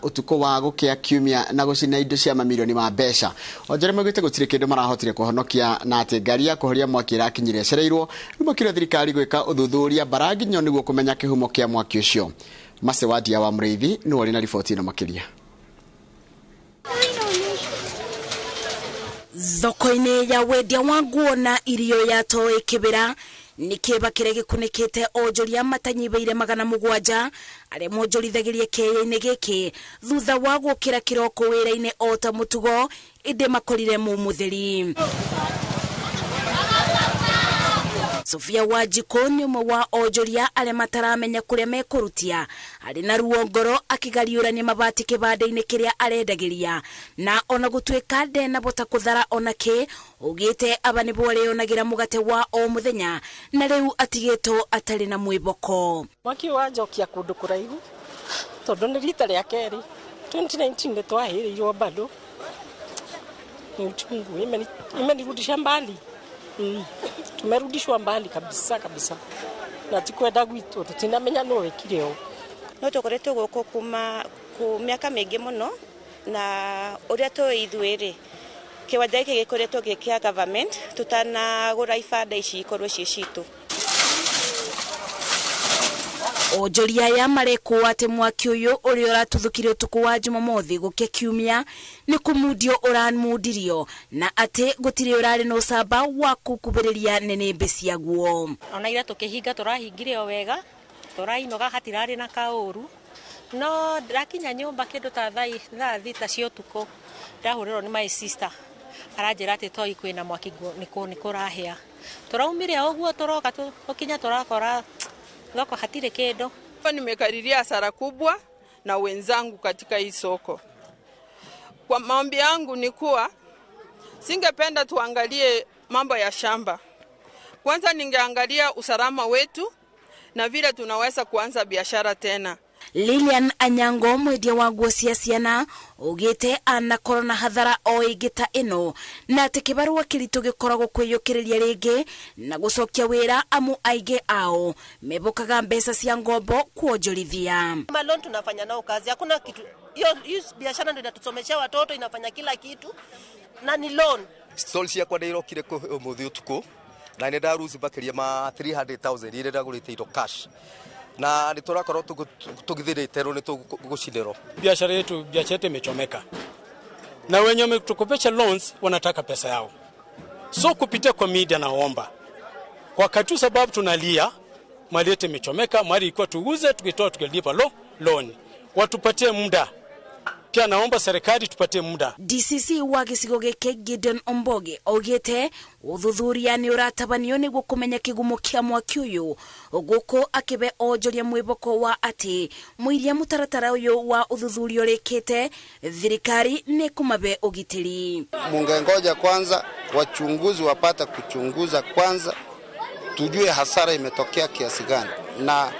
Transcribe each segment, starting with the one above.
utuko wa gukia kiumia na gucina indo cia mamilioni ma mbeca onjere magwite gutire kindu marahotire kuhonokia na ate ngari ya kuhoria mwaki irakinyire cereirwo rumukire thirikari gwika uthuthuria baraginyo niguo kumenya kihumo kia mwaki ucio. Mase Wadia wa Mreithi no wali na ripoti na makiria. Thoko-inĩ ya wendia wa nguo na irio ya Toi Kibera nikiba kirege kunikite onjoria matanyibeire 700 aria monjorithagirie kĩĩ-inĩ gĩkĩ thutha wa gũkĩra kiroko wĩra-inĩ ota mutugo inde makorire mumutheri. Sofia Wajiko ni umwe wa onjoria aria mataramenya kuria mekurutia ari na ruo ngoro akigariũrania mabati kĩbanda-inĩ kĩrĩa arendagiria na ona gũtuĩka ndena bota kuthara onake ugite aba nĩ boreonagira mugate wa o muthenya na rĩu atigĩtwo atarĩ na mwĩboko. Mwaki wanjokia kũndũ kũraihu tondũ nĩ rita rĩa kerĩ 2019 twahĩrĩirwo bado ni uchungu imenirudisha mbali. Tumerudishwa mbali kabisa na tikwenda gwitu tutinamenya no wekire o no tukoretwo goko kuma ku miaka mingi muno na uria tuithwire kiwanja giki gikoretwo gikia government tutanagura ibanda ici ikorwo cie citu. Onjoria ya mareko ate mwaki uyu uri uratuthukire utuku wa Jumamothi gukia kiumia ni kumudio uranmudirio na ate gutire urari no saba wa kukubiriria nenembe cia guo. Ona ira tukihinga turahingire o wega turainoga hatirari na kauru no ndakinya nyumba kindu ta thaa thita cia utuku ndahuriro ni my sister aranjira ati Toi kwina mwaki nikurahia turaumire oguo turoka tukinya turakora loko hatire kedo. Nimekadiria hasara kubwa na wenzangu katika hii soko. Kwa maombi yangu ni kuwa singependa tuangalie mambo ya shamba. Kwanza ningeangalia usalama wetu na vile tunaweza kuanza biashara tena. Lilian Anyango mwedia wa nguo cia ciana ugite anakorwo na hathara o igita ino na tikibarua kirito gikoragwo kwiyukiriria ringi na gucokia wira amu aige ao mebokaga mbeca cia ngombo kuonjorithia. Malon tunafanya nao kazi, hakuna kitu hiyo biashara ndio inatusomesha watoto, inafanya kila kitu na ni loan. Stall cia kwa ndio kire ko muthi utuko na nĩ ndaruzi bakiria ma 300,000 ire ndagurite indo cash na niturakorwo tugithirite ro nitugucinero. Biashara yetu imechomeka na wenye tukopesha loans wanataka pesa yao, so kupitia kwa media naomba kwa katu sababu tunalia mali yetu imechomeka, mali ilikuwa tuuze tukitoa tukilipa loan watupatie muda. Pia naomba serikali tupatie muda. DCC wa gicigo gike Gideon Omboge ogete uthuthuria ni uratabanio niguo kumenya kigumo kia mwaki uyu guko akibe onjoria mwiboko wa ati muiria mutaratara uyu wa uthuthuria urikite thirikari ni kumabe ugitiri. Mungengoja kwanza wachunguzi wapata kuchunguza kwanza tujue hasara imetokea kiasi gani na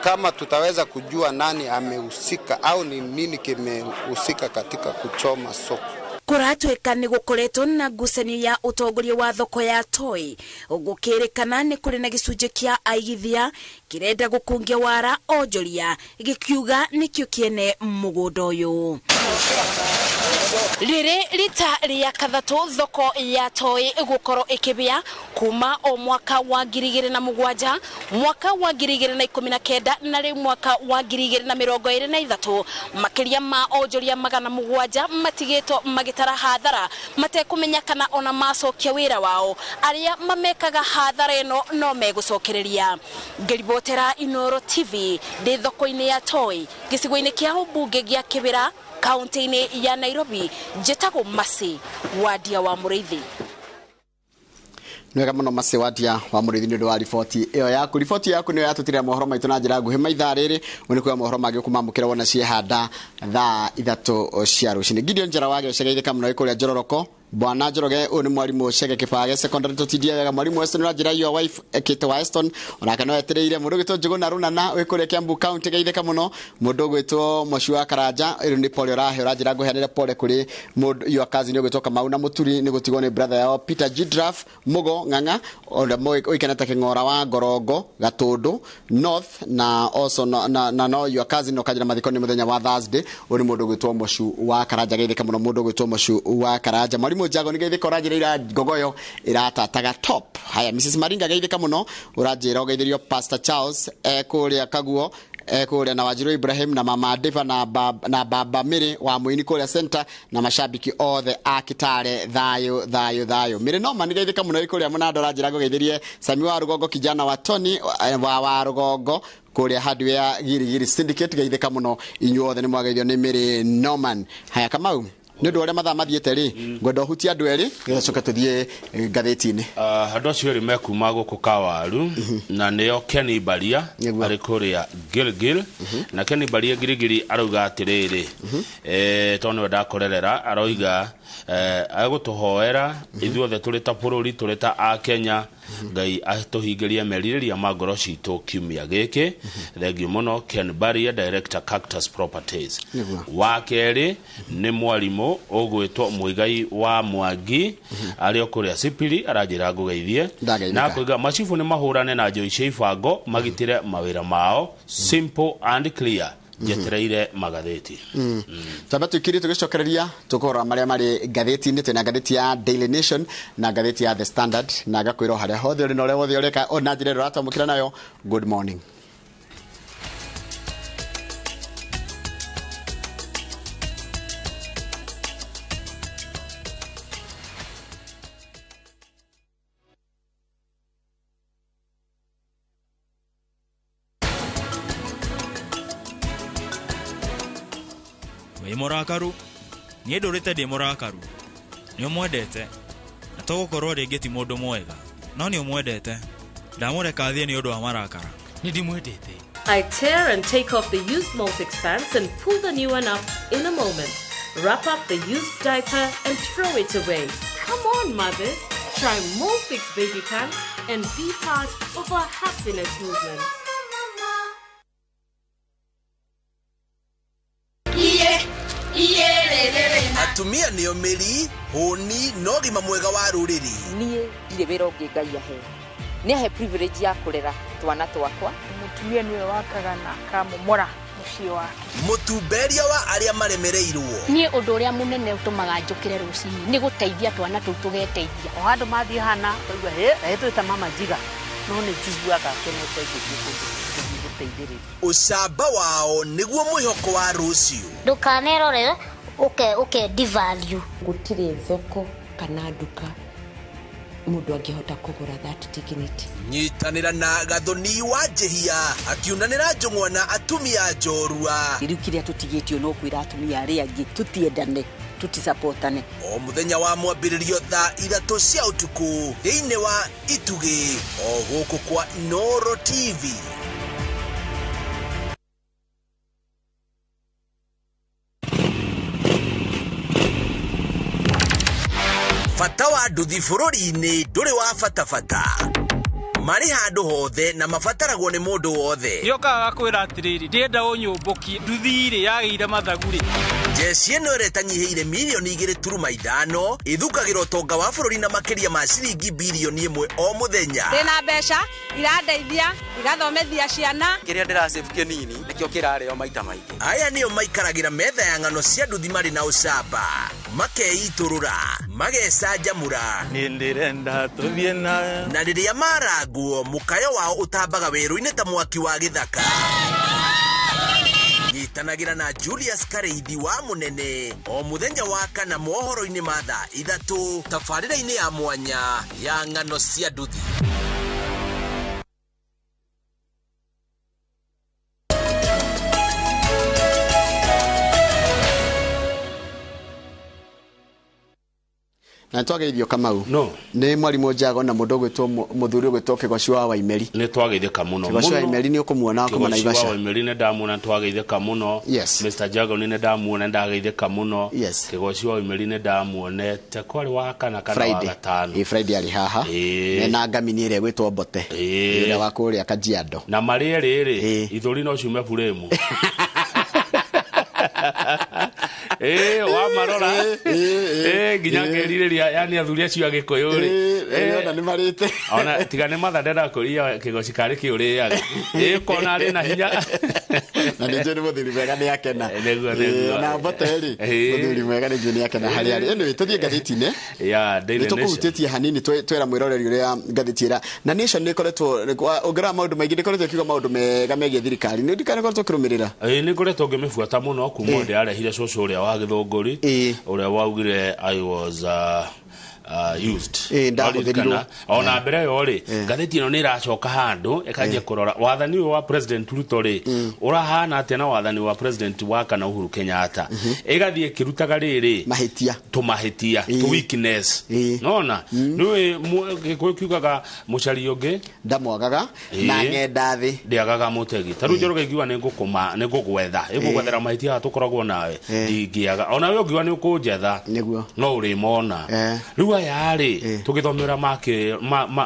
kama tutaweza kujua nani amehusika au ni nini kimehusika katika kuchoma soko. Kuratweka ni gukoretwo na ngucanio ya utongoria wa thoko ya Toi gukirikana ni kuri na gicunje kia aigithia kirenda gukungia wara onjoria gikiuga nikio kiene mugundo uyu. Riri rita ria kathatu thoko ya Toi gukoro ikibia kuma o mwaka wa 2007 mwaka wa 2019 na ri mwaka wa 2023 makiria ma onjoria 700 matigito magitara hathara matekumenya kana ona macokia wira wao aria mamekaga hathara eno no megucokereria. Ngeribotera Inooro TV de thoko-ini ya Toi gicigo-ini kia ubunge gia Kibera kaunti-ini ya Nairobi. Jetago Mase Wadia wa Mreithi. Nwega muno Mase Wadia wa Mreithi ni wa ripoti iyo yaku. Ripoti yaku ni yatutira mohoro maitu na njira nguhi maitha riri uni kwa mohoro magi kumamukira wona cie handa thaa 3 cia rucini. Gideon Njara wage ucegeithika muno ikuria Njororoko bwana Njoroge uni mwarimu Shege Kibage secondary tutidia wega mwarimu Weston rajira your wife Kate Weston onake no etereire mundu gitwo Njuguna Runana wikure Kiambu county geitheka muno mundu gwitwo Moshua Karanja iri ni pole rahe rajira guhenere pole kuri mundu yo kazi ni gwitoka Mauna Muturi ni gutigwo ni brother yao Peter Gidraf Mugo Nganga ole moy ikeneta kingora wa Gorongo Gatundu North na also na no yo kazi no kajira mathiko ni muthenya wa Thursday uri mundu gwitwo Moshua wa Karanja geitheka muno mundu gwitwo Moshua wa Karanja mwarimu Jago ni geitheka rajira ira gogoyo iratataga top haya Mrs Maringa geitheka muno urajira geithirio Pastor Charles kuria Kaguo kuria na Wajiro Ibrahim na mama Deva na baba Miri wa Muini kuria center na mashabiki othe akitare thayo Miri no mani geitheka muno kuria munado rajira geithirie Sami wa Rugongo kijana wa Tony wa Rugongo kuria hardware giri syndicate geitheka muno inyuothe ni mwageithio ni Miri Norman haya Kamau Ndu ore matha mathiete ri ngondo hutia andu eri gicoka tuthie ngatheti-ini andu acio eri mekuma guku Kawaru na nio Kenny Baria ari kuria Gilgil na Kenny Baria Gilgil arauga atiriri tone ndakorerera aroiga agutuhoera ithuothe turi ta bururi turi ta a Kenya Ngai atuhingiria meririria magoro citu kiumia giki thengio muno Ken Baria director Cactus Properties wakeri ni mwarimu ogwetwo Muigai wa Mwangi ari okuria Sipili arajira ngugeithie na kuiga machifu ni mahurane na njoi cia ibango magitire mawira mao simple and clear jetereire magatheti tabatu kiri tugicokereria tukora maria mari gatheti-ini tena gatheti ya Daily Nation na gatheti ya The Standard na gakwiro haria hothe uri no le wothe ureka ona njire rata mukira nayo good morning Morakaru ni ndurite ndi morakaru ni omwendete na togukorwo ringi ti mundu mwega no ni omwendete ndamureka thie ni undu wa marakara ni ndimwendete. I tear and take off the used Molfix pants and pull the new one up in a moment. Wrap up the used diaper and throw it away. Come on, mothers, try Molfix baby pants and be part of our happiness movement. Atumia niyo meri honi no gima mwega wa ruriri nie ire wero ngai ahe ni ahe privilege ya kurera twana twakwa mutumia niwe wakaga na kamomora mucio wake mutumberia wa aria maremereirwo nie undu uria munene utumaga njukire rucini ni guteithia twana tu tugeteithia o handu mathi hana oigwa he twita mama jiga no ni jiguaga kenete guteithiriria ucamba wao niguo mwihoko wa rucio ndukanerore uke devalue gutire thoko kana nduka mundu angihota kugura that dignity nyitanira na gathoni wa jehia akiunanira njongwana atumia njorua irikiria tutigitio no kwira atumia ari angi tutiendane tutisupportane o muthenya wa mwambiririo tha 3 cia utuku thiini wa itugi o guku kwa Inooro TV. Fata wa nduthi bururi-ini nduri wa fatafata mari handu hothe na mafataragwo ni mundu wothe niokaga kwira atiriri ndienda unyumbuki nduthi iri yagiire mathaguri jesi eno iretanyihiire milioni 2.5 ithukagirwo tonga wa bururi na makiria ma ciringi bilioni 1 o muthenya ndina mbeca iradeithia igathomethia ciana kiria ndirasave kinini nikio kirareo maita maingi aya nio maikaragira metha ya ngano cia nduthi mari na ucamba makeiturura magecanjamura ni ndirenda tuthie na riria maraguo mukayo wao utambaga weru-ini ta mwaki wa githaka nyitanagira na Julius Kareithi wa munene o muthenya wa kana mohoro-ini ma thaa 3 tabarĩra-ini ya mwanya ya ngano cia nduthi. na twageithio Kamau no ni mwarimu Njago na mundu gwitwo muthuri gwitwo Kigoshwa wa Imeri ni twageithika muno Kigoshwa wa Imeri ni ukumuona kuma na Naivasha wa Imeri ne ndamuona twageithika muno yes Mr Njago ni ne ndamuona ndageithika muno yes Kigoshwa wa Imeri ne ndamuonete kwari wa kana wa gatano Friday ali haha na ngamini ire gwitwo Bote ire wa kuria Kajiado na mari riri ithuri no ciume buremu wa marora ginya ngeriria yani athuri acio agikoyo ri ona ni marite ona tigane mathadera kuria Kigoshi kari kiuriaga kona ari na hinya na nje muthuri mwega ni akena na Boteri muthuri mwega ni juni akena hari ari eno tuthie gatheti-ine ya Daily Nation tukuhutĩtie hanini twera mwiroreri uria gatheti ira na Nation ni koretwo ongerera maundu maingi ni koretwo kiuga maundu mega megie thirikari ni ndikane koretwo kirumirira ni koretwo ngimifuata muno kuma ndi arehire coco uria wa Githunguri uria waugire I was used ona mbere yo ri gatheti ino ni iracoka handu ekanje kurora wathani wa president Ruto ri urahana atia na wathani wa president wa kana Uhuru Kenyatta igathie kirutaga riri mahitia to weakness nona niwe kiugaga mucari ungi ndamwagaga na ngenda thi ndiagaga mutegi taru njoroge ngiwa ni ngugwetha igugwethera mahitia atukoragwo nawe ndingiaga ona we ngiwa ni ukunjetha niguo no uri mona riu yari tugithomera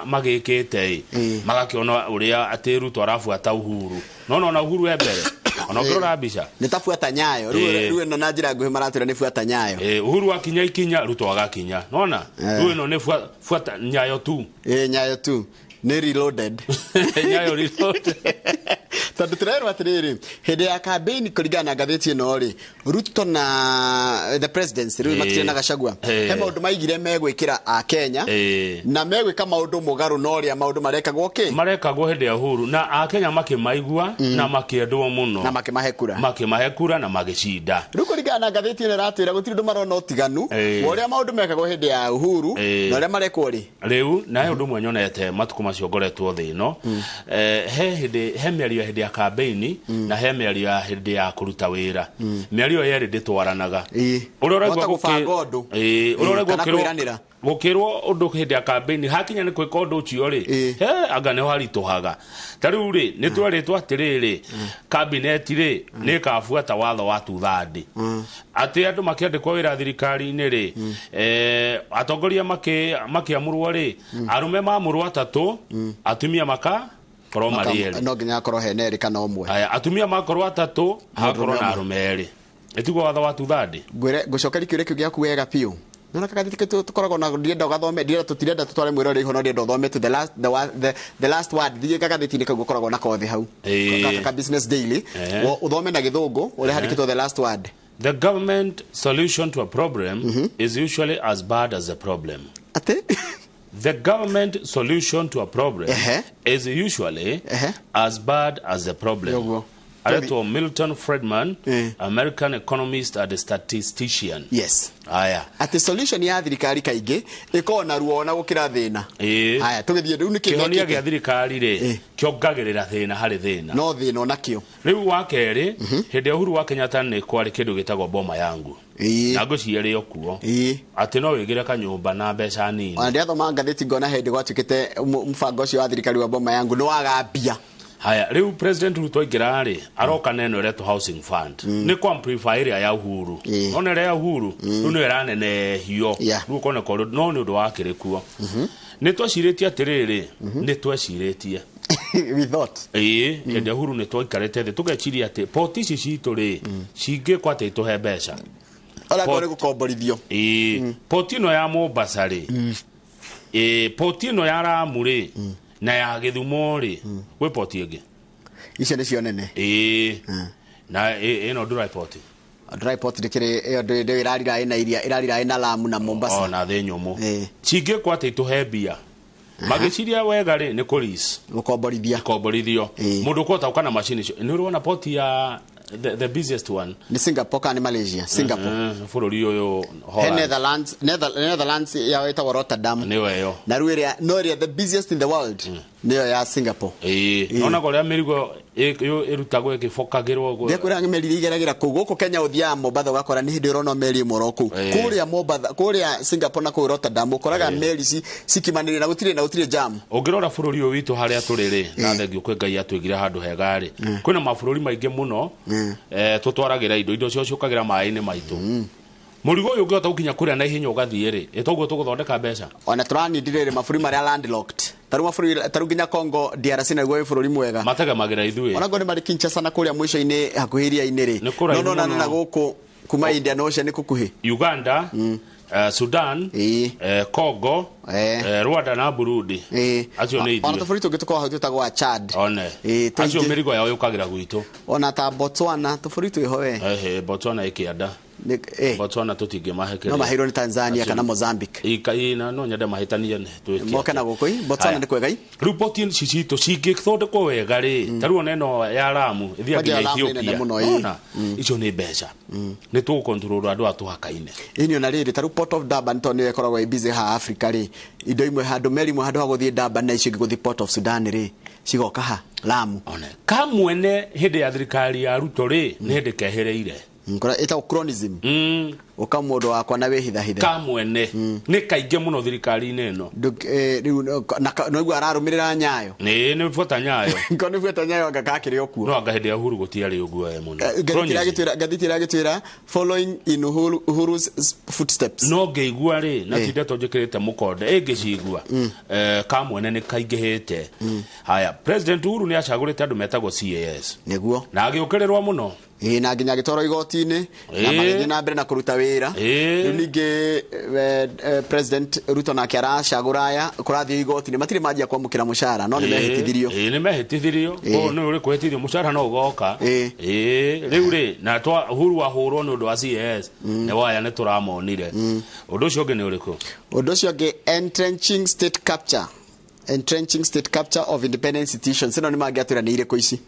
magikite magakiona uria atiru twarafuata Uhuru no Uhuru ebere ona kirora mbica nitafuata nyayo riu no na njira nguhi maratira ni fuata nyayo Uhuru akinya ikinya Ruto agakinya nona riu no ni fuata nyayo tu nyayo tu ni reloaded nyayo reloaded tondu turerwa atiriri hindi ya campaign kurigana na gatheti ino ri Ruto na the presidency riu matirĩ na Gachagua he maundu maigire megwikira a Kenya na megwika maundu mugaru no ria maundu marekagwo marekagwo hindi ya Uhuru na a Kenya makimaigua na makiendwo muno na makimahe kura na magicinda riu kurigana na gatheti ino ratwira gutiri ndu marona utiganu uria maundu mekagwo hindi ya Uhuru na uria marekwo ri riu na undu mwe nyonete matuku macio ngoretwo thi ino he miario hindi ya campaign na he miario ya hindi ya kuruta wira miario yeri nditwaranaga uroregwa gukirwo undu hindi ya campaign hakinya ni kwika undu ucio ri anga ne harituhaga tariu ri ni twaritwo atiriri cabinet ri ni kafuata watho wa tuthandi ati andu makiandikwo wira thirikari-ini ri atongoria makiamurwo ri arume mamurwo atatu atumia maka no nginya korwo heneri kana omwe aya atumia makorwo atatu hakorwo na arumeri etigwo watho wa tuthandi ngucokeria kiuria kiu giaku wega piu nona kagathiti tukoragwo na ndienda ugathome ndienda tutirenda tutware mwirore ihono ndienda uthome to the last word thige kagathiti-ini kau gukoragwo na kothi hau kaka business daily uthome na githungu uria handikitwo the last word. The government solution to a problem is usually as bad as the problem. The government solution to a problem is usually as bad as the problem. Areto Milton Friedman, American economist and statistician. Yes. Aya. Ati solution ya thirikari kaingi ikona ruo na gukira thina. Aya tugithie riu niki kihonia gia thirikari ri kiongagirira thina hari thina. No thina onakio. Riu wa keri hindi Uhuru wa Kenyatta ni kwari kindu gitagwo boma yangu. Na ngociere okuo. Ati no wigire kanyumba na mbeca nini. Andi athoma ngatheti ngona hindi gwatukite mbango ucio wa thirikari wa boma yangu no agambia. Haya, riu President Ruto igirari aroka neno reto housing fund. Ni kwa amplify area ya Uhuru. Ona ya Uhuru, no era nene hiyo. Riu kone ko no ni undu wakire kuo. Ni twaciritie atiriri, ni twaciritie. We thought. Ende Uhuru ni twakarete tugeciria ati politici citu ri cingi kwate ituhe mbeca. Ala kore gukomborithio. Potino ya Mombasa ri. Potino ya Ramu ri. Na ya Githumo ri we poti ege icio ni cio nene na ino dry pot dikire iyo de irarira ina iria irarira ina Lamu na Mombasa na the nyumu cinge kwate ituhe bia magiciria wega ri ni police gukomborithio mundu kota ukana machine ni urona poti ya the busiest one ni Singapore kana Malaysia furori yo Netherlands ya weta Rotterdam ni weyo na ruiria no area the busiest in the world niyo ya Singapore nona korea mirigo irutagwo ikifokagirwo gwe kwira meri igeragira kuguko Kenya uthia Mombasa ugakora ni hindi urona meri moroku kuria Mombasa kuria Singapore na ku Rotterdam ukoraga meri cikimanire na gutire jam ungirora bururi uyu witu haria turiri na thengio kwe Ngai atwigire handu hegari kwina mabururi maingi muno tutwaragira indo cio ciukagira mai-ini maitu murigo uyu ngihota gukinya kuria na ihinya ugathiiri etoguo tuguthondeka mbeca ona turanindire maburi maria landlocked taru nginya Congo DRC na gwe bururi mwega matagamagira ithui ona ngone mari Kinshasa na kuria mwisho-ini hakuhiria-ini ri no na guku kuma Indian Ocean kukuhi Uganda Sudan Congo Rwanda na Burundi acio ni ithui ona tufuri tugituko hau tutagwa Chad one acio mirigo yao yukagira gwitu ona ta Botswana tufuri twihowe Botswana ikianda Botswana tutinge mahekere no mahiro ni Tanzania kana Mozambique ikaina no nyende mahitania ne twiki moka na gukoi Botswana ni kwega report cicito cingithondekwo wega ri taruo neno ya Lamu ithia nginya Ethiopia ona icio ni mbeca ni tu control andu atuhakaine ini ona riri taru Port of Durban to ni ekoragwo busy ha Africa ri indo imwe handu meri imwe handu ha guthie Durban na icio guthie Port of Sudan ri cigoka ha Lamu ona kamwene hindi ya thirikari ya Ruto ri ni hindi kehereire nkora eta chronism ukamundu wakwa na wehitha kamwene ni kainge muno thirikari neno no igwa ararumirira nyayo ni fuata nyayo ngone fuata nyayo ngakakire okuo no ngahende ya Uhuru gutiari uguo muno gathitira gitwira following in Uhuru's footsteps no ngeigua ri na tinde tonjekirite mukonde ngicigua kamwene ni kaingihite haya president Uhuru ni acagurite andu metagwo CAS niguo na agiukirirwa muno na nginya gitoro igoti-ini na magithie na mbere na kuruta wira riu ningi president Ruto na kiara caguraya kurathie igoti-ini matire majia kwamukira mushara no ni mehitithirio ni mehitithirio o ni uri kwetithio mushara no goka riu ri na twa Uhuru wa hurwo ni undu wa CS ne waya ni turamonire undu ucio ngi ni uriku undu ucio ngi entrenching state capture of independent institutions sino ni mangiatwira ni ire kuici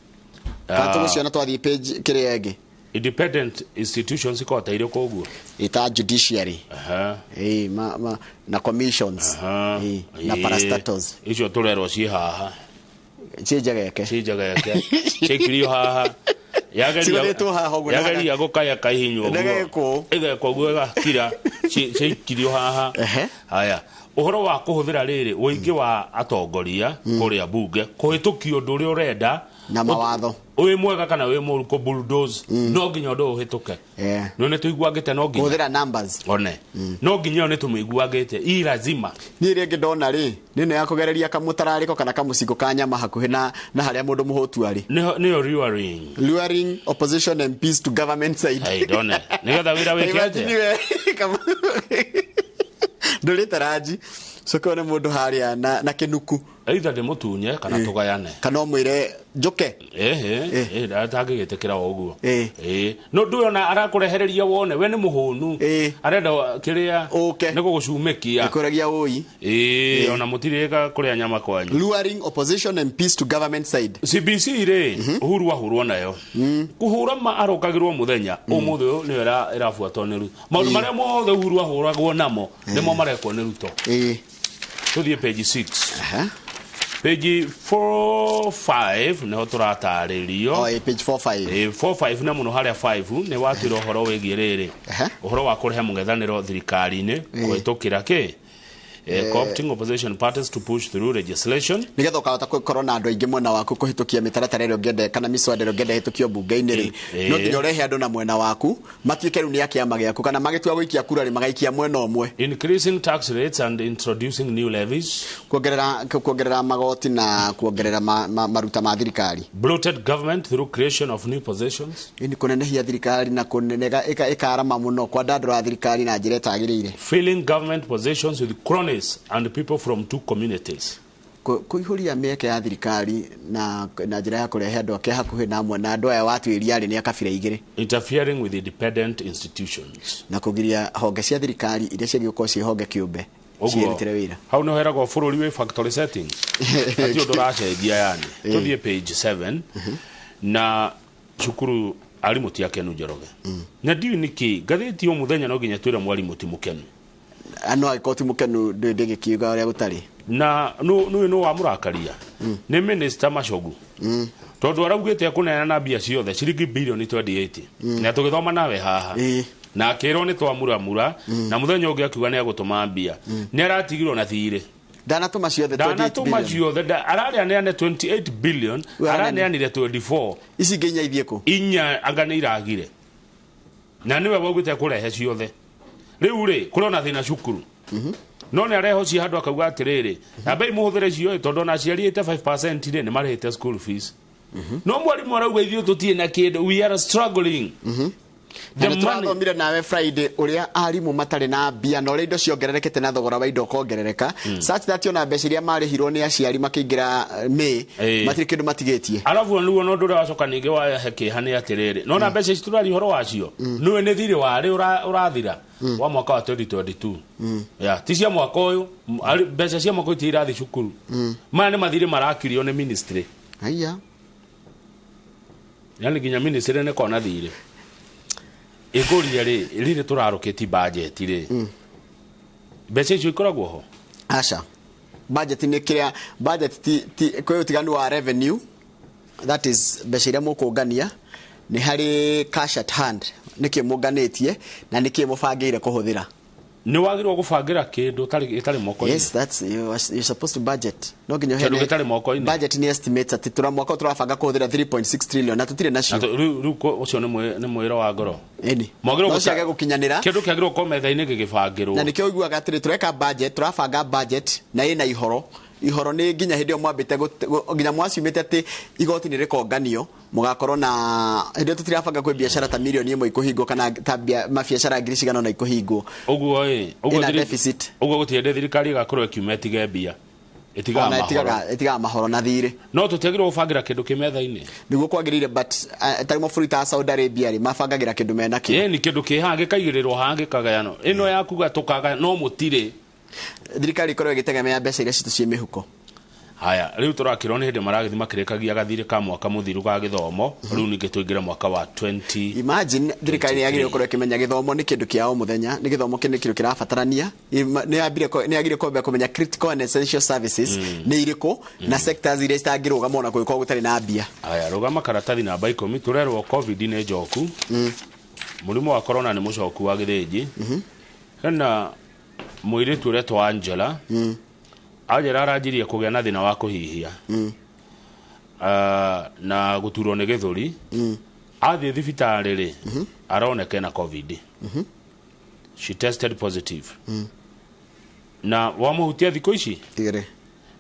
kanto guciona twathie page kirege independent institutions iko taire koguo ita judiciary na commissions na parastatals icio turerwo ci haha cijageke cikirio haha yagaria gukaya kahinyo igeko guo kira cikirio haha haya uhoro wa kuhuthira riri uingi wa atongoria kuria bunge kuhitukio ndu uri urenda na mawatho uwe mwega kana we muru ko bulldoze no nginya ndo uhituke no ne tuiguagite no nginya kuthira numbers one no nginya ne tumiguagite i lazima ni ringi ndona ri nene ya kugereria kamutarariko kana kamusigo ka nyama hakuhi na haria mundu muhotu ari niyo luring opposition MPs to government side hey done nigetha wira wikete nduri taraji sokone mundu haria na kinuku either de mutunye kana tugayane kana mwire njuke atagigitikira uguo no nduona arakurehereria wone we ni muhunu arenda kiria ni gugucumikia ikuragia ui ona mutirika kuria nyama kwanyu luring opposition and peace to government side CBC ri Uhuru wahurwo nayo kuhura ma arokagirwo muthenya umuthu ni irafuatwo ni Ruto maundu maria mothe Uhuru wahuragwo namo nimo marekwo ni Ruto tuthie page 6 page 4-5 neho turataririo page 4-5 4-5 na muno haria 5 ni watiro horo wigie riri uhoro wa kurehe mungethaniro thirikari-ini kwitukira ki co-opting opposition parties to push through legislation nigetha ukahota gukorwo na andu aingi mwena waku kuhitukia mitaratara iria ngende kana miswada ngende hitukio bunge-ini ri no nginya urehe andu na mwena waku matuike riu ni akiama giaku kana magitua guikia kura ri magaikia mwena umwe increasing tax rates and introducing new levies kuongerera magoti na kuongerera maruta ma thirikari bloated government through creation of new positions ini kunenehia thirikari na kunenega ikarama muno kwa ndandura thirikari na njira itagirire filling government positions with cronies and people from two communities kuihuria mieke ya thirikari na njira ya kurehe andu ake hakuhi na amwe na andu aya watu iriari ni akabira igiri interfering with independent institutions na kugiria honge cia thirikari iria ciagĩuko ci honge kiumbe ciĩrutĩre wĩra hau no heragwo bũrũri wĩ factory setting atĩ ũndũ ũracenjia yani tũthiĩ page 7 na cukuru arimũ ti akenu Njoroge na ndiũ nĩkĩ ngathĩti o mũthenya no nginya twĩre mwarimũ ti mũkenu ano aikoti mukenu ndĩgĩkiuga ũrĩa gũtarĩ na no wa mũrakaria nĩ minister Machogu tondu araugĩte kũneana mbia ciothe ciringi bilioni 28 na tũgĩthoma nawe haha na akĩrwo nĩ twamuramura na mũthenya ũngĩ akiuga nĩ agũtũma mbia nĩ aratigirwo na thirĩ ndanatũma ciothe 28 billion ararĩa neane 28 billion araneanire 24 ici ngĩnya ithie kũ inya anga nĩ iragire na niwe waugĩte kũrehe ciothe rĩu rĩ kũrona thĩna cukuru no nĩ areho ci handũ akauga atĩrĩrĩ ambe mũhũthĩre cio tondũ na ciariĩte 5% rĩ nĩ marĩhĩte school fees no mwarimu arauga ithuĩ tũtirĩ na kĩndũ we are struggling tũrathomire nawe Friday ũrĩa arimũ matarĩ na mbia na ũrĩa indo ciongererekete na thogora wa indo kongerereka such that ona mbeca iria marĩhirwo nĩ aciari makĩingĩra May matirĩ kĩndũ matigĩtie arabu nĩguo no ndũrĩa wacoka ningĩ wahe kĩeha nĩ atĩrĩrĩ no na mbeca ici tũrari horo wacio nĩwe nĩ thirĩ warĩ ũrathira wa mwaka wa 2022 ya ti cia mwaka ũyũ mbeca cia mwaka ũyũ irathi cukuru maya nĩ mathirĩ marakirio nĩ ministry aya yani nginya ministry nĩ kona thirĩ ĩkũria rĩ tũrarũkĩti budget rĩ mbeca icio ikoragwo ho aca budget nĩ kĩrĩa budget ti kwa ũtiganu wa revenue that is mbeca iria mũkũngania nĩ harĩ cash at hand nĩkĩ mũnganĩtie na nĩkĩ mũbangĩire kũhũthĩra nĩ wagĩrĩirwo gũbangĩra kĩndũ itarĩ moko-inĩ yes that's you're supposed to budget no nginya kĩndũ gĩtarĩ moko-inĩ budget ni estimates ati mwaka turabanga kũhũthĩra 3.6 trillion na tũtirĩ nacio rĩu ũcio nĩ mwĩro wa ngoro eni mwagĩrĩirwo gũciage gũkinyanĩra kĩndũ kĩagĩrĩirwo kwa metha-inĩ gĩgĩbangĩrwo na nĩkĩo ũiguaga atĩrĩ tureka budget turabanga budget na ĩna ihoro nĩ nginya hĩndĩ ĩyo mwambĩte nginya mwaciumĩte atĩ igoti nĩ rĩkonganio mũgakorwo na hĩndĩ ĩyo tũtirabanga kwĩ biacara ta milioni 1 ikũhingwo kana ta mabiacara ngiri cigana na ikũhingwo ũguo ũguo gũtiende thirikari ĩgakorwo ĩkiuma ĩtige mbia ĩtigaga mahoro na thirĩ no tũtiagĩrĩirwo gũbangĩra kĩndũ kĩ metha-inĩ nĩguo kwagĩrĩire but tarĩ mabũrũri ta Saudi Arabia rĩ mabangagĩra kĩndũ mena kĩ ni kĩndũ kĩ haha gĩkaigĩrĩrwo haha gĩkagayano ĩno yakuga tũkaga no mũtirĩ thirikari ikorwo ĩgĩtegemea mbeca iria citũ ciĩ mĩhuko haya rĩu tũrakĩrwo nĩ hĩndĩ maragĩthi makĩrĩkagia gathirĩ ka mwaka mũthiru ga gĩthomo rĩu ningĩ tũingĩre mwaka wa 20 imagine thirikari nĩ yagĩrĩirwo gũkorwo ĩkĩmenya gĩthomo nĩ kĩndũ kĩa o mũthenya nĩ gĩthomo kĩnĩ kĩndũ kĩrabatarania nĩ yagĩrĩirwo kwamba kũmenya critical and essential services nĩ irĩkũ na sectors iria citangĩrũgama ona kũngĩkorwo gũtarĩ na mbia haya rũgama karatathi namba 10 tũrerwo covid nĩ njoku mũrimũ wa corona nĩ mũcoku wa gĩthĩnji hena mũirĩtu ũretwo Angela Angela aranjirie kũgĩa na thĩna wa kũhihia na gũturwo nĩ gĩthũri athiĩ thibitarĩ rĩ aroneka na covid she tested positive na wamũhutia thikũ ici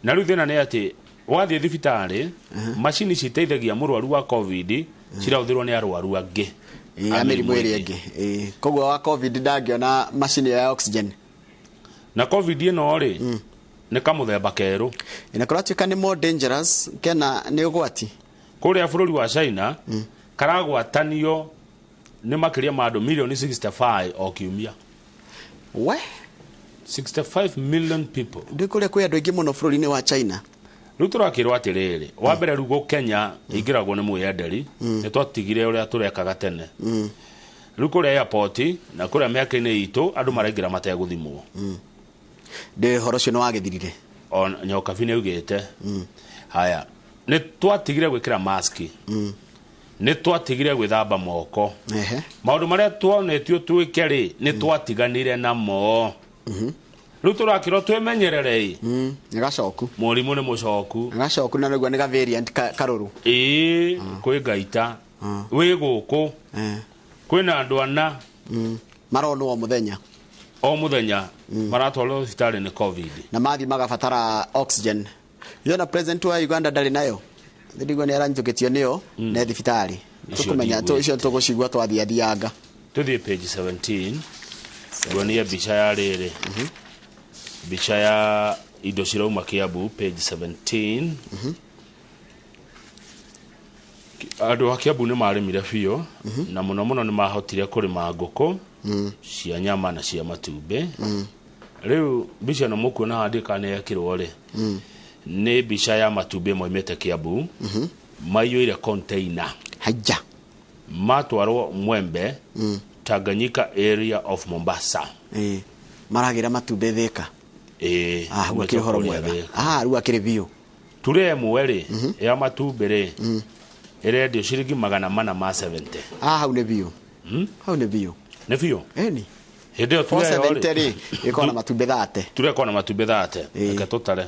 na rĩu thĩna nĩ atĩ wathiĩ thibitarĩ macini citeithagia mũrwaru wa covid cirahũthĩrwo nĩ arwaru angĩ ya mĩrimũ ĩrĩa ĩngĩ koguo wa covid ndangĩona macini ya oxygen na covid ĩno rĩ nĩ kamũthemba kerũ inakorwo atuĩka nĩ more dangerous kena nĩ ũgwati kũrĩa bũrũri wa China karagwatanio nĩ makĩria ma andũ milioni 65 o kiumia 65 million people ndĩ kũrĩa kwĩ andũ aingĩ mũno bũrũri-inĩ wa China rĩu tũrakĩrwo atĩrĩrĩ wa mbere rĩu Kenya ingĩragwo nĩ mwĩyenderi nĩ twatigire ũrĩa tũrekaga tene rĩu kũrĩa airport na kũrĩa mĩaka-inĩ itũ andũ maraingĩra mategũthimwo ndĩ horo cio nĩ wagĩthirire o nyoka bine ugĩte haya nĩ twatigire gwĩkĩra mask nĩ twatigire gwĩthamba moko maũndũ marĩa tuonetio twĩke rĩ nĩ twatiganire namo rĩu tũrakĩrwo twĩmenyerere gacoku mũrimũ nĩ mũcoku gacoku na nĩguo nĩ ga variant karũrũ kwĩ ngaita wĩ gũkũ kwĩna andũ ana maronwo o mũthenya maratwarwo thibitarĩ nĩ covid na mathi magabatara oxygen yona president wa Uganda ndarĩ nayo ndigwa nĩ aranyitũkĩtio nĩyo na thibitarĩ tũkũmenya icio tũgũcigua twathiathianga tũthiĩ page 17 tuonie mbica ya rĩrĩ mbica ya indo cirauma Kiambu page 17 andũ a Kiambu nĩ marĩmire biũ na mũno mũno nĩ mahotire kũrĩma ngũkũ cia nyama na cia matumbĩ rĩu mbica ĩno mũkuona handĩka nĩ yekĩrwo rĩ nĩ mbica ya matumbĩ moimĩte Kiambu maiyũire container haja matwarwo Mwembe Tanganyika area of Mombasa maragira matumbĩ Thika rĩu akĩrĩ biũ ture mwere ya matumbere irendio ciringi 470 hau ne bio hau ne bio ne bio eni hĩndĩ ĩyo ture 470 rĩ ĩkorwo na matumbĩ 30 ture ĩkorwo na matumbĩ 30 reke tũtare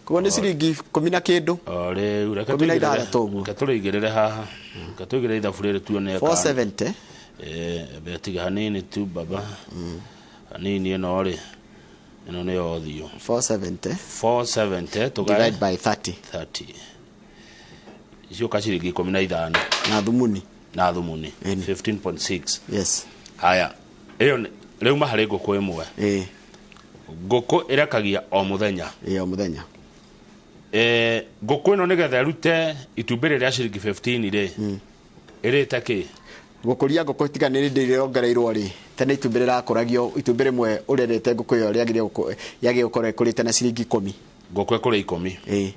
koguo nĩ ciringi 10 na kĩndũ rĩu reke tũrĩigĩrĩre haha reke tũigĩrĩre ithabu rĩrĩ tuone 470 betiga hanini tu baba hanini ĩno rĩ ĩno nĩ yothio 470 divide by 30 icio kaciringi 15 na thumuni 15.6 yes haya iyo rĩu maharĩ ngũkũ ĩmwe ngũkũ ĩrekagia o mũthenya ngũkũ ĩno nĩgetha ĩrute itumbĩ rĩrĩa ciringi 15 rĩ ĩrĩte kĩ gũkũria ngũkũ itiganĩrĩ ndĩrongereirwo rĩ tene itumbĩ rĩrakũragio itumbĩ rĩmwe ũrerete ngũkũ ĩyo rĩagĩrĩire gũkorwo ĩkũrĩte na ciringi 10 ngũkũ ĩkũrĩ 10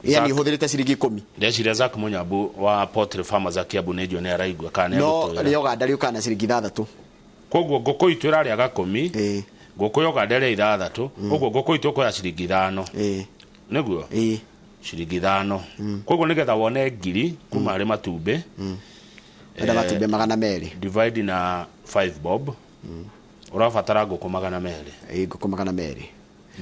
yani hũthĩrĩte ciringi 10 ndeciria Zack Munyambu wa Poultry Farmers Kiambu nĩ ndio nĩ araigua kana no rĩoganda rĩũka na ciringi 6 koguo ngũkũ itũ ĩrarĩa 10 ngũkũ yoganda ĩrĩa 6 koguo ngũkũ itũ kwa ciringi 5 nĩguo ciringi 5 koguo nĩgetha wone ngiri kuma harĩ matumbĩ matumbĩ 200 divide na 5 bob ũrabatara ngũkũ 200 ngũkũ 200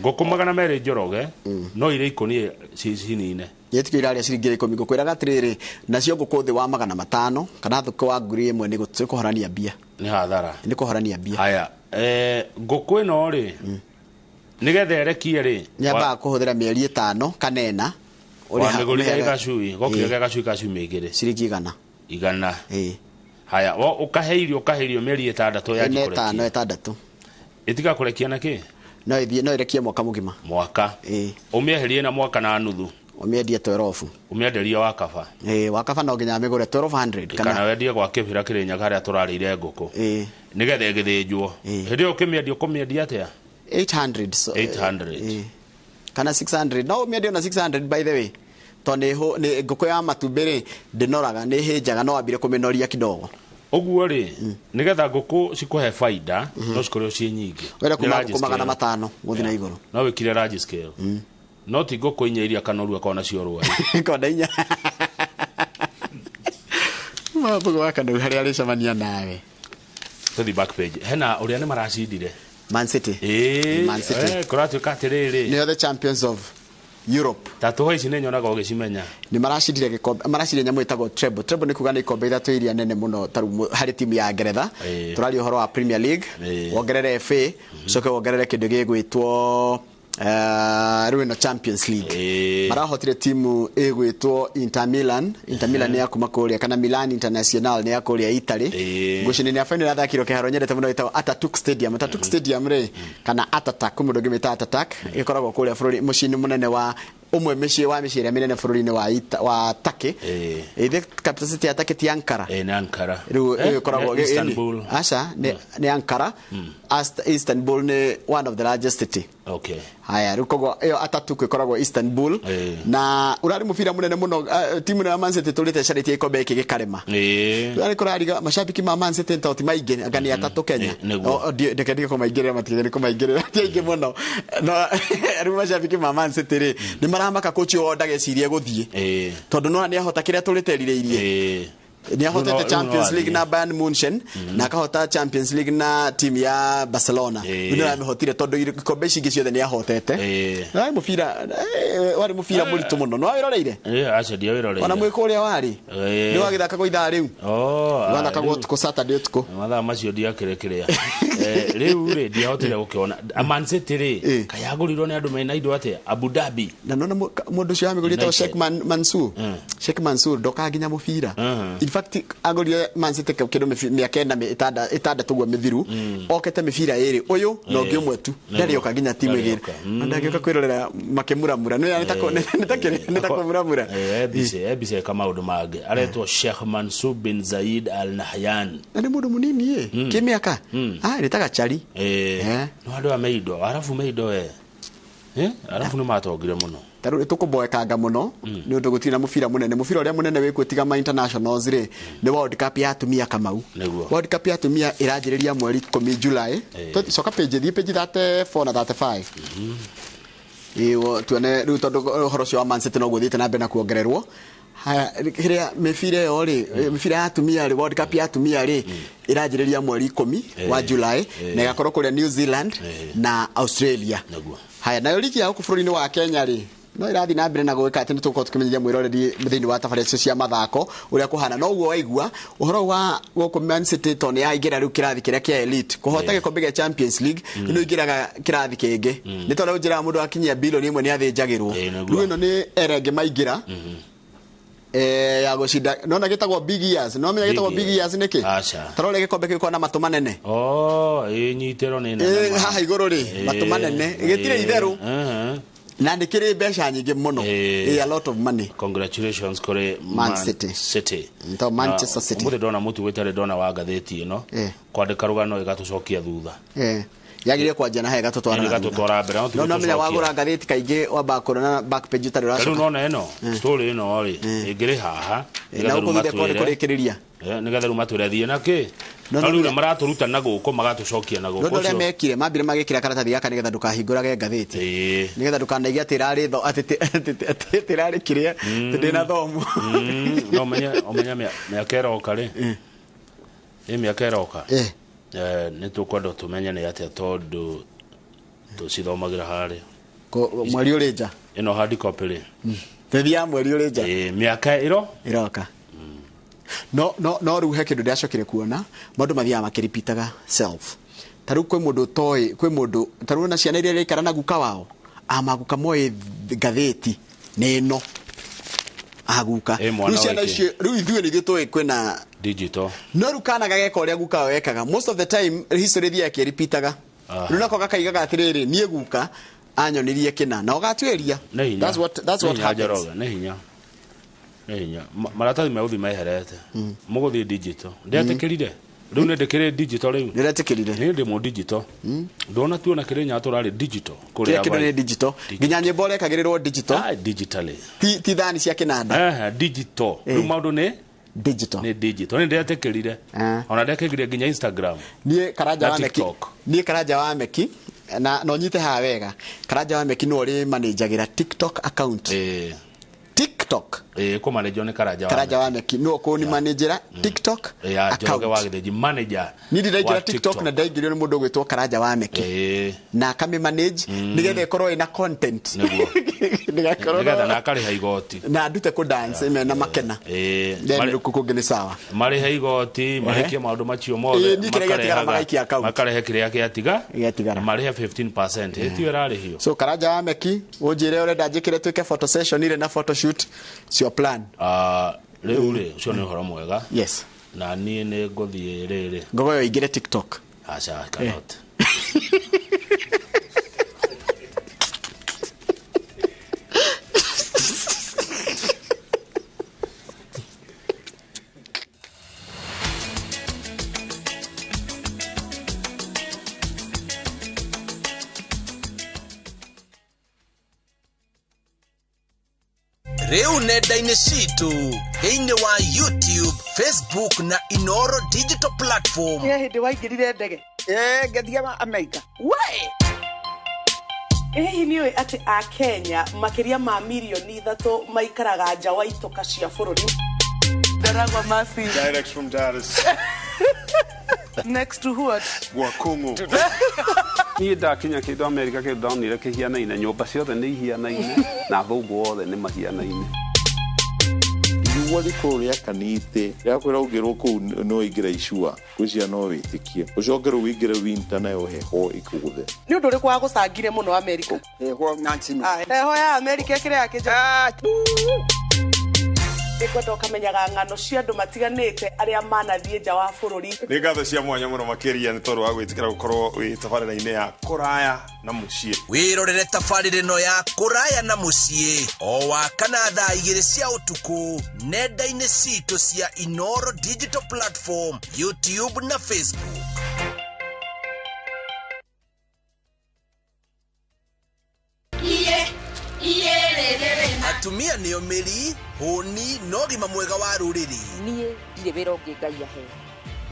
ngũkũ 200 njoroge no irĩ ikũnia cinine yetiko iraria ciringi 10 ngũkũ iraga atirĩrĩ nacio ngũkũ thĩ wa 500 kana thũkũ wa ngiri ĩmwe nĩ kũhorania mbia nĩ hathara nĩ kũhorania mbia haya ngũkũ ĩno rĩ nĩgetha ĩrekie rĩ nyambaga kũhũthĩra mĩeri 5 kanena ũrĩmĩgũrĩre gacui gokĩrega gacui mĩigĩrĩ ciringi 100 haya ũkahe irio mĩeri 6 ya kũrekia 6 ĩtiga kũrekia na kĩ no ĩrekie mwaka mũgima ũmĩeherie na mwaka na nuthu ũmĩendie 12 ũmĩenderia wa kaba wa kaba no nginya mĩgũre 1200 kana wendie gwa kĩbira kĩrĩnya harĩa tũrarĩire ngũkũ nĩgetha ĩgĩthĩnjwo hĩndĩ ĩyo ũkĩmĩendia atĩa 800 kana 600 no ũmĩendia na 600 by the way tondũ nĩ ngũkũ ya matumbĩ rĩ ndĩnoraga nĩ hĩnjaga no wambire kũmĩnoria kidogo ũguo rĩ nĩgetha ngũkũ cikũhe faida no cikorwo ciĩ nyingĩ wenda kuma ngũkũ 500 gũthiĩ na igũrũ no wĩkire large scale no ti ngũkũ inya iria kanoru akona cio rũari konda inya mabugo wakanoru harĩa arĩcemania nawe tũthi back page hena ũrĩa nĩ maracindire Man City kũratuĩka atĩrĩrĩ nĩo the champions of Europe tatu ici nĩ nyonaga ũgĩcimenya nĩ maracindire gĩkombe maracindire nyamũ ĩtagwo treble nĩ kuga nĩ ikombe ithatũ iria nene mũno taru harĩ timu ya Ngeretha tũrari ũhoro wa Premier League wongerere FA ucoke wongerere kĩndũ gĩgwĩtwo Ruino Champions League marahotire timu ĩgwĩtwo Inter Milan nĩ ya kuma kũrĩa kana Milan International nĩ ya kũrĩa Italy ngucanio ya final yathakirwo kĩharo nyendete mũno gĩtagwo Ataturk Stadium rĩ kana Ataturk mũndũ ũngĩmĩta Ataturk ĩkoragwo kũrĩa bũrũri mũciĩ mũnene wa umwe mĩciĩ ĩrĩa mĩnene bũrũri-inĩ wa Turkey the capital city ya Turkey ti Ankara rĩu ĩkoragwo Istanbul aca nĩ Ankara Istanbul nĩ one of the largest city haya rĩu koguo ĩyo Ataturk ĩkoragwo Istanbul na ũrarĩ mũbira mũnene mũno timu ya Man City tũrĩte carĩtie ikombe gĩkĩ gĩkarema ũrarĩ kũrariga mashabiki ma Man City toti maingĩ anga nĩ atatũ Kenya ndeke kũmaingĩrĩra matigĩrĩ kũmaingĩrĩra ti aingĩ mũno no rĩu mashabiki ma Man City rĩ nĩ maramaka coach yo ndagecirie gũthiĩ tondũ no nĩ ahota kĩrĩa tũrĩterirĩirie nĩ ahotete Champions League na Bayern Munchen na akahota Champions League na timu ya Barcelona ndio amehotire tondũ ikombe ici ingĩ ciothe nĩ ahotete na warĩ mũbira mũritũ mũno no wĩroreire aca ndiawĩroreire ona mwĩko ũrĩa warĩ nĩ wagĩthakagwo ithaa rĩu wathakagwo ũtukũ Saturday ũtukũ mathaa macio ndiakĩrĩ kĩrĩa rĩu rĩ ndiahotire gũkĩona Man City rĩ kayagũrirwo nĩ andũ mena indo atĩa Abu Dhabi na nona mũndũ ũcio amĩgũrĩte Sheikh Mansour ndoka nginya mũbira in fact agũrire Man City kĩndũ mĩaka ĩtandatũ guo mĩthiru okete mĩbira ĩrĩ ũyũ na ũngĩ ũmwe tu ndarĩoka nginya timu ĩgĩrĩ ndagĩũka kwĩrorera makĩmuramura nĩ ta kũmuramura ebice kamaũndũ mangĩ aretwo Sheikh Mansour bin Zayed Al Nahyan na nĩ mũndũ mũnini kĩmĩaka nĩtaga chari no andũ ameindo arabu meindo arabu nĩ matongire mũno tarũ tũkũmboekanga mũno nĩ ũndũ gũtirĩ na mũbira ũrĩa mũnene wĩkuo tiga ma internationals rĩ nĩ World Cup ya atumia Kamau World Cup ya atumia ĩranjĩrĩria mweri 10 July coka page 34 na 35 Iwo tuone riu tondu horo cio wa Man City no guthiite na mbere na kuongererwo. Haya kiria mifire yo ri mifire ya atumia ri World Cup ya atumia ri iranjiriria mweri 10 wa July na igakorwo kuria New Zealand na Australia. Haya nayo ligi ya huku bururi-ini wa Kenya ri no irathi na mbere na gwika ati nituko tukimenyeria mwiroreri thiini wa tabarĩra icio cia mathako uria kuhana no guo waigua uhoro wa guku Man City tone ya igira riu kirathi kiria kia elite kuhota gikombe gia Champions League ino igiraga kirathi kingi ni tondu njira mundu akinyia bilioni 1 ni athinjagirwo riu ino ni erenge maingira ya gushinda nona gitagwo big years no menya gitagwo big years niki tarore gikombe giko na matuma nene nyitero nene haha iguru ri matuma nene gitire itheru na ndikire besha nyingi muno a lot of money. Congratulations kore Man City to Manchester City muthe dona mutu wetare dona wa gatheti ino kwandika rugano igatucokia thutha yagirie kwanja na hega tutwara mbere no menya wagura gatheti kaingi wa bakoro na back page utari uracoka riu nona ino story ino ri ingire haha na ukuthite kurikiriria nigetha riu matwire thie na ki riu maraturuta na guko magatucokia na guko no mekire mambire magikira karatathi gaka nigetha ndukahingurage gatheti nigetha ndukanaigua atirari tho atirari kiria ndina thomu no menya miaka iroka ri miaka iroka ni tukwenda tumenye ni atia tondu tucithomagira hari mweri urinja ino hard copy ri tethia mweri urinja miaka iroka no ruhe kindu ndiacokire kuona maundu mathia makiripitaga self taru kwi mundu toy kwi mundu taru na ciana iria ikara na guka wao amaguka moe gatheti neno aguka ciana icio riu ithuĩ nĩ gĩtũĩ kwĩna digital no rukana gageka ũrĩa guka wekaga most of the time history thia kĩripitaga riu nako gakaigaga atĩrĩrĩ niĩ guka anyonirie kĩna na ũgatuĩria that's what happens nĩ hinya maratathi mauthi meherete mũgũthiĩ digital ndetĩkĩrire riu ndekire digital riu ndiretikirire ndi mo digital ndona tuona kirenya turari digital kuria kire digital nginya nyimbo rekagĩrĩrwo digital digitally ti thani cia kinanda digital riu maundu ni digital ni ndetikirire ona ndekagire nginya Instagram nie karanja wa meki na no nyite ha wega karanja wa meki no ri managerira TikTok account TikTok ko manager ne karanja wa meki no ko ni manager TikTok account wa githe manager ni ndiragira TikTok na ndaigire ni mundu gwitwo karanja wa meki na kame manage nigethe ikorwo ina content nigetha na kari haigoti na ndute ku dance na makena then kukugene sawa mari haigoti marikia maundu macio mothe makare kiria kiatiga mari 15% etio rari hiyo so karanja wa meki unjire urenda njikire twike photo session ile na photo shoot your plan riu ri ucio ni horo mwega yes na nie ni nguthie riri ngogo igire TikTok acha cannot Reu nenda-inĩ citũ thĩinĩ wa YouTube, Facebook na Inooro Digital Platform. Hĩndĩ waingĩrire ndege ngathiaga Amerika hihi nĩũĩ atĩ a Kenya makĩria ma milioni 3 maikaraga nja wa itoka cia bũrũri. Ndaragwa Masi direct from Dar es next to what? Wakungu. Niĩ ndakinya kĩndũ Amerika kĩndũ ndonire kĩhianaine, nyũmba ciothe nĩ ihianaine na athũngũ othe nĩ mahianaine. Igua riko rĩa kanithe rĩakwĩra ũngĩrwo kũu no ingĩra icua gwĩcia no wĩtĩkie ũcoke rĩu wĩingĩre winter nayo heho ikũgũthe. Nĩ ũndũ ũrĩkũ wagũcangire mũno Amerika? Heho Nancy. Heho ya Amerika ĩkĩrĩ yakĩnja. Ikwenda ukamenyaga ng'ano cia andũ matiganĩte arĩa manathiĩ nja wa bũrũri. Nĩ ngatho cia mwanya mũno makĩria nĩ tondũ wa gwĩtĩkĩra gũkorwo wĩ tabarĩra-inĩ ya kũraya na mũciĩ. Wĩrorere tabarĩra ĩno ya kũraya na mũciĩ o wakana thaa 2 cia ũtukũ nenda-inĩ citũ cia Inooro Digital Platform, YouTube na Facebook. Atumia nĩo mĩri hũni no gima mwega wa rũrĩrĩ. Niĩ ndirĩ wĩra ũngĩ Ngai ahe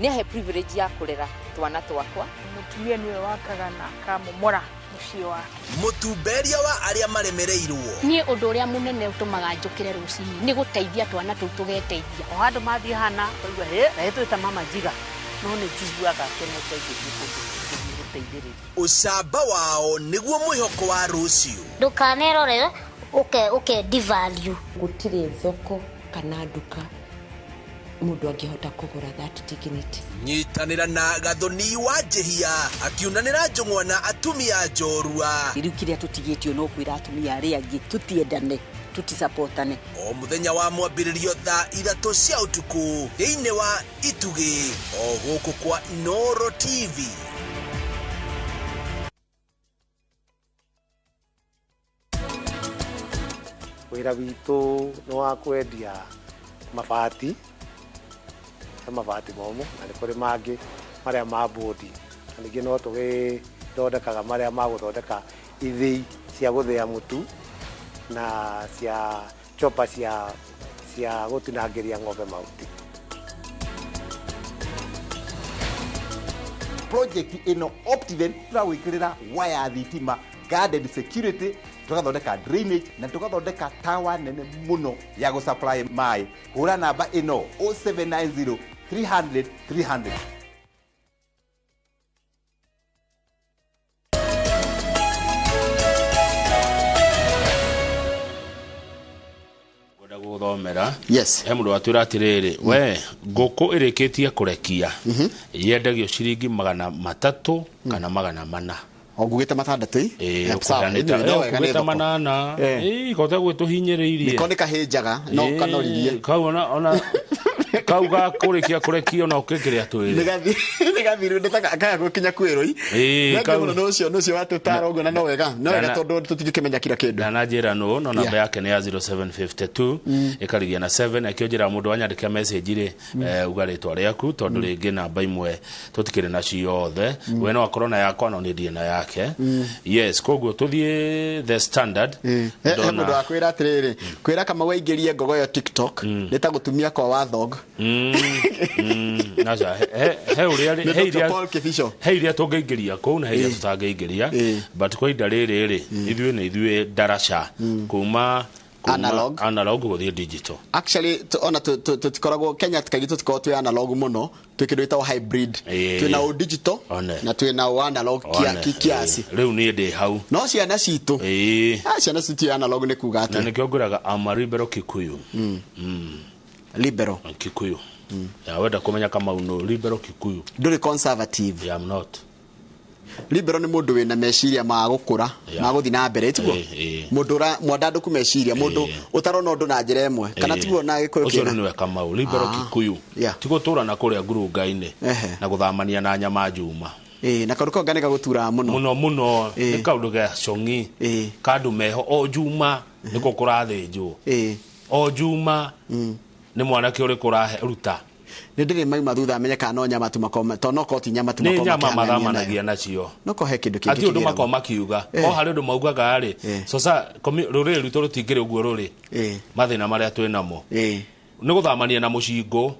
nĩ ahe privilege ya kũrera twana twakwa. Mũtumia nĩwe wakaga na akamomora mũciĩ wake. Mũtumberia wa arĩa maremereirwo. Niĩ ũndũ ũrĩa mũnene ũtũmaga njũkĩre rũcinĩ nĩ gũteithia twana tũu tũgeteithia. O handũ mathiĩ hana koigua na twĩta mama Njiga no nĩ njiguaga akenete gũteithĩrĩria. Ũcamba wao nĩguo mwĩhoko wa rũciũ. Ndũkanerore ũke devalue. Gũtirĩ thoko kana nduka mũndũ angĩhota kũgũra that dignity. Nyitanĩra na Gathoni wa Njĩhia akiunanĩra njũng'wa na atumia njorua. Rĩu kĩrĩa tũtigĩtio no kwĩra atumia arĩa angĩ tutiendane tutisapotane. O mũthenya wa mwambĩrĩrio thaa 3 cia ũtukũ thĩinĩ wa Itugĩ o gũkũ kwa Inooro TV. Wĩra witũ nĩ wa kwendia mabati momo na nĩ kũrĩ mangĩ marĩa ma bodi, na ningĩ no tũgĩthondekaga marĩa ma gũthondeka ithĩi cia gũthĩa mũtu na cia chopa cia gũtinangĩria ng'ombe mahuti. Project ĩno Optiven tũragwĩkĩrĩra waya thitima, garden security, tugathondeka drainage na tugathondeka tawa nene muno ya gusupply mai. Hura namba ino 0790 300 300. Guthomera yes he mundu watwira atiriri we ngũkũ ĩrĩkĩtie kũrekia yendagio ciringi 300 kana 400. Ogugite matandatũ ogugite manana kote gwĩtũhinyĩrĩirie niko nĩ kahĩnjaga no kanoririe kau ona kau ga kũrekia ona ũkĩkĩrĩa twĩrĩ nĩ gathiru ndetaka gũkinya kwĩrũi kau no cio watũtara ũguo na no wega tondũ tũtingĩkĩmenya kila kĩndũ na njĩra no namba yake nĩ ya 0752 ĩkarĩgia na 7 akĩonjera mũndũ wanyandĩka message rĩ ugarĩtwa rĩaku tondũ rĩngĩ namba imwe tũtikĩrĩ na ciothe we no akorwo na yakwa no nĩ na yake yes koguo tuthie the standard mũndũ wakwĩra atĩrĩrĩ kwĩra kama waingĩrie ngogo ya TikTok nĩ ta gũtumia kwa wathog naja he iria tũngĩingĩria kũu na he iria tũtangĩingĩria but kwa ihinda rĩrĩ ithuĩ ndaraca kuma analog gũthiĩ digital. Actually ona tũtikoragwo Kenya kaingĩ tũtikoragwo twĩ analog mũno, twĩkĩndũ ĩtagwo hybrid, twĩna o digital na twĩna o analog kiasi. Rĩu niĩ ndĩ hau no ciana citũ ciana citũ analog nĩ kuga atĩ na nĩkĩo ngũraga ama liberal Kikuyu liberal Kikuyu ya wenda kũmenya kama uno liberal Kikuyu ndũrĩ conservative. I am not. Liberal ni mundu wina meciria ma gukura ma guthi na mbere tiguo mundu mwandandũku meciria mundu utarona undu na njira imwe kana tiguo na gikuyu kina ucio niwe kama liberal Kikuyu tigo tura na kuria ngurunga-inĩ na guthamania na nyama njuma na karuko ngane gagutura muno ni kaundu ga congi kandu meho o juma niko kurathĩnjwo o juma ni mwanake uri kurahe ruta nĩ ndĩrĩ maima thutha amenye kana no nyama tu makoma to no koti nyama tu makoma nĩ nyama mathamanagia nacio no kohe kĩndũ kĩngĩ ati ũndũ makoma kiuga o harĩ ũndũ maugaga rĩ sosa rũrĩrĩ rwitũ rũtingĩrĩ ũguo rũrĩ mathĩna marĩa twĩ namo nĩ gũthamania na mũcingo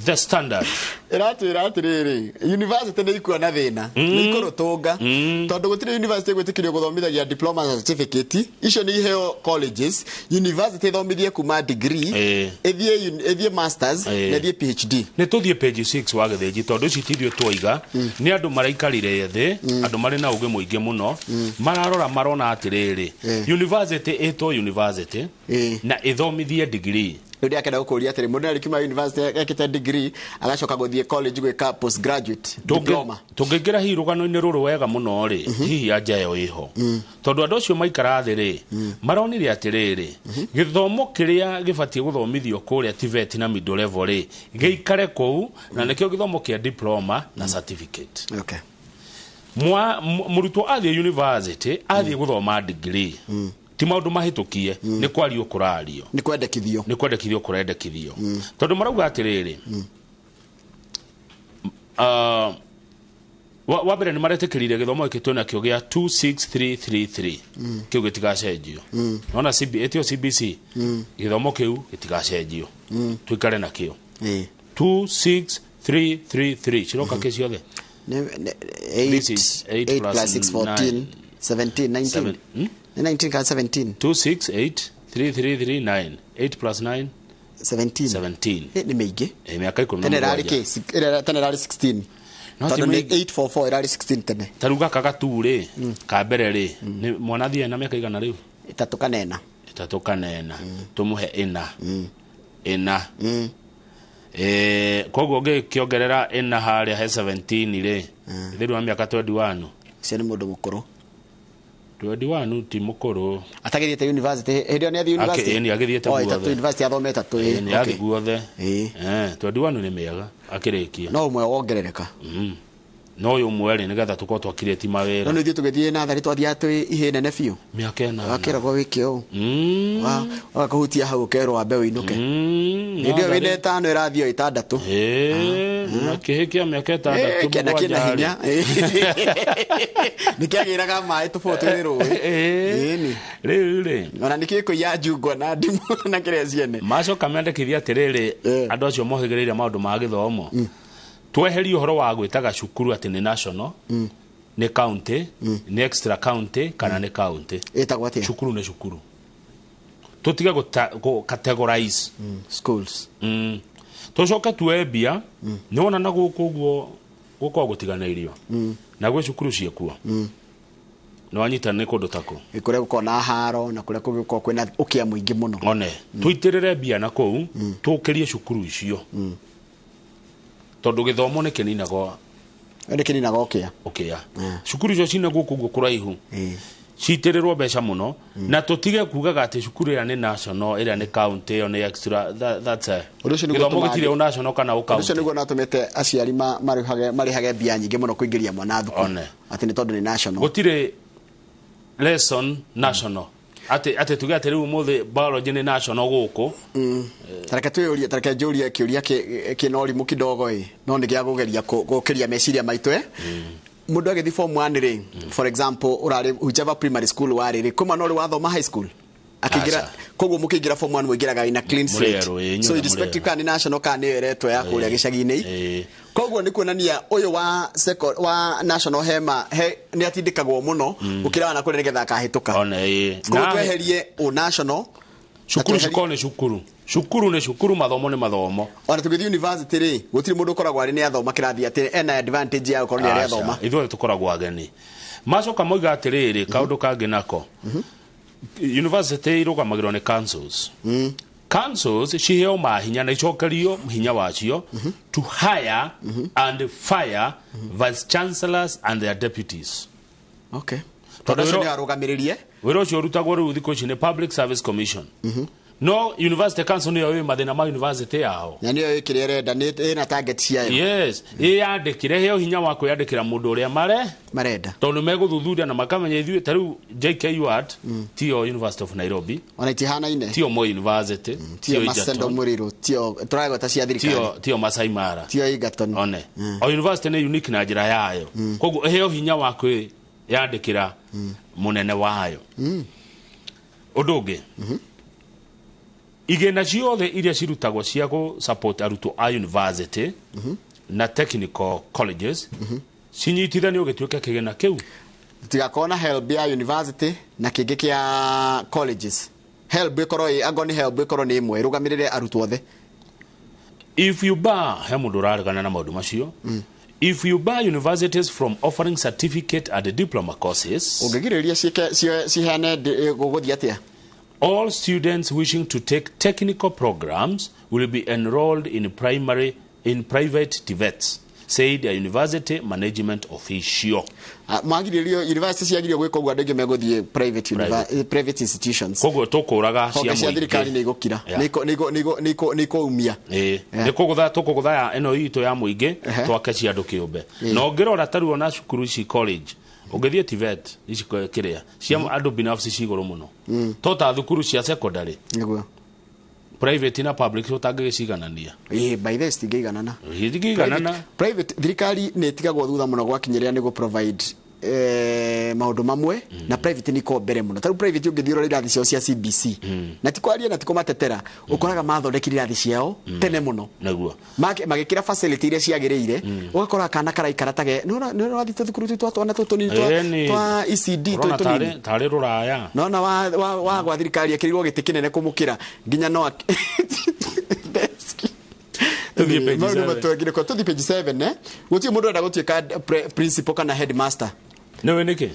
the standard iratwĩra atĩrĩrĩ university nĩ ikuona thĩna nĩ ikũrũtũnga tondũ gũtirĩ university gwĩtĩkĩrio gũthomithagia diploma certificate icio nĩ iheo colleges university ithomithie kuma degree ithie masters na ithie PhD. Nĩ tũthiĩ page 6 wa gĩthĩnji tondũ ici tithio twoiga nĩ andũ maraikarire thĩ andũ marĩ na ũgĩ mũingĩ mũno mararora marona atĩrĩrĩ university ĩtwo university na ithomithie degree ndio akenda gũkũria atĩrĩ mũndũ arĩkiuma university ekĩte degree agacoka gũthiĩ college gwĩka postgraduate diploma. Tũngĩingĩra hihi rũgano-inĩ rũrũ wega mũno rĩ hihi anja ĩyo ĩho tondũ andũ acio maikara thĩ rĩ maronire atĩrĩrĩ gĩthomo kĩrĩa gĩbatiĩ gũthomithio kũrĩa TVET na middle level rĩ gĩikare kũu na nĩkĩo gĩthomo kĩa diploma na certificate. Okay. Mũrutwo athiĩ university athiĩ gũthoma degree ti maũndũ mahĩtũkie nĩ kwario kũrario nĩ kwendekithio kũrendekithio tondũ marauga atĩrĩrĩ wa mbere nĩ maretĩkĩrire gĩthomo gĩkĩ twĩ nakĩo gĩa 26333 kĩu gĩtigacenjio nona etio CBC gĩthomo kĩu gĩtigacenjio twikare na kio 26333 chiroka ke ciothe 8 plus 6 14 17 19 19 ka 17 268333 8 plus 9 17 ni meige miaka 10 tene rari 16 tano ni 844 rari 16 tene taruga kagature ka mbere ri ni mwana thie na miaka igana riu itatu kanena tumuhe ina koguo ngikiongerera ina haria he 17 ri thiru wa miaka 21 cio ni mundu mukuru 21 ti mukuru atagiriete university hedio ni athi university ni agithiete guothe tatu university athometa tu ni athi guothe 21 ni miega akirikia no umwe wongerereka no uyu mweri nigetha tuko twakireti mawira no nithio tugithie na thari twathia tu ihene ne biu miaka ena akiragwo wikio wa kahutia hau kerwa mbeu inuke ndio wine tano irathio itandatu nakihikia miaka itandatu kena hinya nikiagiraga mai tufotu ni riri ona nikiko ya jungwa na ndimu na kireciene macoka mendekithia atiriri andu acio mohigereire maundu ma githomo tweherie uhoro wa gwitaga cukuru ati ni national ni county ni extra county kana ni county etagwo atia cukuru ni cukuru tutiga go categorize schools tucoka tuebia ni wona na guku guko gutiganairio na gwe cukuru ciekuo no anyita ni kundu tako ikure guko na haro na kure guko kwina ukia muingi muno one tuitirire bia na kou tukirie cukuru icio tondu githomo ni kininago ukia cukuru icio cina guku gukuraihu citirirwo mbeca muno na tutige kugaga ati cukuru ira ni national ira ni county or ni extra that's githomo gitire o national kana o county ucio niguo natumete aciari marihage bia nyingi muno kuingiria mwana thukuru ati ni tondu ni national gutire lesson national ate tuge ati riu muthe biology ni national guku tareke juria kiuria kinori mukidogo no ni gia gugeria gukiria meciria maitu mundu agithi form 1 ri for example urari ujava primary school wari ri kuma no ri wathoma high school akigira koguo mukigira form 1 mwigiraga ina clean slate so irrespective kan national kan eretwa ya kuria gicagini koguo ni kuonania uyu wa second wa national hema ni atindikagwo muno ukira wana kuri nigetha akahituka koguo tweherie o national cukuru cikone cukuru ni cukuru mathomo ni mathomo ona tugithi university ri gutiri mundu ukoragwo ari ni athoma kirathi ati ena advantage ya ukorwo ni ari athoma ithuothe tukoragwo ageni macoka moiga atiriri kaundu kangi nako university irugamagirwo ni councils councils ciheo mahinya na icokerio hinya wacio to hire and fire vice chancellors and their deputies tondu ni arugamirie wiro cio rutagwo riu thikũ ici ni public service commission no university council ni yo mathina ma university yao na niyo ikirerenda ni na target ciayo yes yandikire heo hinya wa kwiyandikira mundu uria marenda tondu meguthuthuria na makamenya ithuĩ ta riu JKUAT tio University of Nairobi ona itihana ine tio Moi University tio Masendo Muriru tio turago ta cia thirikari tio Masai Mara tio Egerton one o university ni unique na njira yayo koguo heo hinya wa kwiyandikira munene wayo undu ungi igena ciothe iria cirutagwo cia gu support arutwo a university na technical colleges cinyitithanio gituike kigena kiu tigakona help ya university na kingi kia colleges help ikoro agoni help ikoro ni imwe rugamirire arutwo othe if you bar he mundu rarigana na maundu macio if you bar universities from offering certificate and diploma courses ungigiriria cihane guguthia atia all students wishing to take technical programs will be enrolled in private TVETs, said a university management official. Magirio university ciagirio gwiko gwa ndege meguthie private institutions. Koguo tukuraga cia thirikari ni igukira. Niko umia. Ni kugutha eno itu ya muingi twake cia andu kiumbe. No ngirora taruo na cukuru ici college ugithie TVET ici kiria cia andu binafsi ciguru muno tota thukuru cia secondary niguo private na public utangigiciganania by the stigaiganana private thirikari ni tigagwo thutha muno gwakinyeria ni go provide maundu mamwe na private ni ko mbere muno taru private ungithiro irathi cio cia CBC na tikwaria na tikumatetera ukoraga mathondekire irathi ciao tene muno naguo magikira facility iria ciagirire ugakora kana karaikara tage no rathi tuthukuru twana tutuni twa ECD tutuni tari ruraya no wa gwa thirikari akirirwo giti kinene kumukira nginya no tuthi page 7 gutie mundu enda gutuika principal kana headmaster no niki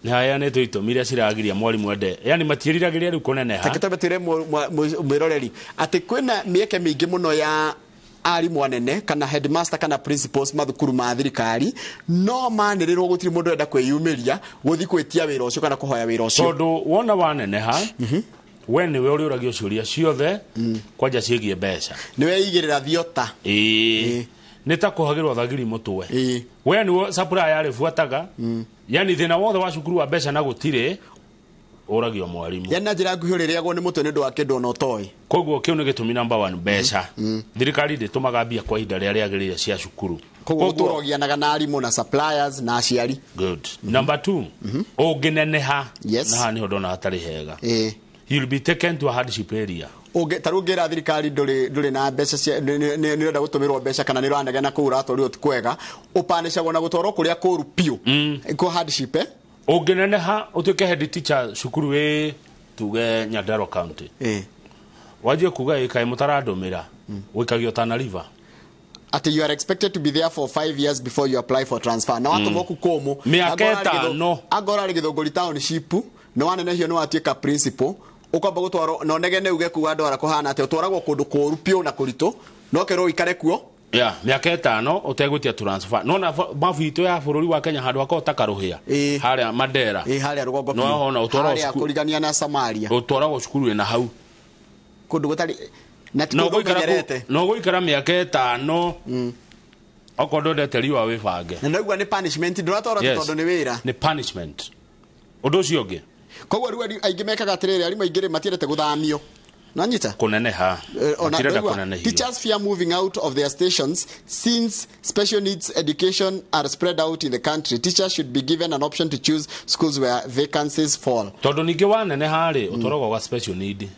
haya ne tuito miria ciragiria mwalimu ende yani matiriragĩria riu kunene ha takitabatire mwiroreri ati kwina mieke mingi muno ya arimu anene kana headmaster kana principals mathukuru ma thirikari no manirirwo gutiri mundu enda kwiyumiria guthi kwitia wira ucio kana kuhoya wira ucio tondu wona wanene ha we niwe uri uragio ciuria ciothe kwanja ciegie mbeca niwe igirira thiota ni ta kuhagirwo thagiri mutwe we niwe supplier yari fuataga yani thina wothe wa cukuru wa mbeca na gutire uragio mwalimu yani njira nguhio riria gwo ni mutwe ni ndu wa kindu no toy koguo kiu ni gitumi number 1 mbeca thirikari nditumaga mbia kwa ihinda riria riagirire cia cukuru koguo turogianaga na arimu na suppliers na aciari good number 2 ungineneha na hani hodona hatari hega you'll be taken to a hardship area tarungira thirikari nduri na mbeca cia ni renda gutumirwo mbeca kana ni ranegena ku uratori kwega upanicagwo na gutwarwo kuria kuru piu ko hardship ungineneha utuke head teacher cukuru we tuge Nyandarua county wajie kuga ikai mutaradumira wikagio Tana River ati you are expected to be there for 5 years before you apply for transfer na watu moku komo agora rigithogori township no wanenehio no atuika principal ukwamba gutwaro no negene uge kuwa ndwara kuhana ate utwaragwo kundu kuru pio na kurito no kero ikare kuo miaka 5 utegwitia transfer no na mafito ya bururi wa Kenya handu akota karuhia haria Mandera haria rugongo no hona utwaro haria kurigania na Somalia utwaragwo cukuru na hau kundu gutari na tiko gukerete no guikara miaka 5 okondo ndeteliwa wibange na ndigwa ni punishment nduratora tondu ni wira ni punishment undu ucio ungi koguo riu aingi mekaga atiriri ari maingire matiendete guthamio nanyita kuneneha teachers fear moving out of their stations since special needs education are spread out in the country. Teachers should be given an option to choose schools where vacancies fall. Tondu ningi waneneha ri utorogwo wa special need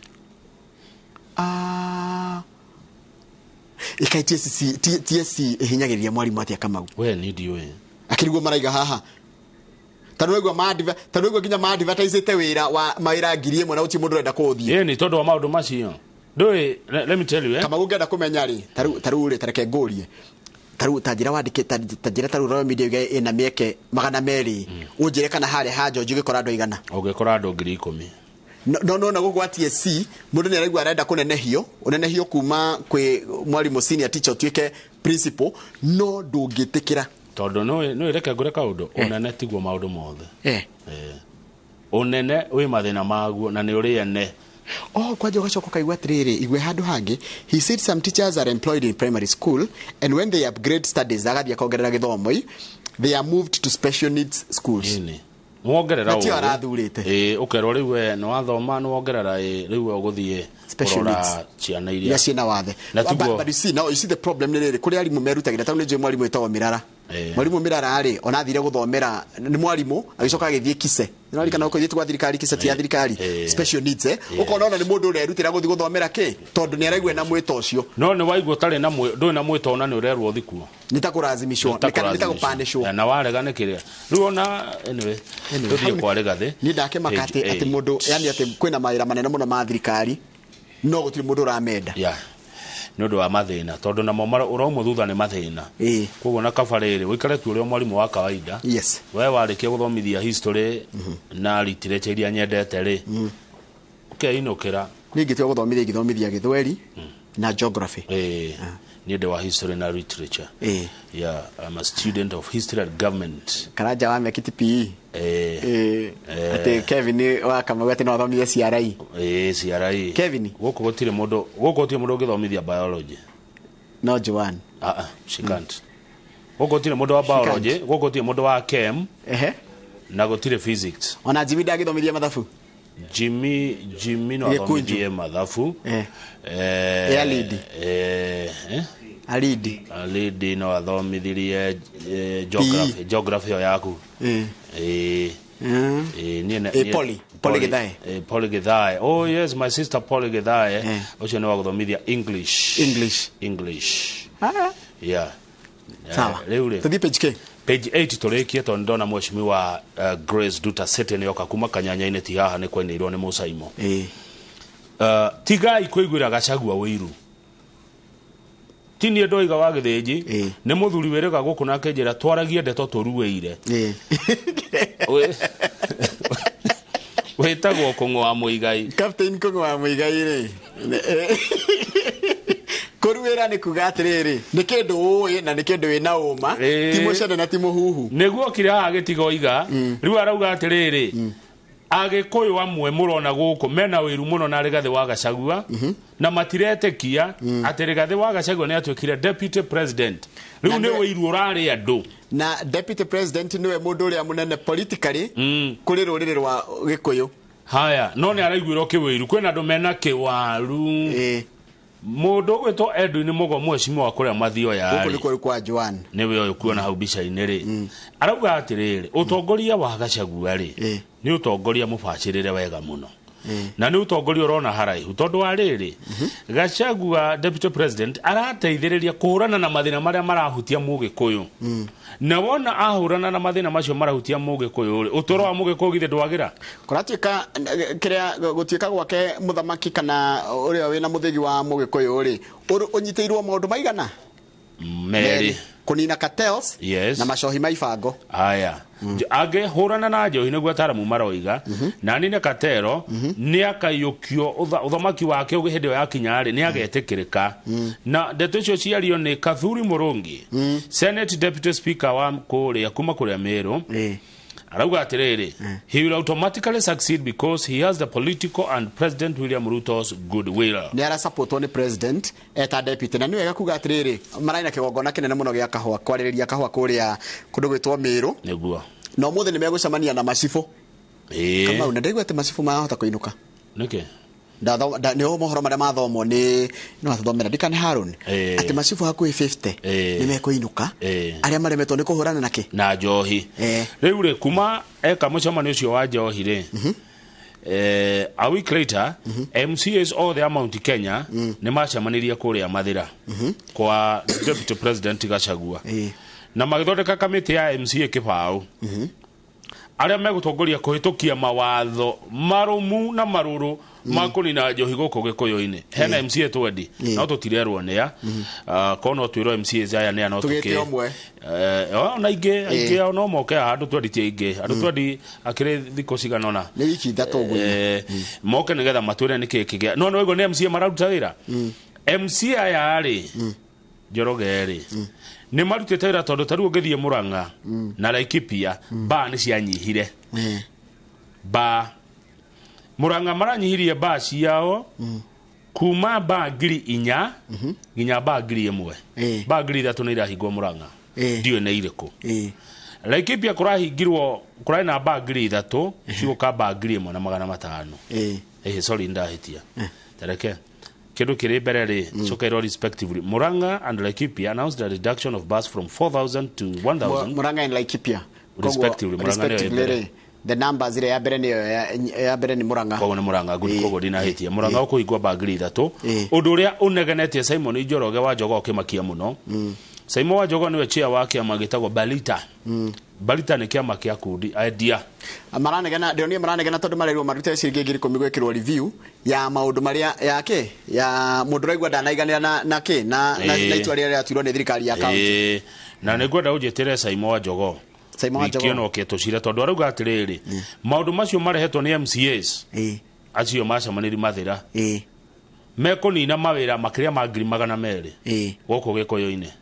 ikaitisi TSC hinyagiriria mwalimu atia Kamau we need you akirigwo maraiga haha tanwegwa ginya maadvertise wira wa mawira ngiri imwe na uti mundu renda kuthie ni tondu wa maundu macio ndui let me tell you kama ungenda kumenya ri taru ri tareke ngurie taru tajira wandike tajira taru Royal Media ina mieke 200 unjire kana hare hajo ugikora ndo igana ugikora ndo 10,000 no na gugwa TSC mundu ni araigwa arenda unenehio kuma kwi mwalimu senior teacher utuike principal no ndungitikira tondu no ireke ngure kaundu unene tiguo maundu mothe unene wi mathina maguo na ni uri ene kwaje ugacoka kaigwa atiriri igwe handu hangi he said some teachers are employed in primary school and when they upgrade studies agathia kongerera githomo they are moved to special needs schools mwongerera uguo arathurite ukero riu we no wathoma no wongerera riu uguthie special needs ciana iria ciana wathe but you see the problem ni riri kuri arimu merutagira taru ni mwalimu etawa Mirara mwalimu Mirara ari onathire guthomera ni mwalimu agicoka agithie Kise nari kana uko thitwa thirikari Kise tia thirikari special needs ukona ni mundu urerutira guthi guthomera ki tondu ni araigwe na mwito ucio no ni waigwa tari na ndu na mwito ona ni urerwo thikuo nitakurazimishwo nitakupanishwo na warega ni kiria riu ona anyway tuthie kwarega thi ni ndake makati ati mundu yani ati kwina mawira manene muno ma thirikari no gutiri mundu ramenda nundu wa mathina tondu na mo uromo thutha ni mathina koguo na kabariri wikare tu uri mwalimu wa kawaida we warikia guthomithia history na literature iria nyendete ri inukira ningi tio guthomithia githweri na geography ni de wa history na literature I'm a student of history and government karaja wa mekiti PE ate Kevin wa kama gati no thomithia CRA Kevin goko gotire mundu ngithomithia biology no Joan she can't goko gotire mundu wa biology goko gotire mundu wa chem na gotire physics ona Jimmy ndagithomithia mathabu Jimmy no athomithie mathabu lead alidi no athomithirie geography yaku Poli Githae. Oh yes, my sister Poli Githae. Ocio no waguthomithia English. Yeah. Sawa. Tuthi page 8 tulikie to ndona mheshimiwa Grace Duta Sete ni oka kuma kanyanya-ini ti haha ni kwenirwo ni Musaimo. Tigai kuiguira Gachagua wiru. Tini ndoiga wa githinji ni muthuri werega guku nake njira twaragie ndeto turuweire. Wetagwo Kung'o wa Muigai. Captain Kung'o wa Muigai ri. Kuruwera ni kuga atiriri ni kindu uyi na ni kindu wina uma ti mucene na ti muhuhu niguo kira agitiga oiga riu arauga atiriri agikuyu amwe murona guku mena wiru muno na Rigathi wa Gachagua na matiretekia ati Rigathi wa Gachagua ni atwikire deputy president riu ni wiru urari andu na deputy president niwe mundu uria munene politically kuri ruriri rwa Gikuyu. Haya no ni araiguiro kiwiru kwina andu mena kiwaru mundu gwito Edwin Mugo mheshimiwa wa kuria mathio yari guku ni kwa Joan niwe uyu kuona hau bica-ini ri arauga atiriri utongoria wa Gachagua ri ni utongoria mubacirire wega muno na ni utongoria urona haraihu tondu ariri Gachagua deputy president arateithiriria kuhurana na mathina maria marahutia Mugikuyu na wona ahurana na mathina macio marahutia Mugikuyu ri utoro wa Mugikuyu githe ndwagira kuratuika kiria gutwika gwake muthamaki kana uria wina muthigi wa Mugikuyu ri unyiteirwo maundu maigana meri kunina cartels na macohi maibango haya age hurana na njohi niguo ataramu maroiga na nine katero ni akayukio uthamaki wake ugihinde ya kinyari ni agetikirika na ndeto icio ciario ni Kathuri Murungi Senate Deputy Speaker wa kuria kuma kuria Meru arauga atiriri he will automatically succeed because he has the political and President William Ruto's goodwill. Ni ara support on president eta deputy na ni wega kuga atiriri maraina kigongona kinene muno gia kahwa kwaririria kahwa kuria kundu gwitwo Meru niguo no muthe ni megucamania na macifo kama una ndaigwete macifo mahota kuinuka niki ni ho mohoro maria mathomo ni no athomera dikani Harun ati macifo hakui 50 ni mekuinuka aria maremetwo ni kuhurana naki na njohi riu ri kuma eka mucamani ucio wa njohi ri a week later MCAs all the Mount Kenya ni macamanirie kuria mathira kwa deputy president Gachagua na magithondeka kamiti ya MCA kibao aria megutongoria kuhitukia mawatho marumu na maruru makunina njohi guku Gikuyu-ini hena MCA twendi no tutirerwo nia kono twiro MCA zaya ne no tuke ona inge no moke handu tweditie inge andu twendi akire thiko ciganona ni wiki thatu guo moke nigetha matwire niki kigia no ego ne MCA mararuta wira MCA aya ri Njoroge ni marutite wira tondu taru ngithie Murang'a na Laikipia ba ni cianyihire ba Murang'a maranyihirie ba ciao kuma ba ngiri 4 nginya ba ngiri 1 ba ngiri 3 ni irahingwo Murang'a ndio ne iriku Laikipia kurahingirwo kuraina ba ngiri 3 cioka ba ngiri 1 na 500 sorry ndahitia tereke kedu kire berere sokero respectively Murang'a and Laikipia announced a reduction of bus from 4,000 to 1,000 Murang'a and Laikipia respectively Murang'a the numbers ile ya bere ni Murang'a kwa Murang'a guko dina hitia Murang'a uko igwa bagiri 3 undu uria unegenetie Simon Njoroge wa Njogo kimakia muno Simon wa Njogo niwe chia wake amagitagwo Balita ni kiama kia kudi idea maranegena ndio maranegena tondu mareirwo marute ciringi ngiri 10 gwikirwo review ya maundu maria yake ya mundu raigwa danaiganira na ki na itwa ria tuirwo ni thirikari ya county na nigwenda ujitire Simon wa Njogo kiono ketucire tondu arauga atiriri maundu macio marehetwo ni MCAs acio macamaniri mathira mekunina mawira makiria ma ngiri 200 guku Gikuyu-ini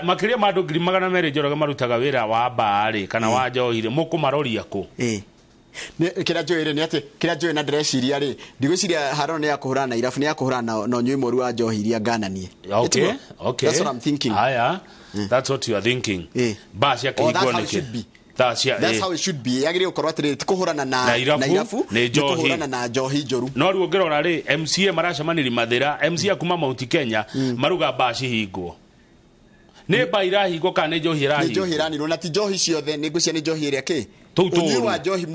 makiria ma ngiri 200 Njoroge marutaga wira wa baari kana wa njohire mukumaroria ku kira joire ni ati kira joire na dressiria ri ndigwiciria Harun ni ya kuhurana na Irabu ni ya kuhurana no nyui moru wa njohiria gananie okay that's what I'm thinking aya that's what you are thinking basi akihigwo niki That's how it should be. Yagire ukorwa atiri tikuhurana na irafu ni njohi. Tikuhurana na njohi njoru. No ri ungirora ri MCA maracemanirie mathira MCA kuma Mount Kenya maruga bashi hingwo. Ni ba irahingwo kana njohi irahingwo. Ni njohi irahingwo na ti njohi ciothe ni ngucia ni njohi iria ki. Unyi wa njohi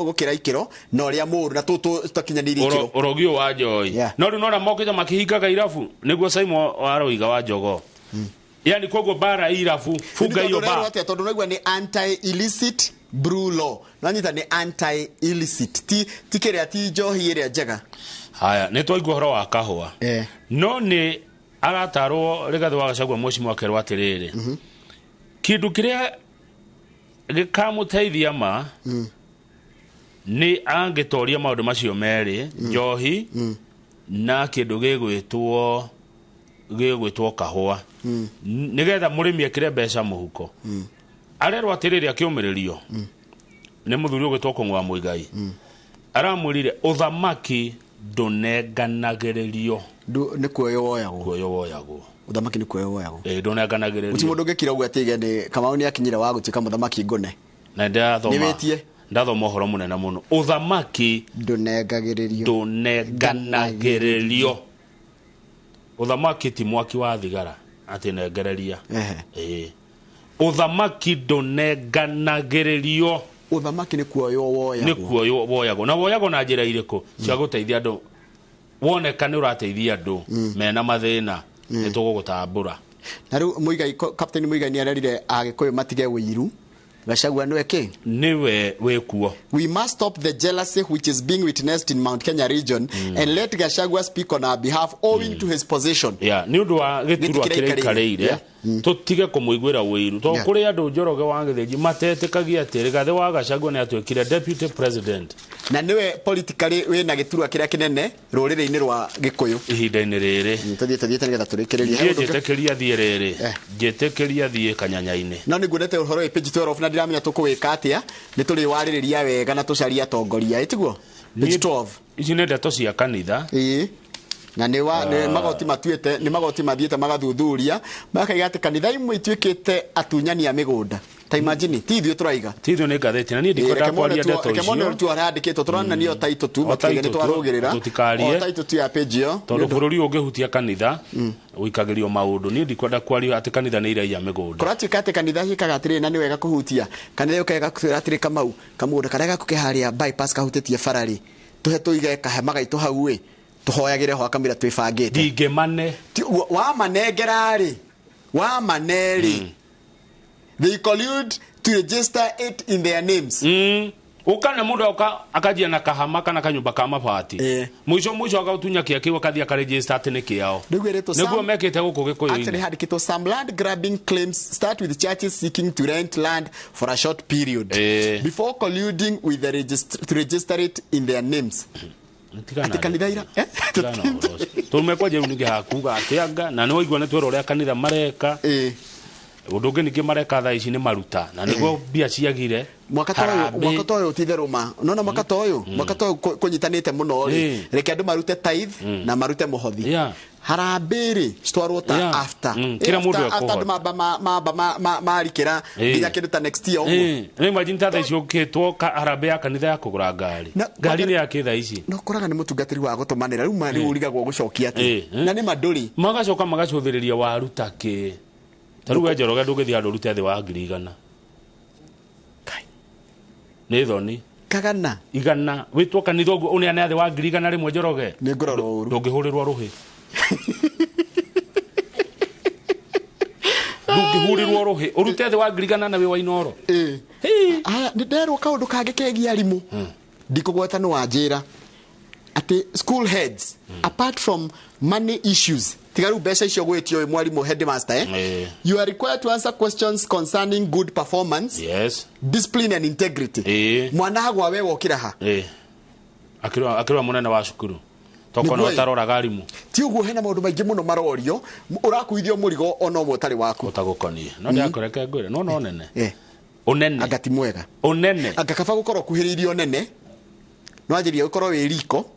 gukira ikiro na uria muru na tutakinyanira ikiro. Urogio wa njohi. No ri nora mokija makihingaga irafu niguo Simon waroiga wa njogo. Yani kogo bara irafu fuga hiyo ba tondu naigua ni anti illicit brew law nanyita ni anti illicit ti kiria ti njohi iria njega. Haya ni twaigua horo wa kahua no ni aratarwo Rigathi wa Gachagua moshi mwakerwa atiriri kindu kiria gikamuteithia ma ni angitoria maundu macio meri njohi na kindu gigwitwo kahua nigetha murimi ekire mbeca muhuko arerwa atiriri akiumiririo ni muthuri ugitwo Kung'wa Muigai aramurire uthamaki ndunenganagiririo ni kuoyo woyagwo uthamaki ni kuoyo woyagwo ndunenganagiririo uti mundu ngikira ugu atige ni Kamau ni akinyira wa gutika muthamaki ngone na ndathoma niwetie ndathoma horo munene muno uthamaki ndunenganagiririo uthamaki ti mwaki wa thigara ati nengereria uthamaki ndunenganagiririo uthamaki ni kuoyo woyagwo na woyagwo na njira iriku cia guteithia andu woneka ni urateithia andu mena mathina ni tugugutambura na riu Muigai Captain Muigai ni arerire agikuyu matige wiru Gachagua no eke niwe wekuo. We must stop the jealousy which is being witnessed in Mount Kenya region and let Gachagua speak on our behalf owing to his position. Ni undu wa giturwa kireikareire tutige kumuigwira wiru to kuri andu Njoroge wa Githiji matetikagia ati Rigathi wa Gachagua ni atwikire deputy president na niwe politically we na giturwa kiria kinene rurire-ini rwa Gikuyu ihinda-ini riri tuthiete nigetha turikireria jetekeria thie riri jetekeria thie kanyanya-ini no ni ngundete uhoro wa page 12 na ndiramenya tukuwika atia ni turi waririria wega na tucaria tongoria itiguo page 12 ici ni ndeto cia kanitha na ni magoti matuite ni magoti mathiete magathuthuria makaiga ati kanitha imwe ituikite atunyani a migunda ta imagine ti ithuĩ turaiga ti ithuĩ nĩ ngathĩti na niĩ ndikwenda kwaria ndeto icio kemone tu arandĩkĩtwo turona niyo taito tu matige nĩ twarũgĩrĩra tutikarie taito tu ya page yo tondũ bũrũri ũngĩhutia kanitha ũikagĩrio maũndũ niĩ ndikwenda kwaria atĩ kanitha nĩ iraiya mĩgũnda kũratuĩka atĩ kanitha hikaga atĩrĩ na nĩ wega kũhutia kanitha ũkega kwĩra atĩrĩ Kamau kamũndũ karĩa gakũkĩharia bypass kahutĩtie bararĩ tũhe tũige kahema gaitũ hau ĩ tuhoyagire ho akamira twibangite ndingemane wa manengerari wa maneri they collude to register it in their names ukana mundu akajia na kahama kana kanyumba ka mabati mwisho akautunya kiakiwa kathi akaregister atene kiao niguo mekete guku Gikuyu actually had kito some land grabbing claims start with churches seeking to rent land for a short period before colluding with the to register it in their names ati kanitha ira tumekwa je unige hakuga atianga na no igwa netwero ria kanitha mareka undu ngi ningi mareka tha ici ni maruta na niguo bia ciagire mwaka toyo titheruma nona mwaka toyo kunyitanite muno ri reke andu marute tithe na marute muhothi harambiri stwarwo ta after kila mundu after marikira nginya kindu ta next year ni imagine tha ici ukitwo harambe ya kanitha ya kugura ngari ni ya kitha ici no kuraga ni mutungatiri wa gutumanira riu mari urigagwo gucokia ati na ni manduri magacoka magacuthiriria waruta ki taru we Njoroge ndungithia andu rute thi wa 100 ni thoni kagana igana witwo kanitha ugu unia na thi wa 100 rimwe Njoroge ni ngororo uru ndungihurirwa ruhi ndungihurirwa ruhi urute thi wa 100 na wi wa Inooro aya nderwo kaundu kange kegia arimu ndikugweta no wanjira ati school heads apart from money issues tigaru mbeca icio gwitio mwarimu headmaster you are required to answer questions concerning good performance discipline and integrity mwana hagwa we wokira ha akirwa munene wa cukuru tokono tarora garimu ti uguo hena maundu maingi muno marorio urakuithio murigo ono motari waku utagukonie no ndiakoreke ngwire no no nene unene agati mwega unene agakaba gukorwo kuhiriirio nene no ajirie gukorwo wi riko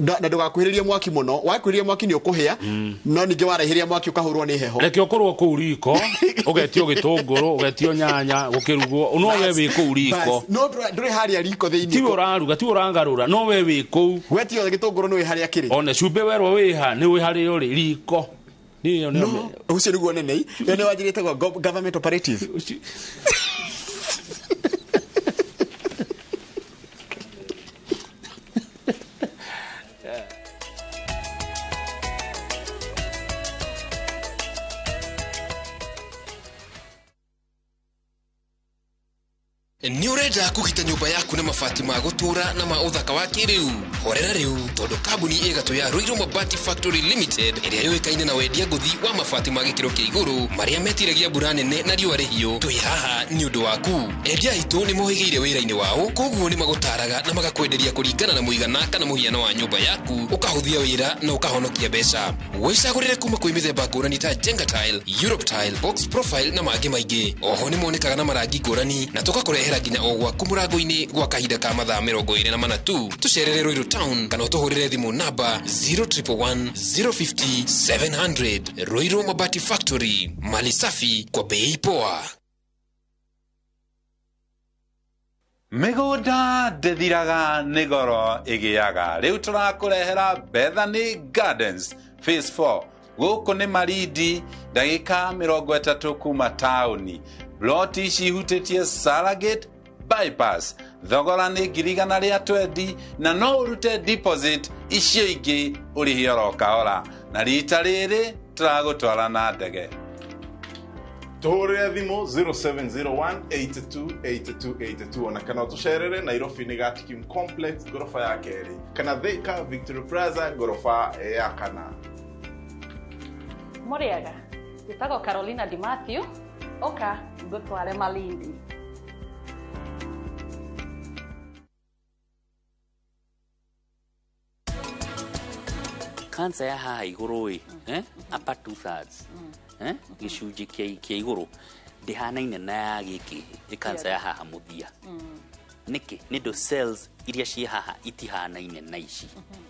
na ndugakuhiririe mwaki muno wakuhiriria mwaki ni ukuhia no ninge warahiria mwaki ukahurwo ni heho reke ukorwo ku riko ugetio gitunguru ugetio nyanya gukirugwo no we wi ku riko no ndure haria riko theini ti uraruga ti urangarura no we wi ku wetio gitunguru no wi haria kiri one cumbe werwo wi ha ni wi haria uri riko niyo no ucio niguo nene yo ne wajirite government operative Ni urenda kugita nyumba yaku na mabati ma gutura na ma uthaka wa kiriu horera riu tondu kambuni igatu ya Ruiru Mabati Factory Limited iria yoikaine na wendia nguthi wa mabati ma gikiro kia iguru maria metiragia mbura nene na riua rihio twi haha ni undu waku endia itu ni mohigeire wira-ini wao koguo ni magutaraga na magakwenderia kuringana na muigana kana muhiano wa nyumba yaku ukahuthia wira na ukahonokia mbeca wicagurire kuma kwi mithemba ngurani ta Jenga Tile, Europe Tile, Box Profile na mangi maingi oho ni monekaga na marangi ngurani na tugakurehera nginya ogwa kumurango-ini gwa kahinda ka mathaa 24 tu tucerere Ruiru Town kana utuhurire thimu namba 0111 050 700 Ruiru Mabati Factory mali safi kwa bei poa. Migunda ndethiraga nĩ goro ĩgĩaga rĩu tũrakurehera Bethany Gardens Phase 4 gũkũ nĩ Marindi ndagĩka 30 kuma taũni ploti cihutĩtie Salagate bypass thogora nĩ 120 na no urute deposit icio ingĩ ũrĩhe oro kahora na rita rĩrĩ tũragũtwara na ndege tuhurire thimu 0701828282 ona kana tucerere Nairobi ni Gatikim Complex gorofa ya keri kana Thika Victory Plaza gorofa ya kana. Muriaga gitagwo Carolina Di Matthew oka ngutware Malindi. Kansa ya haha iguru upper 2/3 gicunji kia iguru ndihanaine na ya giki kansa ya haha muthia niki nindo cells iria cie haha itihanaine na ici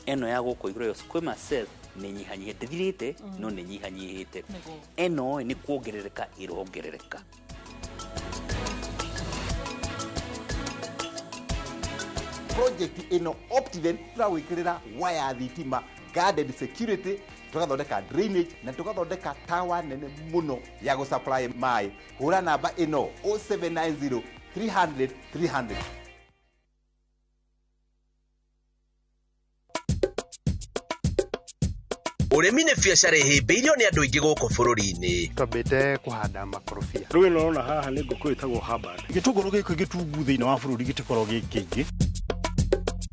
eno ya guko iguru yo kwema cell ni nyihanyihite ndithirite no ni nyihanyihite eno ni kuongerereka irongerereka project ino Optiven turawikirira waya thitima guarded security tugathondeka drainage na tugathondeka tawa nene muno ya gusupply mai hura namba ino 0790 300 300. Urimi ni biacara ihimbiirio ni andu aingi guku bururi-ini twambite kuhanda makorobia rũĩ rũrona haha nĩ ngũkũ ĩtagwo Hubbard gĩtũngũrũ gĩkĩ gĩtungu thĩinĩ wa bũrũri gĩtikorwo gĩkĩingĩ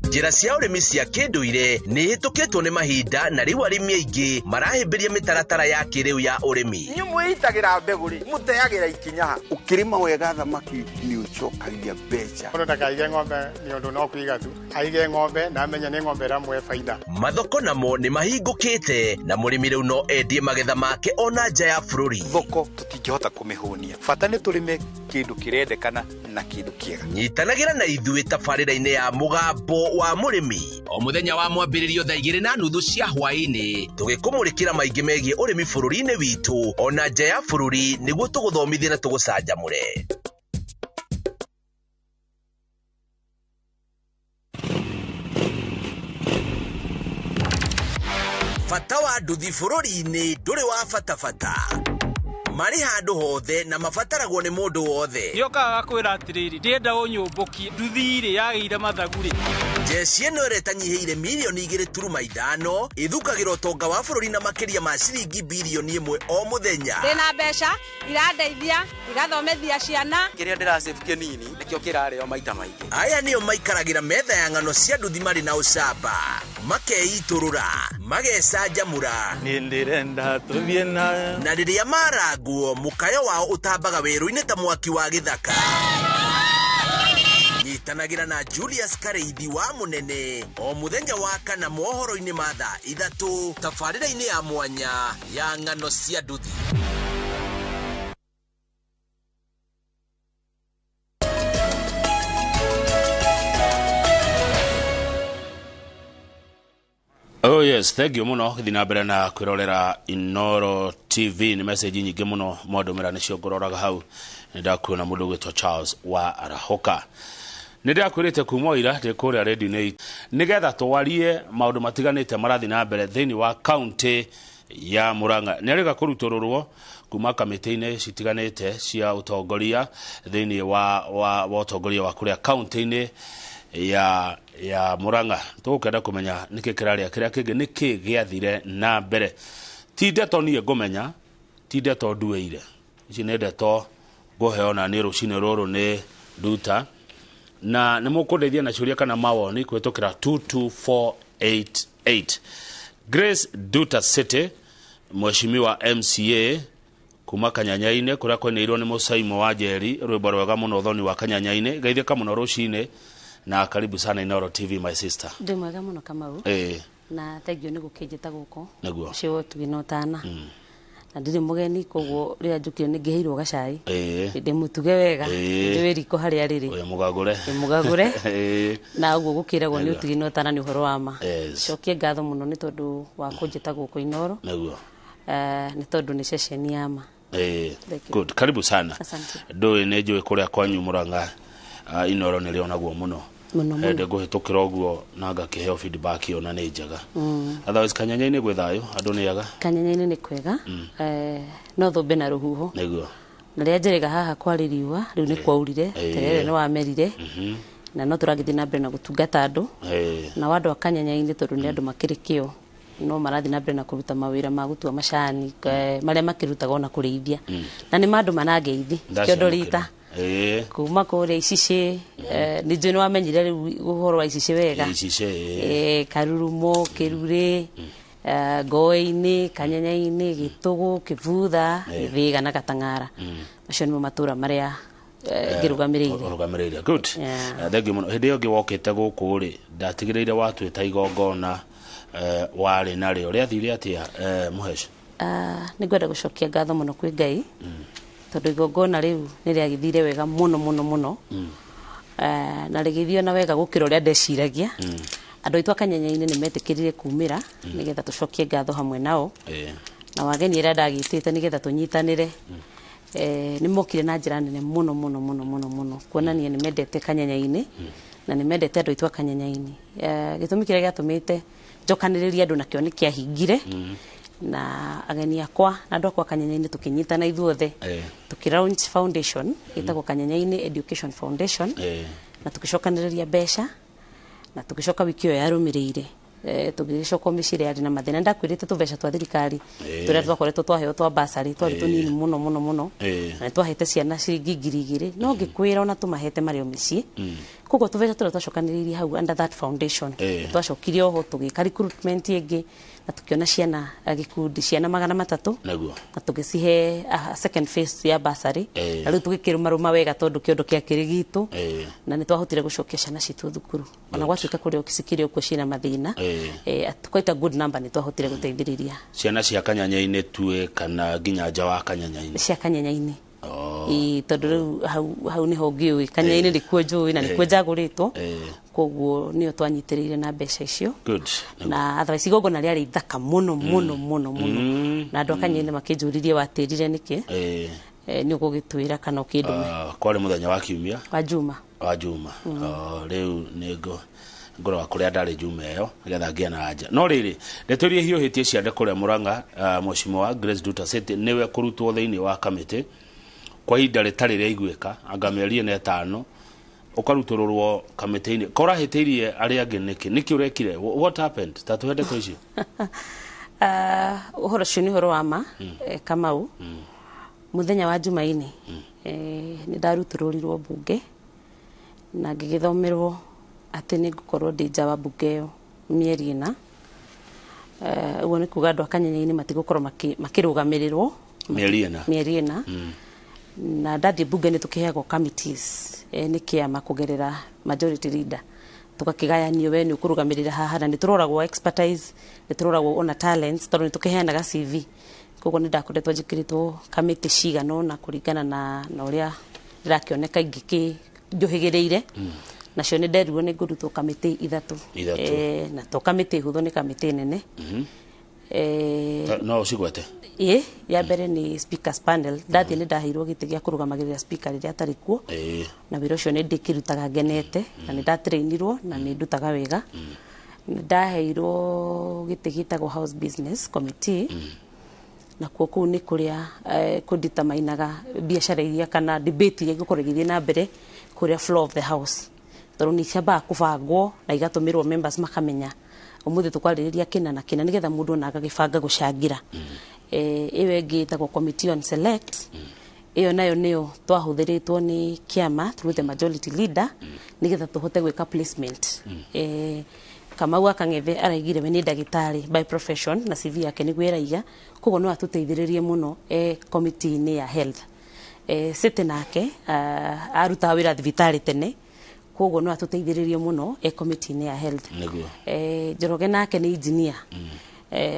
njĩra cia ũrĩmi cia kĩndũire nĩ hĩtũkĩtwo nĩ mahinda na rĩu arĩmi aingĩ marahĩmbĩria mĩtaratara ya kĩrĩu ya ũrĩmi inyuĩ mwĩitagĩra mbegũ rĩ mũteagĩra ikinya ũkĩrĩma wega thamaki nĩ ũcokagia mbeca mũndũ ndakaige ng'ombe nĩ ũndũ no kũiga tu aige ng'ombe na amenye nĩ ng'ombe ĩramũhe baida mathoko namo nĩ mahingũkĩte na mũrĩmi rĩu no endie magetha make ona nja ya bũrũri thoko tũtingĩhota kũmĩhũnia bata nĩ tũrĩme kĩndũ kĩrendekana na kĩndũ kĩega nyitanagĩra na ithuĩ tabarĩra-inĩ ya mũgambo wa mũrĩmi o mũthenya wa mwambĩrĩrio thaa 2:30 cia hwaĩ-inĩ tũgĩkũmũrĩkĩra maingĩ megiĩ ũrĩmi bũrũri-inĩ witũ ona nja ya bũrũri nĩguo tũgũthomithie na tũgũcanjamũre. Bata wa nduthi bũrũri-inĩ ndũrĩ wa bata mari handu hothe na mabataragwo ni mundu wothe niokaga kwira atiriri ndienda unyumbuki nduthi iri yageire mathaguri jeci ino iretanyiheire milioni 2.5 ithukagira utonga wa bururi na makiria ma ciringi bilioni 1 o muthenya ndina mbeca irandeithia igathomethia ciana kiria ndirasave kinini nikio kirareo maita maingi aya nio maikaragira metha ya ngano cia nduthi mari na ucamba makeiturura magecanjamura ni ndirenda tuthie na riria maraguo mukayo wao utambaga weru-ini ta mwaki wa githaka nyitanagira na Julius Kareithi wa munene o muthenya wa kana mohoro-ini ma thaa 3 tabarĩra-inĩ ya mwanya ya ngano cia nduthi. Yes, thank you muno thina mbere na kwirorera Inooro TV. Ni message nyingi muno mwadumira nicio ngororaga hau ndakuona mundu gwitwa Charles wa Arahoka. Nindakwirite kumoira ndikuria radio ni nigetha twarie maundu matiganite marathi na mbere thini wa county ya Murang'a. Neriga kurutororwo kuma kamiti-ini citiganite cia utongoria thini wa utongoria wa kuria county-ini ya Murang'a. Tukenda kumenya niki kiraria kiria kingi niki giathire na mbere. Ti ndeto nie ngumenya, ti ndeto ndueire. Ici nĩ ndeto nguheona nĩ Ruciini rũrũ nĩ Nduta, na nĩ mũkũndeithia na ciũria kana mawoni kũhĩtũkĩra 22488. Grace Nduta City, mheshimiwa MCA kuma Kanyanya-inĩ kuria kwenĩirwo nĩ Mũcaimo wa Njeri, rwĩmbo rwega mũno thoni wa Kanyanya-inĩ. Geithĩka mũno Ruciini na karibu sana Inooro TV, my sister. Ndĩ mwega mũno Kamau. Na thank you nĩ gũkĩnjĩta gũkũ. Nĩguo. Ũcio tuginotana. Na ndiri mugeni koguo rĩa njukire nĩ ngĩheirwo gacai. Ndĩ mutuge wega. Ndĩ riko harĩa rĩrĩ. Oya mugagure. Mugagure. Na ũguo gũkĩragwo nĩ tuginotana nĩ ũhoro wa ma. Cokie ngatho mũno nĩ tondũ wa kũnjĩta gũkũ Inooro. Nĩguo. Nĩ tondũ nĩ ceceni ya ma. Good, karibu sana. Ndũĩ nĩ njũĩ kũrĩa kwanyu Murang'a Inooro nĩ rĩonagwo mũno. Ende guhitukira uguo na ngakiheo feedback yona ni njega. Otherwise Kanyanya-inĩ gwĩ thayũ, andũ nĩ ega. Kanyanya-inĩ nĩ kwega. No thũmbe na rũhuho. Nĩguo. Na rĩa njerega haha kwarĩ riũa, rĩu nĩ kwaurire, terere nĩ wamerire. Na no tũragĩthiĩ na mbere na gũtungata andũ. Na andũ a Kanyanya-inĩ tondũ nĩ andũ makĩrĩ kĩo, no marathiĩ na mbere na kũruta mawĩra ma gũtua macani marĩa makĩrutaga ona kũrĩithia. Na nĩ andũ manangeithi kĩondo rita. Kuma kũrĩa Icici, nĩ njũĩ nĩ wamenyire rĩu ũhoro wa Icici wega. Karurumo, Kĩrure, Ngoĩ-inĩ, Kanyanya-inĩ, Gĩtũgũ, Kĩbutha, Gĩthĩga na Gatang'ara. Macio nĩmo matũra marĩa ngĩrũgamĩrĩire. Good. Thank you mũno. Hĩndĩ ĩyo ngĩ wokĩte gũkũ rĩ, ndatigĩrĩire watuĩta igongona warĩ narĩo rĩathire atĩa mũheci? Nĩ ngwenda gũcokia ngatho mũno kwĩ Ngai tondũ igongona rĩu nĩ rĩagĩthire wega mũno mũno mũno. Na rĩgĩthio na wega gũkĩra ũrĩa ndeciragia. Andũ aitũ a Kanyanya-inĩ nĩ metĩkĩrire kumĩra nĩgetha tũcokie ngatho hamwe nao. Na wageni arĩa ndagĩtĩte nĩgetha tũnyitanĩre nĩ mokire na njĩra nene mũno mũno mũno mũno mũno kuonania nĩ mendete Kanyanya-inĩ na nĩ mendete andũ aitũ a Kanyanya-inĩ. Gĩtũmi kĩrĩa gĩatũmĩte njokanĩrĩrie andũ nakĩo nĩ kĩahingire. Na ageni akwa na andũ akwa Kanyanya-inĩ tũkĩnyitana ithuothe launch foundation ĩtagwo Kanyanya-inĩ Education Foundation, na tũgĩcokanĩrĩria mbeca na tũgĩcoka wiki ĩyo yarũmĩrĩire tũgĩcoka mĩciĩ yarĩ na mathĩna. Ndakwĩrĩte tũbeca twa thirikari tũrĩa twakoretwo twaheo twa basari twarĩ tũnini mũno mũno mũno, na twahete ciana ciringi 2,000 no ngĩkwĩra ona tũmahete marĩ o mĩciĩ. Koguo tũbeca tũrĩa twacokanĩrĩirie hau under that foundation twacokire oho tũgĩka recruitment ĩngĩ na tukiona ciana gikundi ciana 300 na tugicihe second phase ya basari na riu tugikiruma wega tondu kiondo kia kirigito na ni twahotire gucokia ciana citu thukuru ona gwatuika kuri okisikire okwo cina mathina quite a good number ni twahotire guteithiriria ciana cia Kanyanya-inĩ tue kana nginya nja wa Kanyanya-inĩ cia Kanyanya-inĩ tondu riu hau niho ngiui Kanyanya-inĩ rikuo njui na nikuo njagũrĩtwo koguo nio twanyitirĩire na mbeca icio na otherwise igongona rĩarĩ ithaka mũno mũno mũno mũno na andũ a Kanyanya-inĩ makĩnjũririe watĩrire nĩkĩ nĩ ũgũgĩtwĩra kana ũkĩndume kwarĩ mũthenya wa kiumia wa juma rĩu nĩ ngorwa kũrĩa ndarĩ juma ĩyo nĩgetha ngĩe na anja no rĩrĩ ndeturie hiũhĩtie ciande kũrĩa Murang'a mheshimiwa Grace Nduta City nĩwe kũrutwo thĩinĩ wa kamĩtĩ kwa ihinda rĩtarĩ rĩa iguĩka anga mĩeri 5 ukarutũrũrwo kamĩtĩ-inĩ korahĩtĩirie arĩa angĩ nĩkĩ ũrekire what happened tatuhende to icio ũhoro ũcio nĩ ũhoro wa ma Kamau mũthenya wa Jumaine nĩ ndarutũrũrirwo mbunge na ngĩgĩthomerwo atĩ nĩ ngũkorwo ndĩ nja wa mbunge ĩyo mĩeri 4 ũguo nĩ kuga andũ a Kanyanya-inĩ matigũkorwo makĩrũgamĩrĩrwo mĩeri 4 na ndathie bunge nĩ tũkĩheagwo committees nĩ kĩama kũgerera majority leader tũgakĩgayanio we nĩ ũkũrũgamĩrĩra haha na nĩ tũroragwo expertise nĩ tũroragwo ona talents tondũ nĩ tũkĩheanaga CV koguo nĩ ndakoretwo njĩkĩrĩtwo committee cigana na kũringana na ũrĩa ndĩrakĩoneka ingĩkĩnjũhĩgĩrĩire nacio nĩ nderirwo nĩ ngũrutwo kamĩtĩ ithatũ na to kamĩtĩ hũthũ nĩ kamĩtĩ nene no ũcigwete ya mbere nĩ speakers panel ndathiĩ nĩ ndaheirwo gĩtĩ gĩa kũrũgamagĩrĩra speaker rĩrĩa atarĩ kuo na wĩra ũcio nĩ ndĩkĩrutaga ngenete na nĩ ndatrainirwo na nĩ ndutaga wega nĩ ndaheirwo gĩtĩ gĩtagwo house business committee na kuo kũu nĩ kũrĩa kũnditamainaga biacara iria kana debate iria igũkorwo igĩthiĩ na mbere kũrĩa floor of the house tondũ nĩ ciambaga kũbangwo na igatũmĩrwo members makamenya ũmũthĩ tũkwarĩrĩria kĩna na kĩna nĩgetha mũndũ ona agagĩbanga gũcangira ĩyo ĩngĩ ĩtagwo committee on select ĩyo nayo nĩyo twahũthĩrĩtwo nĩ kĩama through the majority leader nĩgetha tũhote gwĩka placement Kamau Akang'ethe araigire we nĩ ndagĩtarĩ by profession na CV yake nĩguo ĩraiga koguo no atũteithĩrĩrie mũno committee-inĩ ya health City nake arutaga wĩra thibitarĩ tene koguo no atũteithĩrĩrie mũno committee-inĩ ya health Njoroge nake nĩ engineer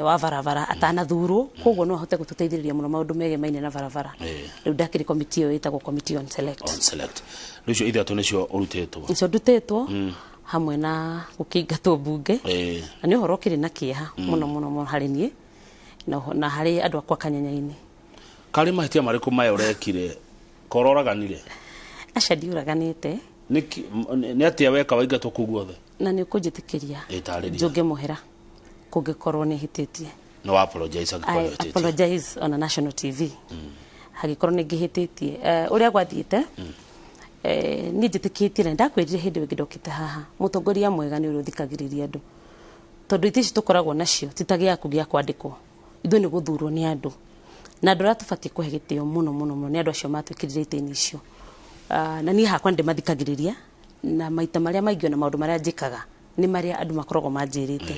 wa barabara atanathurwo koguo no ahote gũtũteithĩrĩria mũno maũndũ megemaine na barabara rĩu ndakĩrĩ committee ĩyo ĩtagwo committee on select rĩu icio ithatũ nĩcio ũrutĩtwo icio ndutĩtwo hamwe na gũkĩingatwo mbunge na nĩ ũhoro ũkĩrĩ na kĩeha mũno mũno harĩ niĩ na harĩ andũ akwa Kanyanya-inĩ karĩ mahĩtia marĩkũ maya ũrekire kororaganire aca ndiũraganĩte nĩ atĩa weka waingatwo kũu guothe na nĩ ũkũnjĩtĩkĩria njũnge mũhera kũngĩkorwo nĩ hĩtĩtie no apologize I apologize on a national TV hagĩkorwo nĩ ngĩhĩtĩtie ũrĩa gwathiĩte niĩ njĩtĩkĩtie na ndakwĩrire hĩndĩ ĩngĩ ndokĩte haha mũtongoria mwega nĩ ũrĩa ũthikagĩrĩria andũ tondũ itĩ ici tũkoragwo nacio ti ta gĩaku gĩa kwandĩkwo ithuĩ nĩ gũthurwo nĩ andũ na andũ arĩa tũbatiĩ kũhe gĩtĩo mũno mũno mũno nĩ andũ acio matwĩkĩrire itĩ-inĩ icio na niĩ hakwa ndĩmathikagĩrĩria na maita marĩa maingĩ na maũndũ marĩa njĩkaga nĩ marĩa andũ makoragwo manjĩrĩte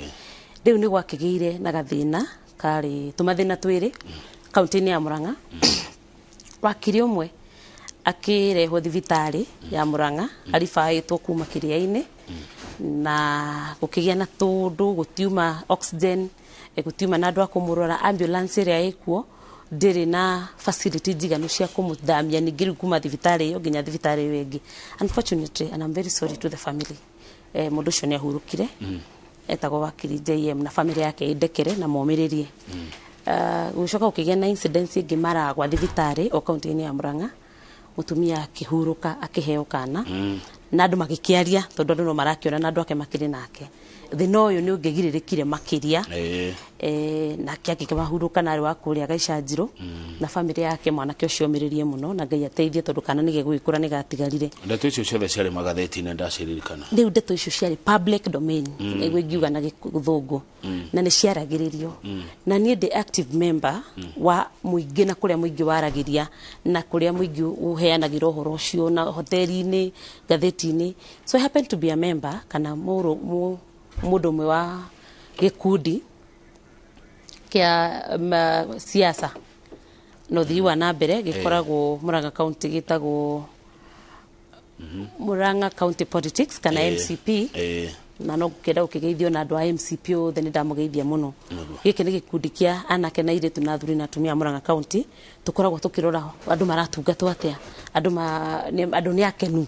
rĩu nĩ gwakĩgĩire na gathĩna karĩ tũmathĩna twĩrĩ kaunti-inĩ ya Murang'a wakiri ũmwe akĩrehwo thibitarĩ ya Murang'a aribaĩtwo kuma kĩrĩa-inĩ na gũkĩgĩa na tũndũ gũtiuma oxygen gũtiuma na andũ a kũmũrora ambulance ĩrĩa ĩkuo ndĩrĩ na facility njiganu cia kũmũthamia ningĩ rĩu kuma thibitarĩ ĩyo nginya thibitarĩ ĩyo ĩngĩ unfortunately and I'm very sorry to the family mũndũ ũcio nĩ ahurũkire etagwo wakiri JM na family yake ĩndekere na momĩrĩrie gũcoka gũkĩgĩa na incidents ingĩ maragwa thibitarĩ o kaunti-inĩ ya Murang'a mutumia akĩhurũka akĩheo kana na andũ magĩkĩaria tondũ andũ no marakĩona na andũ ake makĩrĩ nake thĩna ũyũ nĩ ũngĩgirĩrĩkire makĩria na akĩmahurũka narĩ wa kũrĩa Gaicanjirũ na family yake mwanake ũcio omĩrĩrie mũno na Ngai ateithie tondũ kana nĩ gegũgĩkũra nĩ gatigarire ndeto icio ciothe ciarĩ magathĩti-inĩ ndaciririkana rĩu ndeto icio ciarĩ public domain nĩguo ingiuga na gĩthũngũ na nĩ ciaragĩrĩrio na niĩ ndĩ active member wa mũingĩ na kũrĩa mũingĩ waragĩria na kũrĩa mũingĩ ũheanagĩra ũhoro ũcio na hoteli-inĩ gathĩti-inĩ so I happen to be a member kana mũndũ ũmwe wa gĩkundi kĩa siasa no thii wa na mbere gĩkoragwo Murang'a county gĩtagwo Murang'a county politics kana MCP na no gũkĩenda gũkĩgeithio na andũ a MCP othe nĩ ndamũgeithia mũno gĩkĩ nĩ gĩkundi kĩa anake na airĩtu na athuri na atumia Murang'a county tũkoragwo tũkĩrora andũ maratungatwo atĩa andũ nĩ akenu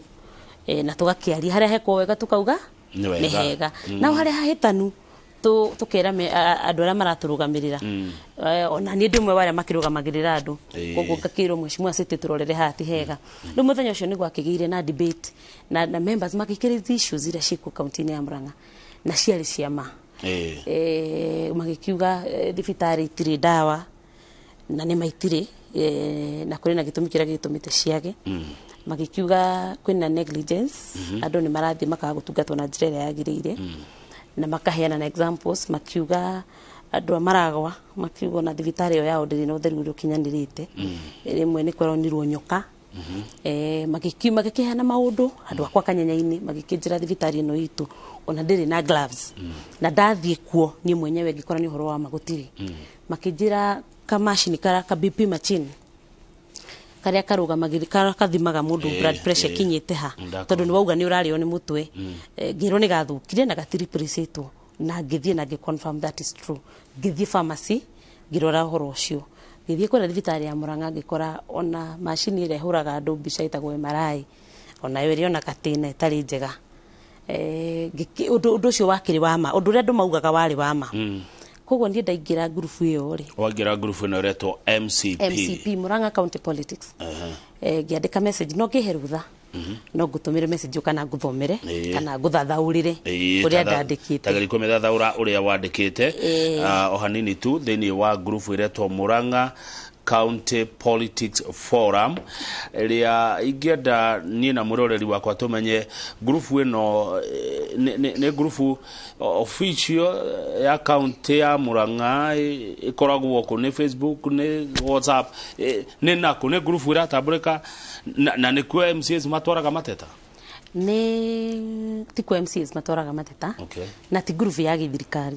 na tũgakĩaria harĩa hekwo wega tũkauga nĩ hega na harĩa hahĩtanu tũkera andũ arĩa maratũrũgamĩrĩra ona niĩ ndĩ ũmwe wa arĩa makĩrũgamagĩrĩra andũ koguo ngakĩrwo mheshimiwa City tũrorere haha ti hega rĩu mũthenya ũcio nĩ gwakĩgĩire na debate na members magĩkĩrĩria issues iria ciĩkuo kaunti-inĩ ya Murang'a na ciarĩ ciama magĩkiuga thibitarĩ itirĩ ndawa na nĩ maitirĩ na kũrĩ na gĩtũmi kĩrĩa gĩtũmĩte ciage magĩkiuga kwĩna negligence andũ nĩ marathiĩ makaga gũtungatwo na njĩra ĩrĩa yagĩrĩire na makaheana na examples makiuga andũ maragwa makiuga na thibitarĩ ĩyo yao ndĩrĩ na ũtheru ũrĩa ũkinyanĩrĩte rĩmwe nĩ kweronirwo nyoka magĩkĩheana maũndũ andũ akwa Kanyanya-inĩ magĩkĩnjĩra thibitarĩ ĩno itũ ona ndĩrĩ na gloves na ndathiĩ kuo niĩ mwenyewe ngĩkora nĩ ũhoro wa magũtirĩ makĩnjĩra kamacini ka BP machine karĩa karũgamagĩrĩra kathimaga mũndũ blood pressure kinyĩte ha tondũ nĩ wauga nĩ ũrarĩo nĩ mũtwe ngĩrwo nĩ gathũkire na gatiriprecĩtwo na ngĩthiĩ na ngĩconfirm that is true ngĩthiĩ pharmacy ngĩrora ũhoro ũcio ngĩthiĩ kũrĩa thibitarĩ ya Murang'a ngĩkora ona macini ĩrĩa ĩhũraga andũ mbica ĩtagwo MRI ona yo ĩrĩ ona gatĩna ĩtarĩ njega Undu ucio wakiri wa ma, undu uria andu maugaga wari wa ma. Koguo nie ndaingira group iyo ri. Waingira group ino retwo MCP Murang'a County Politics. Ngiandika message no ngiherutha. No ngutumire message kana nguthomere kana nguthathaurire uria ndandikite. Tagari kumethathaura uria wandikite o hanini tu thini wa group iretwo Murang'a County Politics Forum ria ingenda nie na muroreri wakwa tumenye group ino ne group official ya county ya Murang'a ikoragwo ko ne Facebook ne WhatsApp ne nako ne group ira tabulika na ne kwa MCs matwaraga mateta ne ti kwa MCs matwaraga mateta na ti group ya githirikari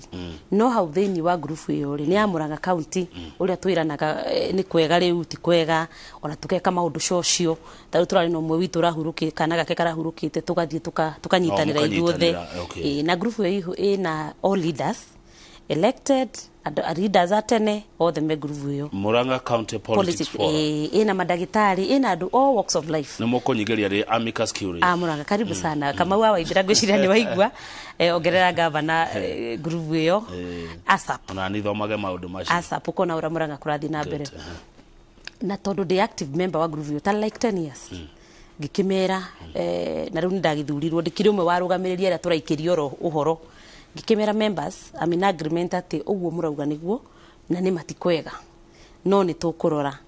no hau thini wa group iyo ri ni ya Murang'a County uria twiranaga ni kwega riu ti kwega ona tukeka maundu cocio tari turari no mwe witu rahuruki kana gake karahurukite tugathie tukanyitanira ithuothe na group iyo ina all leaders elected leaders atene all the me group iyo Murang'a County Politics Forum ina madagitari ina andu all walks of life na mukonyigeria ri amicus curiae Murang'a karibu sana kama wa waithira gwiciria ni waigua ongerera gavana group iyo ASAP na ni thomage maundu macio ASAP kona ura Murang'a kurathi na mbere na tondu the active member wa group iyo ta like 10 years ngikimera na riu ndagithurirwo ndikiri umwe warugamiria ria turaikirio uhoro ngikimera members I'm in agreement ati uguo murauga niguo na ni matikwega no ni tukurora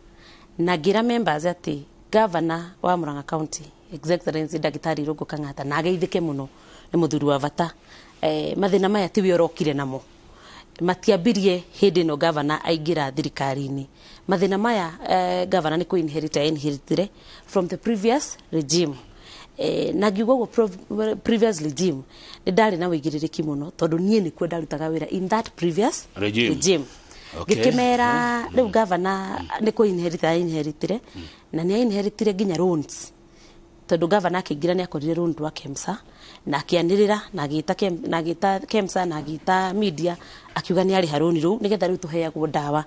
na gira members ati governor wa Murang'a County Excellency Dagitari Rogo Kang'ata na ageithike muno ni muthuri wa bata mathina maya tiwe orokire namo matiambirie hindi no governor aingira thirikari-ini mathina maya governor ni inheritire from the previous regime na ngiugo previous regime ni ndari na wigiririki muno tondu nie ni kwe ndarutaga wira in that previous regime ngikimera riu governor ni ku inheritire na ni inheritire nginya loans tondu governor akigira ni akorire loan rwa KEMSA na akianirira na agita KEMSA na agita media akiuga ni ari haroni riu nigetha riu tuheagwo dawa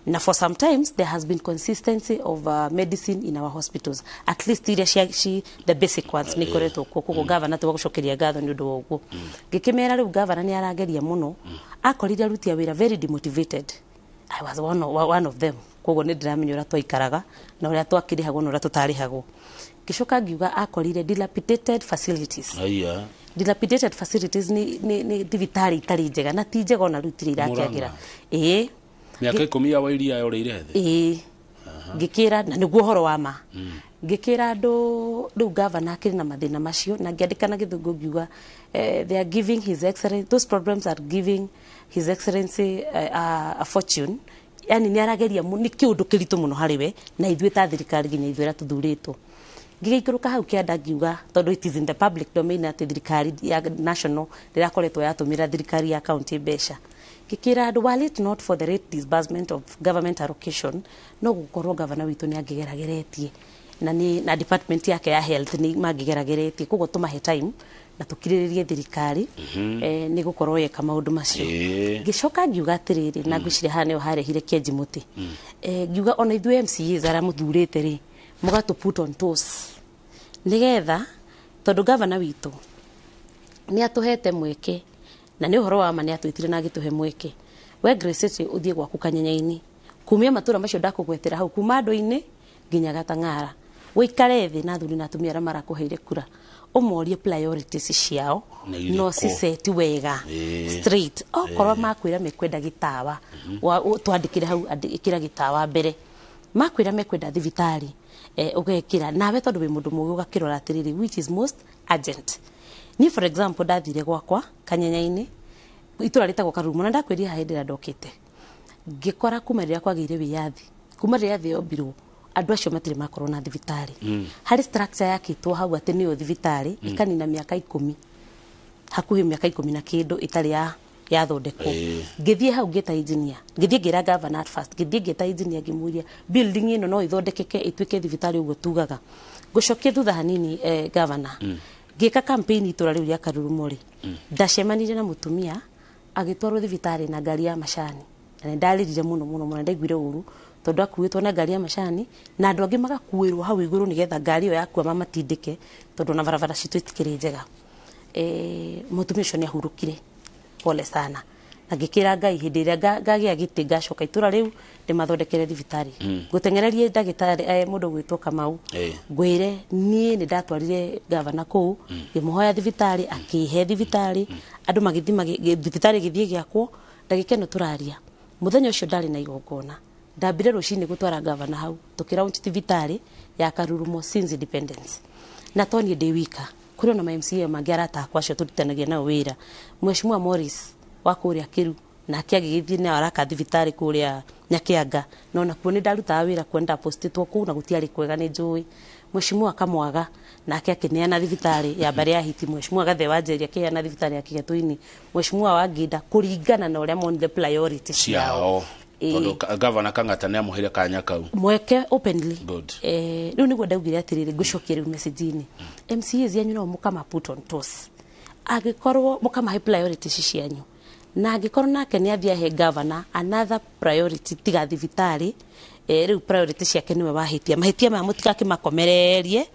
na for sometimes there has been consistency of medicine in our hospitals at least iria the basic ones ni koretwo kuko governor tuwa gucokeria gatho ni undu woguo ngikimera riu governor ni arageria muno akorire arutia wira very demotivated I was one of them koguo ni ndiramenya ura twaikaraga na ura twakirihagwo na ura tutarihagwo gicoka ngiuga akorire dilapidated facilities dilapidated facilities ni thibitari itari njega na ti njega ona rutire irakiagira miaka 10 ya wairia yoreire thi ngikira na niguo horo wa ma ngikira andu riu governor akiri na mathina macio na ngiandika na githungu ngiuga they are giving his excellency those problems are giving his excellency a fortune yani ni arageria ni kiundu kiritu muno hariwe na ithuĩ ta thirikari nginya ithuĩ ra tuthuritwo ngigikuruka hau kianda ngiuga tondu it is in the public domain ati thirikari ya national ndirakoretwo yatumira thirikari ya county besha kikira andu while it not for the rate disbursement of government allocation no gukorwo governor witu ni angigerageretie na department yake ya health ni magigerageretie koguo tumahe time na tukiriririe thirikari ni gukorwo yeka maundu macio gicoka ngiuga atiriri na ngwicire hane harehire kenji muti ngiuga ona ithuĩ MCAs ara muthurite ri mugatu put on toes nigetha tondu governor witu ni atuhete mweke na ni uhoro wa ma ni atwitire na agituhe mweke we Grace uthie gwaku Kanyanya-ini kumia matura macio ndakugwetera hau kuma ndo-ini nginya Gatang'ara wikare thi na thuri na atumia ara marakuheire kura umorie priorities ciao no siseti wega straight okorwo makwira mekwenda gitawa twandikire hau ikira gitawa mbere makwira mekwenda thibitari ugekira nawe tondu wi mundu mugi ugakirora atiriri which is most urgent ni for example ndathire gwakwa Kanyanya-ini itura ritagwo Karumo na ndakwiria haindira ndokite ngikora kuma riria kwagire wiyathi kuma riria thio mbirwo andu acio matire makorwo na thibitari hari structure yakitwo hau ati niyo thibitari ikanina miaka 10 hakuhi miaka 10 na kindu itari ya thondekwo ngithie hau ngita engineer ngithie ngira governor at first ngithie ngita engineer ngimuria building ino no ithondekeke itwike thibitari uguo tugaga gucokie thutha hanini governor ngika campaign itura riu ya Karurumo ri ndacemanire na mutumia agitwarwo thibitari na ngari ya macani na ndalirire muno ndaiguire uru tondu akuitwo na ngari ya macani na andu angi magakuirwo hau iguru nigetha ngari yo yakua mamatindike tondu na barabara citu itikiri njega mutumia ucio ni ahurukire pole sana na ngikira Ngai hindi ria ngagia giti ngacoka itura riu ndimathondekere thibitari gutengererie ndagitari mundu gwitwo Kamau ngwire nie ni ndatwarire gavana kuu ngimuhoya thibitari akihe thibitari andu magithima thibitari githie giakwo ndagikeno turaria muthenya ucio ndari na igongona ndambire rucini gutwara gavana hau tukira unti thibitari ya Karurumo since independence na toni ndi wika kuri na MCA mangiarata kwa cio tutanagia na wira Mheshimiwa Morris wa kuria Kiru na akiagithie na araka thibitari kuria Nyakianga no na kuoni ndaruta wira kwenda postitwo ku na gutiari kwega ni njui Mheshimiwa Kamwaga na akiakineana thibitari ya bare ya hiti Mheshimiwa Gathe Wanjeria akiana thibitari ya Kigatuini Mheshimiwa Wanginda kuringana na uria mon the priorities yao Tondo gavana Kang'ata ne amuhire kanya kau mweke openly riu niguo ndaugire atiriri ngucokia riu message-ini MCAs yanyu no mukama put on toes agikorwo mukama high priorities cianyu na agikorwo nake ni athia he governor another priority tiga thibitari riu priority ciake niwe wahitia mahitia ma mutika kimakomererie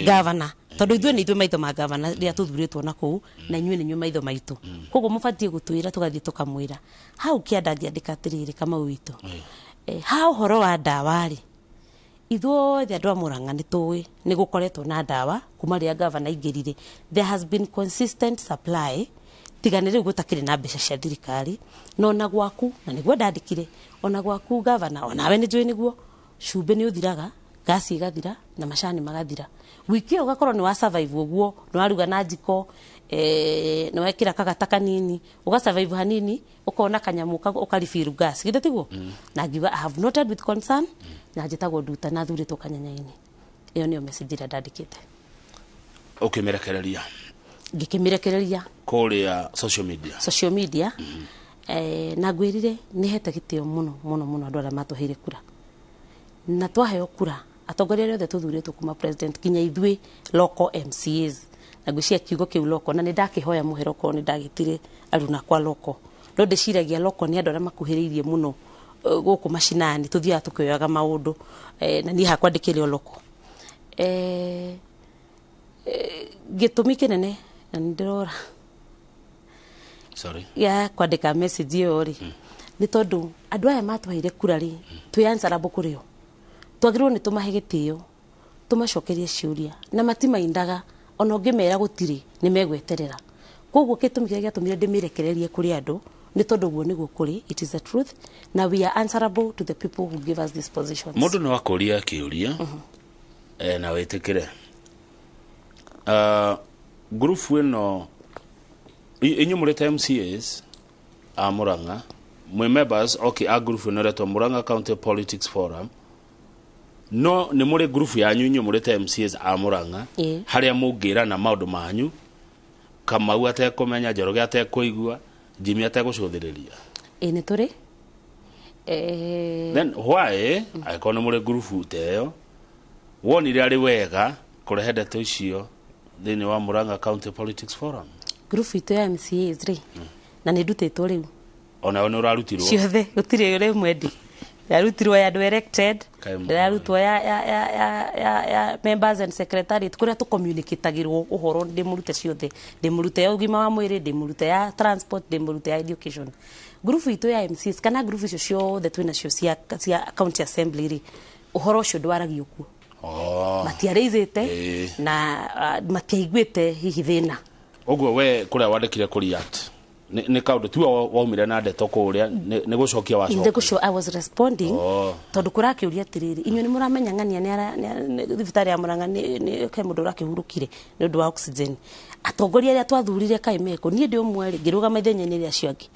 governor tondu ithuĩ nĩ ithuĩ maitho ma governor rĩrĩa tũthurĩtwo na kũu na inyuĩ nĩ inyuĩ maitho maitũ koguo mũbatiĩ gũtwĩra tũgathiĩ tũkamwĩra hau kĩanda ngĩandĩka atĩrĩrĩ Kamau witũ ha ũhoro wa ndawa rĩ ithuothe andũ a Mũrang'a nĩ tũĩ nĩ gũkoretwo na ndawa kuma rĩrĩa governor aingĩrire there has been consistent supply tigane rĩu gũtakĩrĩ na mbeca cia thirikari no na gwaku na nĩguo ndandĩkire ona gwaku governor onawe nĩ njũĩ nĩguo cumbĩ nĩ ũthiraga gasi igathira na macani magathira wiki ugakorwo ni wa survive uguo ni waruga na njiko ni wekira kagata kanini uga survive hanini ukona kanyamu ukarifiru gas githe tiguo na ngiuga I have noted with concern na njitagwo nduta na thuritwo kanyanya-ini iyo niyo message ira ndandikite ukimerekereria ngikimirekereria kuria social media na ngwirire ni hete gitio muno andu aria matuheire kura na twaheo kura atongoria rĩothe tũthurĩtwo kuma president kinya ithuĩ local MCAs na ngwĩciria kiugo kĩu local na nĩ ndakihoya mũhero ko nĩ ndagĩtire aruna kwa local no ndĩciragia local nĩ andũ arĩa makuhĩrĩirie mũno gũkũ macinani tũthiaga tũkĩoyaga maũndũ na niĩ hakwa ndĩkĩrĩ o local gĩtũmi kĩnene na ndĩrora ya kwandĩka message ĩyo rĩ nĩ tondũ andũ aya matũheire kura rĩ twĩ answerable kũrĩ o twagirwo ni tumahe gitio tumacokerie ciuria na matimaindaga ona ngimera gutiri ni megweterera koguo kitumi kia tumire ndimirekererie kuri andu ni tondu guo niguo kuri it is the truth na we are answerable to the people who give us these positions mundu no akoria kiuria na wetekere group weno inyu mureta MCAs a Murang'a mwe members a group weno retwa Murang'a County Politics Forum no ni muri group yanyu inyu mureta MCAs a Murang'a haria mungira na maundu manyu Kamau atekumenya Njoroge atekuigua Jimmy atekucuthiriria ni turi then why aikona muri group teyo wonire ari wega kurehe ndeto icio thini wa Murang'a County Politics Forum group ito ya MCAs ri na ni ndutitwo riu ona ona urarutirwo ciothe gutire uri mwendi yarutirwo ya elected yarutwo ya members and secretariat kuria tu communicatagirwo uhoro ndimurute ciothe ndimurute ya ugima wa mwiri ndimurute ya transport ndimurute ya education group ito ya MCs kana group icio ciothe twina cio cia county assembly ri uhoro ucio ndwaragio kuo matiareizete na matiaiguite hihi thina ogwo we kuria wandikire kuriat ni kaundu tu waumire na ndeto kuria ni gucokia wacoka I was responding tondu kurakiuria atiriri inyu ni muramenya ng'ania ni thibitari ya Murang'a ni kai mundu rakihurukire ni undu wa oxygen atongoria aria twathurire kai meko nie ndi umwe ngirugama ithenya-ini ria cio angi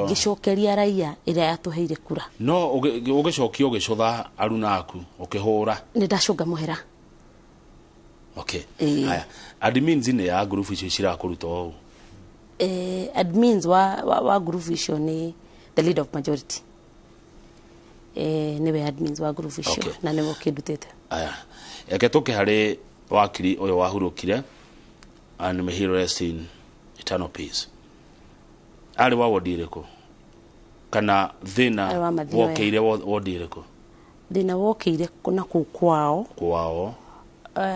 ngicokeria raia iria yatuheire kura no ugicokia ugicutha aruna aku ukihura ni ndacunga muhera okay haya admins ni ya group icio cirakuruta o admins wa group icio ni the leader of majority niwe admins wa group icio na niwe kindutete aya yake tuke hari wakiri uyo wahurukire and may he rest in eternal peace ari wa wodireko kana thina wokeire wodireko thina wokeire kuna kwao kwao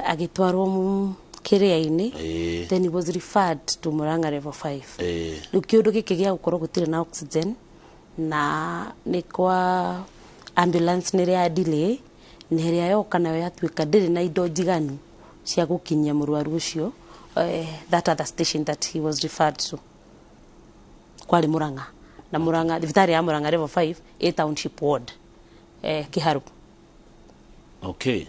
agitwarwo Kiria-ini, then he was referred to Murang'a level 5. Riu kiundu giki gia gukorwo gutire na oxygen na ni kwa ambulance ni ya delay ni ria yoka nayo yatuika ndiri na indo njiganu cia gukinyia murwaru ucio that other station that he was referred to kwali Murang'a na Murang'a thibitari ya Murang'a level 5 a township ward Kiharu. Okay,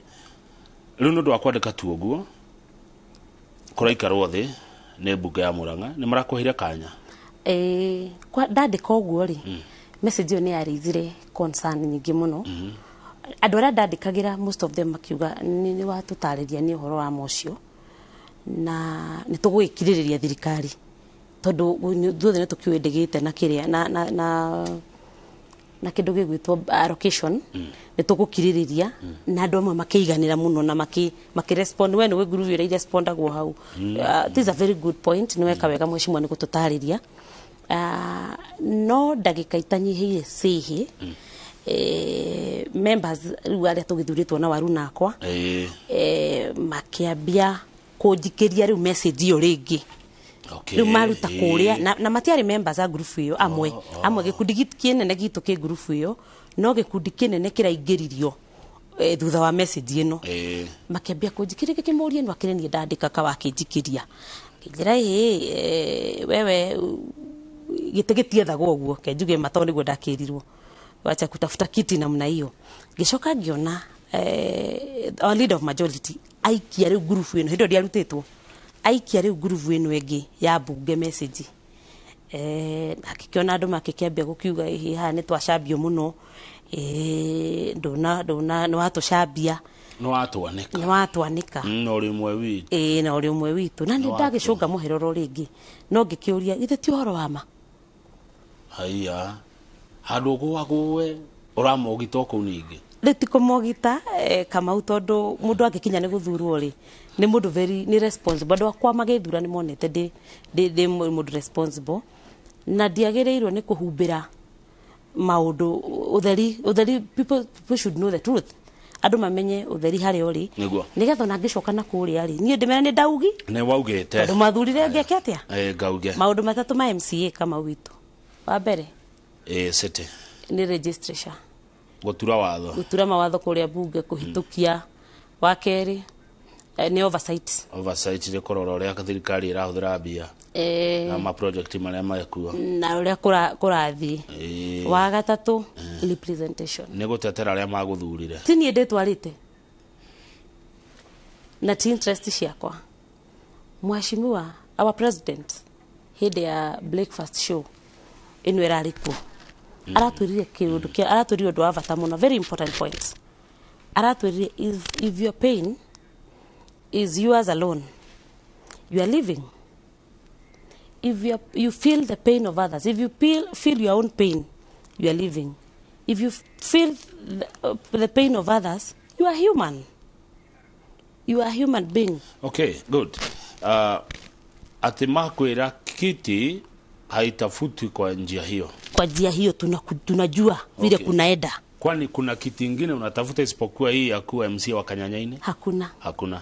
riu nundu wa kwandika tu uguo kuraikarwo thi ni mbunge ya Murang'a ni marakuhire kanya kwa ndandika uguo ri message yo ni yarithire concern nyingi muno andu aria ndandikagira most of them makiuga ni watutariria ni uhoro wa mocio na ni tugwikiririria thirikari tondu duothe ni tukiwendigite na kiria na kindu gigwitwo allocation ni tugukiririria na andu amwe makiiganira muno na makirespond we ni group ira respondagwo hau. This is a very good point ni weka wega mweshimwa ni gututariria no ndagika itanyihiire sihi members riu aria tugithuritwo na waru nakwa makiambia kunjikiria riu message iyo ringi riu maruta kuria na matiari members a group iyo amwe gikundi kinene gitu ki group iyo no gikundi kinene kiraingiririo thutha wa message ino makiambia kunjikiria kimuria no akirenie ndandika ka wakinjikiria njira wewe gitiethagwo uguo ke njuge mato niguo ndakirirwo wacha kutafuta kiti namna hiyo gicoka ngiona our leader of majority aikia riu group ino hindo ndiarutitwo aikia riu group ino engi ya bunge message akikiona andu makikiambia gukiuga ha ni twacambio muno ndona no atucambia no atwanika no rimwe witu no rimwe witu na ni ndagicunga muheroro ringi no ngikiuria ithe ti uhoro wa ma haiya handu gwaguwe uramogita ku ningi ritiko mogita kama tondu mundu angikinya ni guthurwo ri ni mundu very ni responsible andu akwa magithura ni monete ndi mundu responsible na ndiagirirwo ni kuhumbira maundu utheri people should know the truth andu mamenye utheri hari ori nigetha na ngicoka na kuria ri nie ndimera ni ndaugi ne waugite andu mathurire ngeke atia ngauge maundu matatu ma MCA kama witu wa mbere city ni registration gutura mawatho kuria bunge kuhitukia wa keri ni oversight ri korora uria thirikari irahuthira mbia na ma project maria makuo na uria kurathi wa gatatu representation ni gutetera aria maguthurire tini ndetwarite na ti interest ciakwa mwashimiwa our president hindi ya breakfast show ino irarikuo aratwirire kiundu kia aratwirire undu wa bata muno very important point aratwirire if your pain is yours alone you are living if you feel the pain of others if you feel your own pain you are living if you feel the pain of others you are human being. Okay, good. Ati makwira kiti haitafuti kwa njia hiyo tunajua vile kunaenda. Kwani kuna kiti ingine unatafuta isipokuwa hii ya kuwa MC wa Kanyanyaini?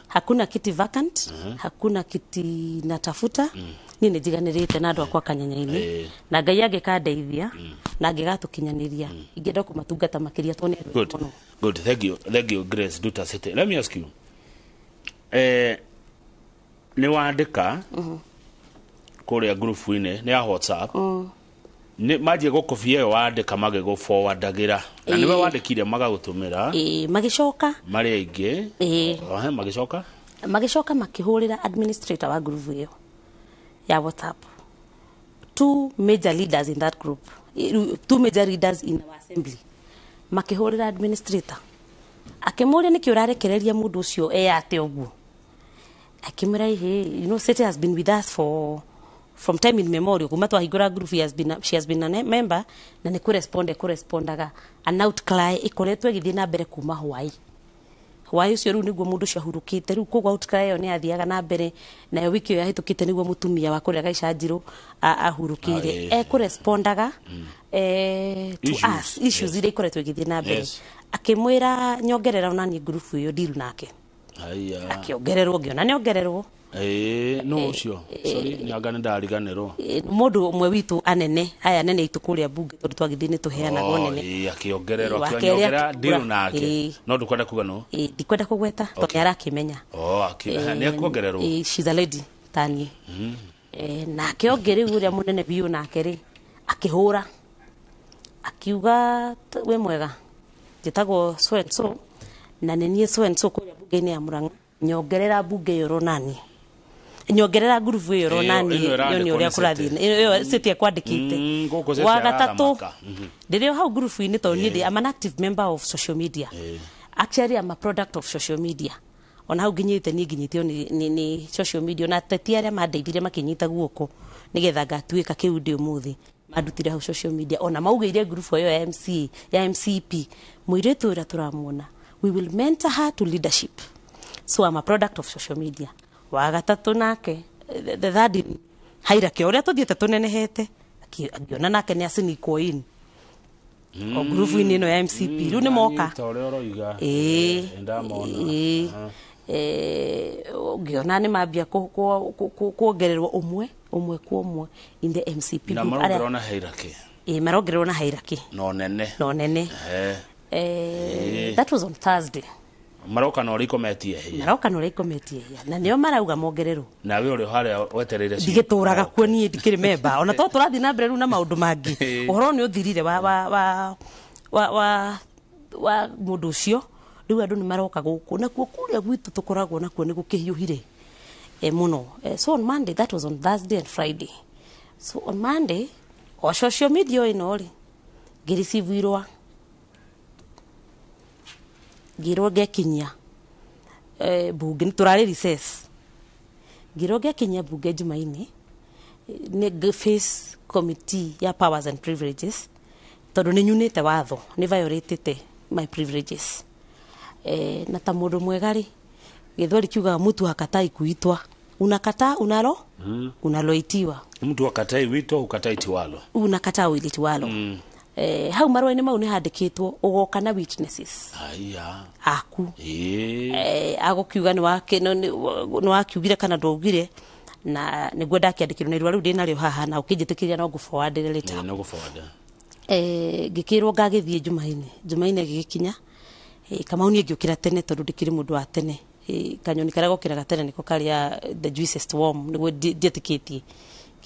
Hakuna kiti vacant, hakuna kiti natafuta. Nini jiganirite na andu akwa Kanyanyaini na Ngai angikandeithia na angigatukinyaniria ingenda kumatungata makiria tone. Good, thank you Grace Duta City. Let me ask you, ni waandika kuria group ine ni ya WhatsApp ni maje gukobia yo waandika mage go forwardagira na niwe wandikire magagutumira magicoka mari aingi magicoka makihurira administrator wa group iyo ya WhatsApp, two major leaders in that group, two major leaders in our assembly makihurira administrator akimuria niki urarekereria mundu ucio ate uguo akimura you know City has been with us from time in memory kuma twahingura group she has been a member na ni kurespondaga an outcry ikoretwe githii na mbere kuma hwai ucio riu niguo mundu cio hurukite riu kugwa outcry yo ni athiaga na mbere na yo wiki yo yahitukite niguo mutumia wa kuria Gaicanjiru ahurukire kurespondaga to us issues ile ikoretwe githii na mbere akimwira nyongerera onani group yo diru nake akiongererwo ngiona nyongererwo no ucio sorry ni anga ndariganirwo mundu umwe witu anene aya nene itu kuria bunge tondu twagithini tuheanaga nene akiongererwo akionyogera ndiru nake no ndukwenda kuga no ndikwenda kugweta tondu arakimenya ni akuongererwo she's a lady tani na akiongeri uria munene biu nake ri akihura akiuga we mwega njitagwo so and so na nenie so and so kuria bunge-ini ya Murang'a nyongerera bunge yoro nani nyongerera ngurubu iyo ronani iyo ni uria kurathi iyo sitie kwandikite wa gatatu ndirio hau ngurubu-ini to ni I'm an active member of social media actually I'm a product of social media ona hau nginyite ni nginyitio ni social media na teti aria mandeithire makinyita guoko nigetha ngatuika kiu ndi umuthi mandutire hau social media ona maugeire ngurubu iyo ya MCP muiretu uria turamuona we will mentor her to leadership so I'm a product of social media wa gatatu nake the third hierarchy uria tuthiete tunenehete akiona nake ni asinikwo in o ngurubu-ini ino ya MCP riu ni moka ngiona ni mambia kuongererwo umwe kwa umwe in the MCP na marongererwo na hierarchy marongererwo na hierarchy no nene that was on Thursday maroka no rikometie na nio marauga mongerero na we uri haria wetereire ndigituraga kuo nie ndikiri memba ona to turathi na mbere ru na maundu mangi uhoro ni uthirire wa mundu ucio riu andu ni maroka guku na kuo kuria gwitu tukoragwo na kuo ni gukihiuhire muno so on Monday that was on Thursday and Friday so on Monday o social media ino ri ngiricivirwa ngiro gekinya bunge turari recess ngiro gekinya bunge Jumaine ne face committee ya powers and privileges tondu ni nyunite watho ni violated my privileges na ta mundu mwegari githwari kiuga mutu hakatai kuitwa unakataa unaloitiwa mtu akatai wito ukatai tiwalo unakataa uilitiwalo hau marwa-ini mau ni handikitwo ugoka na witnesses aku agukiuga ni wakiugire kana ndwaugire na niguo ndakiandikirwo ni riu ndina rio haha na ukinjitikiria no nguforwardire later ngikirwo ngagithie Jumaine gigikinya kama uni ngiukira tene tondu ndikiri mundu wa tene kanyoni karia gokira gatene niko karia the juiciest worm niguo ndietikitie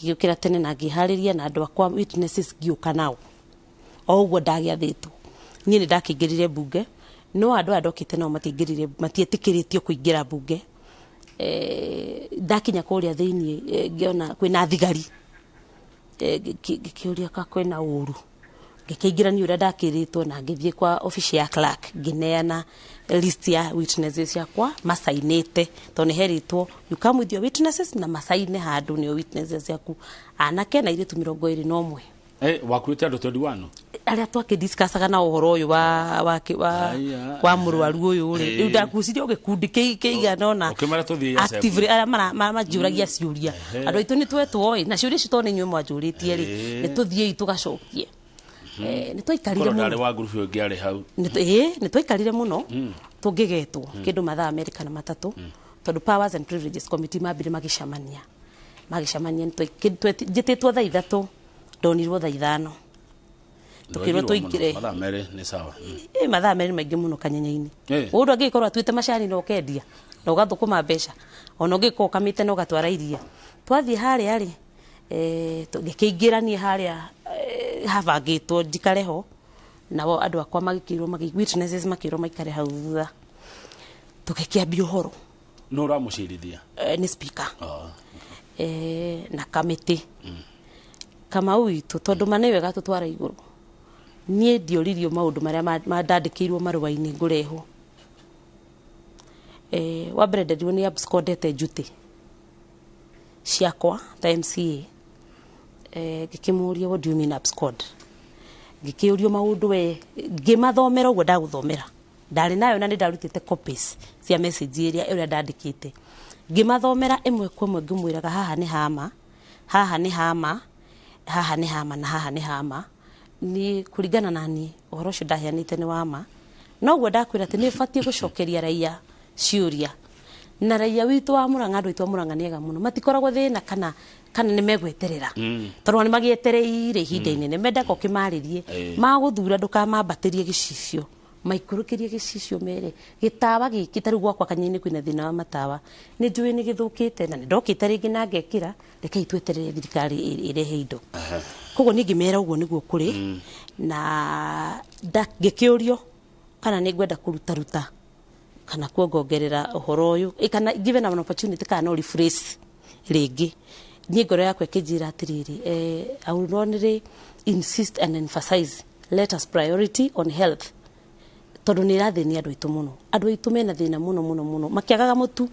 ngiukira tene na ngihariria na andu akwa witnesses ngiuka nao o uguo ndagiathitwo nie ni ndakingirire bunge no andu adokite no matietikiritio kuingira bunge ndakinya kuria thiini ngiona kwina thigari gikiuria ka kwina uru ngikiingira ni uria ndakiritwo na ngithie kwa office ya clerk ngineana list ya witnesses yakwa masainite to ni heritwo you come with your witnesses na masaine handu ni witnesses yaku anake na iritu 21 wakuite andu 21 aria twakidiscussaga na uhoro uyu wa murwaru uyu ri ndakuciria ugikundi kiigana ona actively aria majuragia ciuria andu aitu ni twetwo na ciuria cito ni nywe mwanjuritie ri ni tuthie tugacokie ni twaikarire muno ndari wa group yo ngiari hau ni twaikarire muno tungigetwo kindu mathaa America na matatu tondu powers and privileges committee mabire magicamania njititwo thaa 3 ndonirwo thaa 5 tukirwo tuingire mathaa meri ni sawa mathaa meri maingi muno kanyenya-ini undu angikorwo atuite macani no kendia na ugathukuma mbeca ona ungikorwo kamite no gatwara iria twathie haria ri tugikiingiranie haria havagitwo njikareho nao andu akwa magikirwo witnesses makirwo maikare hau thutha tugikiambia uhoro no ramucirithia ni speaker na kamiti kama uitu tondu mane wega tutwara iguru nie ndioririo maundu maria mandandikirwo marua-ini ngureho wa mbere ndirwo ni abscondete njuti ciakwa ta MCA ngikimuria what do you mean abscond ngikiurio maundu ngimathomera uguo ndaguthomera ndari nayo na ndarutite copies cia message iria ndandikite ngimathomera imwe kwa imwe ngimwiraga haha ni hama na haha ni hama ni kuringana nani uhoro ucio ndaheanite ni wama no guo ndakwira ati ni batie gucokeria raia ciuria na raia witu wa Murang'a andu itu Murang'a niega muno matikoragwo thina kana nä megweterera tondå nä magietereire ihinda inene mendaka ukimaririe maguthura ndukamambatĩrie gĩcicio maikũrũkĩrie gĩcicio mere gĩtawa gĩkĩ tarĩu gwakwa Kanyeni kwĩna thĩna wa matawa nĩ njũĩ nĩ gĩthũkĩte na nĩ ndokĩte rĩngĩ na ngekĩra reke itweterere thirikari ĩrehe indo koguo niĩ ngĩmera ũguo nĩguo kũrĩ na ngĩkĩũrio kana nĩ ngwenda kũrutaruta kana kuongongerera ũhoro ũyũ kana given an opportunity kana no rephrase rĩngĩ niĩ ngoro yakwa ĩkĩnjĩra atĩrĩrĩ I will only insist and emphasize let us priority on health tondũ nĩ ĩrathĩnia andũ aitũ mũno andũ aitũ mena thĩna mũno mũno mũno makĩagaga mũtu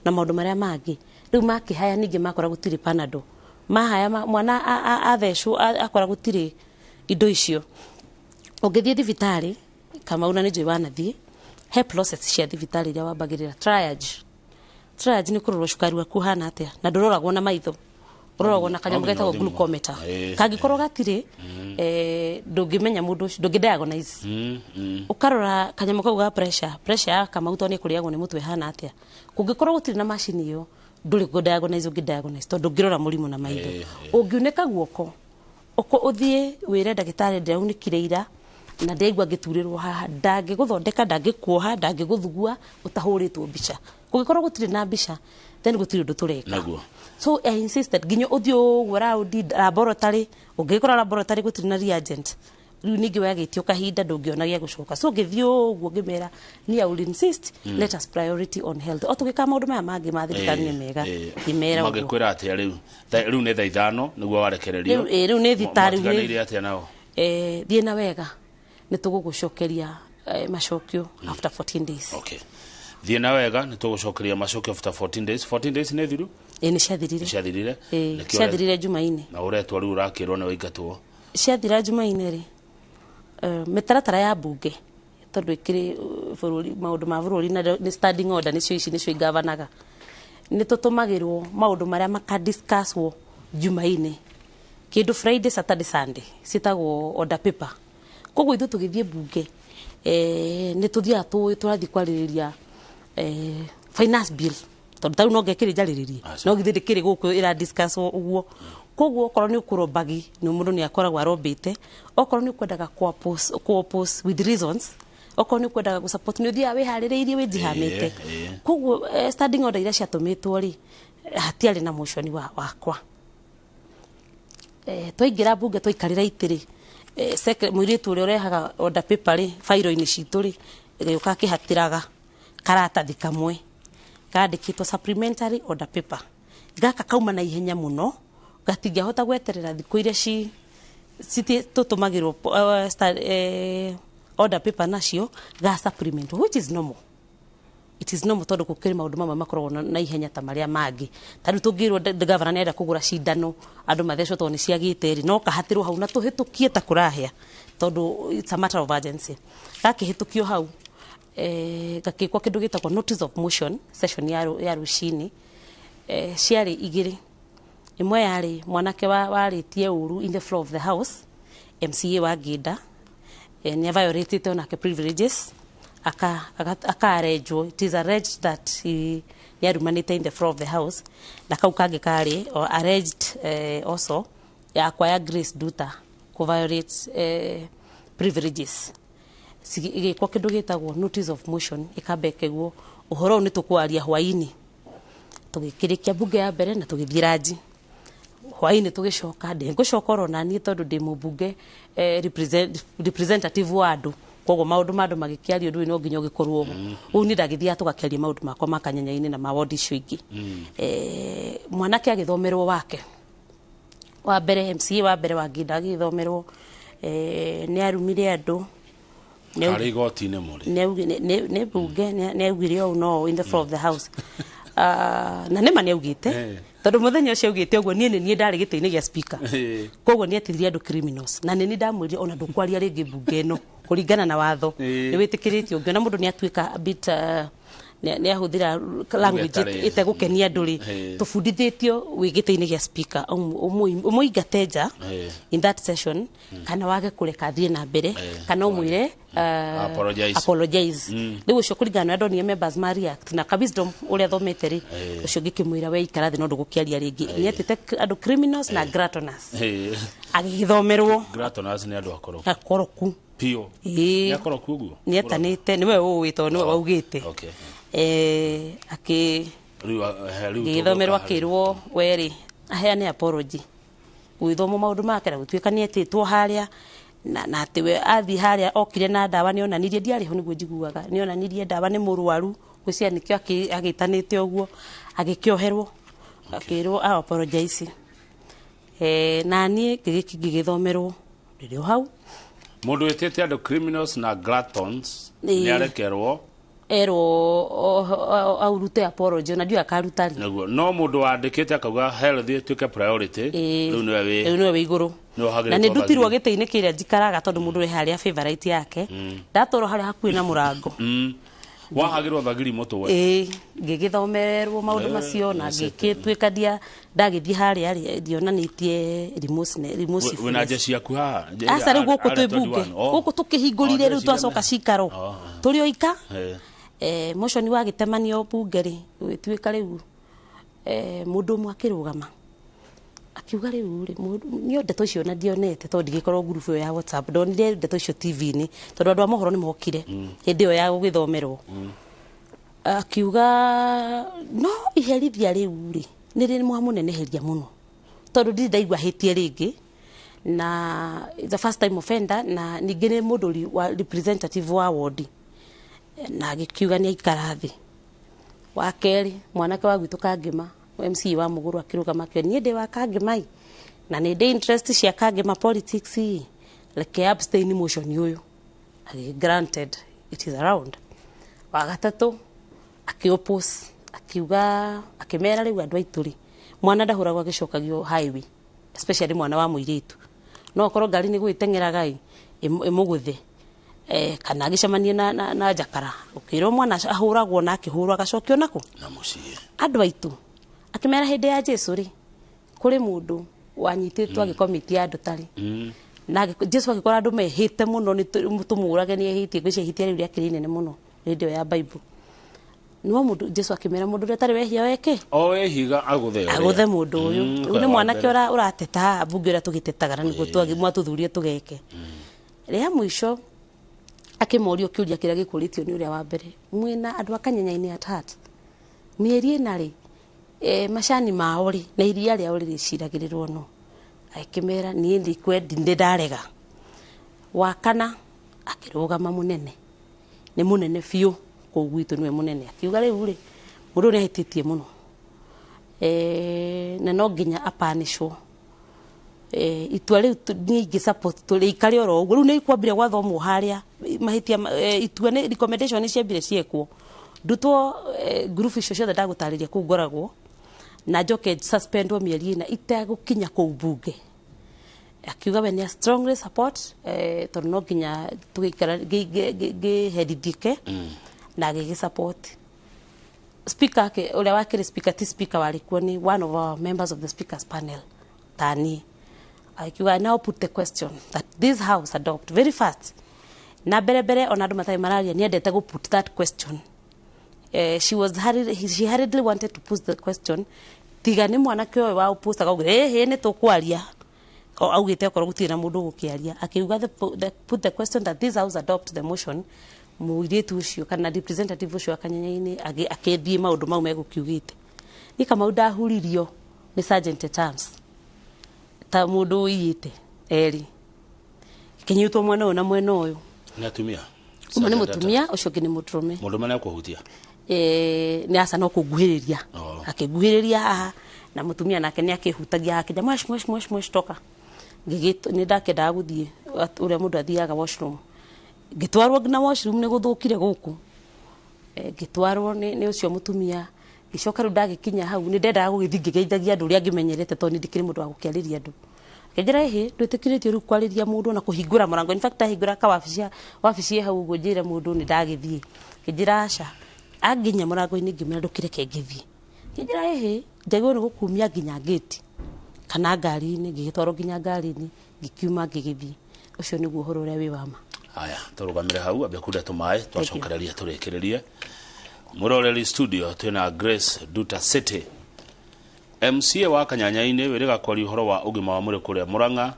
na maũndũ marĩa mangĩ rĩu makĩhaya ningĩ makora gũtirĩ panado mahaya mwana athecwo akora gũtirĩ indo icio ũngĩthiĩ thibitarĩ Kamau na nĩ njũĩ wanathiĩ he process cia thibitarĩ iria wambagĩrĩra triage nĩ kũrorwo cukari waku hana atĩa na ndũroragwo na maitho ũroragwo na kanyamũ getagwo glucometer kangĩkorwo gatirĩ ndũngĩmenya mũndũ ũcio ndũngĩdiagnose ũkarora kanyamũ kau ga pressure ya Kamau tondũ nĩ kũrĩagwo nĩ mũtwe hana atĩa kũngĩkorwo gũtirĩ na macini ĩyo ndũrĩ ũngĩdiagnose tondũ ndũngĩrora mũrimũ na maitho ũngiunĩka guoko ũthiĩ wĩre ndagĩtarĩ ndĩraunĩkire ira na ndaigua ngĩturĩrwo haha ndangĩgũthondeka ndangĩkuoha ndangĩgũthugua ũtahũrĩtwo mbica kũngĩkorwo gũtirĩ na mbica then gũtirĩ ũndũ tũreka so I insisted nginya ũthiĩ ũguo round laboratory ũngĩkora laboratory gũtirĩ na reagent rĩu ningĩ wagĩtio kahinda ndũngĩona gĩa gũcoka so ngĩthiĩ ũguo ngĩmera I will insist let us priority on health o tũgĩka maũndũ maya mangĩ ma thirikari nĩ mega ngĩmera ũguo magĩkwĩra atĩa rĩu nĩ thaa 5 nĩguo warekererio rĩu nĩ thitarĩ matiganĩire atĩa nao thiĩ na wega nĩ tũgũgũcokeria macokio after 14 days okay thiĩ na wega nĩ tũgũcokeria macokio after 14 days 14 days nĩ thiru nĩ ciathirire Jumaine na ũretwo rĩu ũrakĩrwo nĩ waingatwo ciathira Jumaine rĩ mĩtaratara ya mbunge tondũ ĩkĩrĩ bũrũri maũndũ ma bũrũri na nĩ standing order nĩcio igavanaga nĩ tũtũmagĩrwo maũndũ marĩa makadiscusswo Jumaine kĩndũ Friday Saturday Sunday citagwo order paper koguo ithuĩ tũgĩthiĩ mbunge nĩ tũthiaga tũrathiĩ kwarĩrĩria finance bill tondũ tarĩu no ngekĩrĩ njarĩrĩrie no githĩ ndĩkĩrĩ gũkũ ĩra discuss ũguo koguo okorwo nĩ ũkũrwo bagi nĩ mũndũ nĩ akoragwo arombĩte okorwo nĩ ũkwendaga co-oppose with reasons okorwo nĩ ũkwendaga gũsupport nĩ ũthiaga wĩharĩrĩirie wĩnjihamĩte koguo standing order iria ciatũmĩtwo rĩ hatiarĩ na motion wakwa twaingĩra mbunge twaikarĩra itĩ rĩ mũirĩtu ũrĩa ũrehaga order paper rĩ fairo-inĩ citũ rĩ gĩũka kĩhatĩraga karatathi kamwe kandĩkĩtwo supplementary order paper gaka kauma na ihenya mũno gatingĩhota gweterera thikũ iria tũtũmagĩrwo order paper nacio ga supplement which is normal it is normal tondũ gũkĩrĩ maũndũ mamwe makoragwo na ihenya ta marĩa mangĩ tarĩu tũngĩrwo governor nĩenda kũgũra cindano andũ mathecwo tondũ nĩ ciagĩte rĩ no kahatĩrwo hau na tũhĩtũkie ta kũrahĩa tondũ it's a matter of urgency gakĩhĩtũkio hau gakĩkwo kĩndũ gĩtagwo notice of motion session ya Ruciini ciarĩ igĩrĩ imwe yarĩ mwanake warĩtie ũru in the floor of the house MCA wa Gĩnda nĩ violated onake privileges akarenjwo it is alleged that he nĩarumanĩte in the floor of the house na kau kangĩ karĩ or alleged also acquire Grace Duta ku violate privileges igĩkwo kĩndũ gĩtagwo notice of motion ĩkamba ĩkaigwo ũhoro nĩ tũkwaria hwainĩ tũgĩkĩrĩkia mbunge ya mbere na tũgĩthiĩ ranji hwainĩ tũgĩcoka ngũcoka oro na niĩ tondũ ndĩ mũmbunge representative wa andũ koguo maũndũ ma andũ magĩkĩario ndũĩ no nginya ũgĩkorwo ũũ niĩ ndagĩthiaga tũgakĩaria maũndũ makwa ma Kanyenya-inĩ na ma ward icio ingĩ mwanake agĩthomerwo wake wa mbere MCA wa mbere wa Gĩnda agĩthomerwo nĩ arumire andũ harĩ igoti-inĩ mũrĩ nĩ mbunge nĩ augire ũũ no in the floor of the house na nĩma nĩ augĩte tondũ mũthenya ũcio augĩte ũguo niĩ ndarĩ gĩtĩ-inĩ gĩa speaker koguo nĩ atirie andũ criminals na nĩ ndamwĩrire ona ndũkwaria rĩngĩ mbunge ĩno kũringana na watho nĩ wĩtĩkĩrĩtio ũngĩona mũndũ nĩ atuĩka a bit nä ahuthira language itegukenia andå rä tubundithitio wigite-ini gia speaker umuingateja in that session kana wage kureka thie na mbere kana umwire apologize riu ucio kuringana na andu members ma react na ka wisdom uria thomete ri ucio ngikimwira we ikara thi no ndugukiaria ringi ni atete andu criminals na gratoners agithomerwo gratoners ni andu akoroku pio ni akoroku uguo ni atanite niwe uwito niwe waugite githomerwo akirwo weri aheane apology gwithomo maundu make na gutuika ni etitwo haria na ati we athi haria okire na dawa ni onanirie ndiari ho niguo njiguaga ni onanirie dawa ni murwaru gucia nikio agitanite uguo agikioherwo akirwo apologize na ni gigithomerwo ndirio hau mundu wetete andu criminals na gluttons ni arekerwo aurute apology na ndio akaruta naguo no mundu wandikite akauga health tuke priority riu niwe wi iguru na ni ndutirwo gite-ini kiria njikaraga tondu mundu ri haria favorite yake ndatoro haria hakuhi na murango wahagirwo thagiri mutwe ngigithomerwo maundu macio na ngikitwikadia ndagithie haria ndionanitie remorse wina jeshi yaku ha asa riu guku twibunge guku tukihingurire riu twacoka cikaro turi oika motion wa gitemanio bunge ri gwitwika riu mundu mwe akirugama akiuga riu ri ni ndeto icio na ndionete tondu ndigikorwo group ya WhatsApp ndonire ndeto icio TV-ini tondu andu a mohoro ni mokire hindi yo ya gugithomerwo akiuga no iherithia riu ri niri mwamuneneheria muno tondu ndi ndaigua hitie ringi na the first time offender na ningi ni mundu wa representative wa ward na gikiuga ni aikara thi wa keri mwanake wa gwitu Kangima MC wa Muguru akirugama kio ni ndi wa Kangima na ni ndi interest cia Kangima politics like abstain motion uyu granted it is around wa gatatu akioppose akiuga akimera riu andu aituri mwana ndahuragwa gicokagio highway especially mwana wa muiritu no korwo ngari ni gwitengeraga imuguthe kana agicemanie na jakara ukirwo mwana ahuragwo na akihurwa agacokio nako na mucie andu aitu akimera hindi ya Jesu ri kuri mundu wanyititwo agikomiti andu tari na Jesu agikora andu mehite muno ni tumurage ni ehitie gwicia hitia riu ria kirinene muno radio ya Bible no mundu Jesu akimera mundu retari wehia weke ehiga aguthe mundu uyu ni mwanake urateta bunge ria tugitetaga niguo twagimwatuthurie tugeke ria mwisho akimorio kiuria kiria gikuritio ni uria wa mbere mwina andu akanyenya-ini at heart mieri ina ri macani mao ri na iria ria uri riciragirirwo no akimera ni ndi kwendi ndarega wakana akirugama munene ni munene fiu kugwitu niwe munene akiuga riu ri mundu ni ahititie muno na no nginya apanishwo itua riu ni ingi support tuli ikari oro uguo riu ni kwambire gwathomwo haria mahitia itua ni recommendation ni ciambire ciekwo ndutwo group icio ciothe ndagutariria kuu ngoragwo na njoke suspendwo mieri ina itegukinya kuu bunge akiuga we ni strongly support tondu no nginya tugikara gihedidike na gigisupport speaker ke uria wakire speaker ti speaker walikuwa ni one of our members of the speakers panel tani akiuga now put the question that this house adopt very fast na bere on andu matai mararia ni endete go put that question she hurriedly wanted to put the question tiga ni mwanake oyo wa post akauga ni tukwaria augite okoro gutire na mundu gukiaria akiuga put the question that this house adopt the motion muiritu ucio kana representative ucio akanyenya-ini akethie maundu mau megukiugite ni kama ndahuririo ni sergeant terms ta mundu yite eri kinyutwo mwana ona mwena uyu ni atumia ni mutumia ucio ni mutrume mundu mane kuhutia ni asa no kuguhiriria akiguhiriria haha na mutumia nake ni akihutagia hakija mwash toka ngigito ni ndake ndaguthie uria mundu athiaga washroom gitwarwo ngina washroom ni guthukire guku gitwarwo ni ucio mutumia gicoka ru ndagikinya hau ni ndendaga gugithingä geithagia andu uria ngimenyerete tondu ndikiri mundu wa gukiariria andu kenjira ehe ndwitikiritio ru kwariria mundu na kuhingura murango in fact ahingura ka wabici hau uguo njire mundu ni ndagithie kenjira aca anginya murango-ini ngimira ndukireke ngithii njira ehe njagwo ni gukumia nginya gate kana ngari-ini ngigitwaro nginya ngari-ini ngikiuma ngigithii ucio niguo horo uria wi wama. Aya turugamire hau abe kuda tumae twacokereria turekererie muroreri studio twina Grace Duta City MCA wa Kanyanya-ini wiriga kwari horo wa ugima wa mwiri kuria Murang'a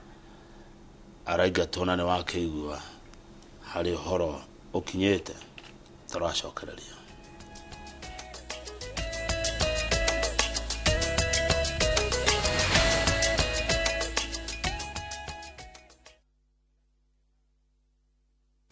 araiga tonane wa kigua hari horo ukinyete turacokereria.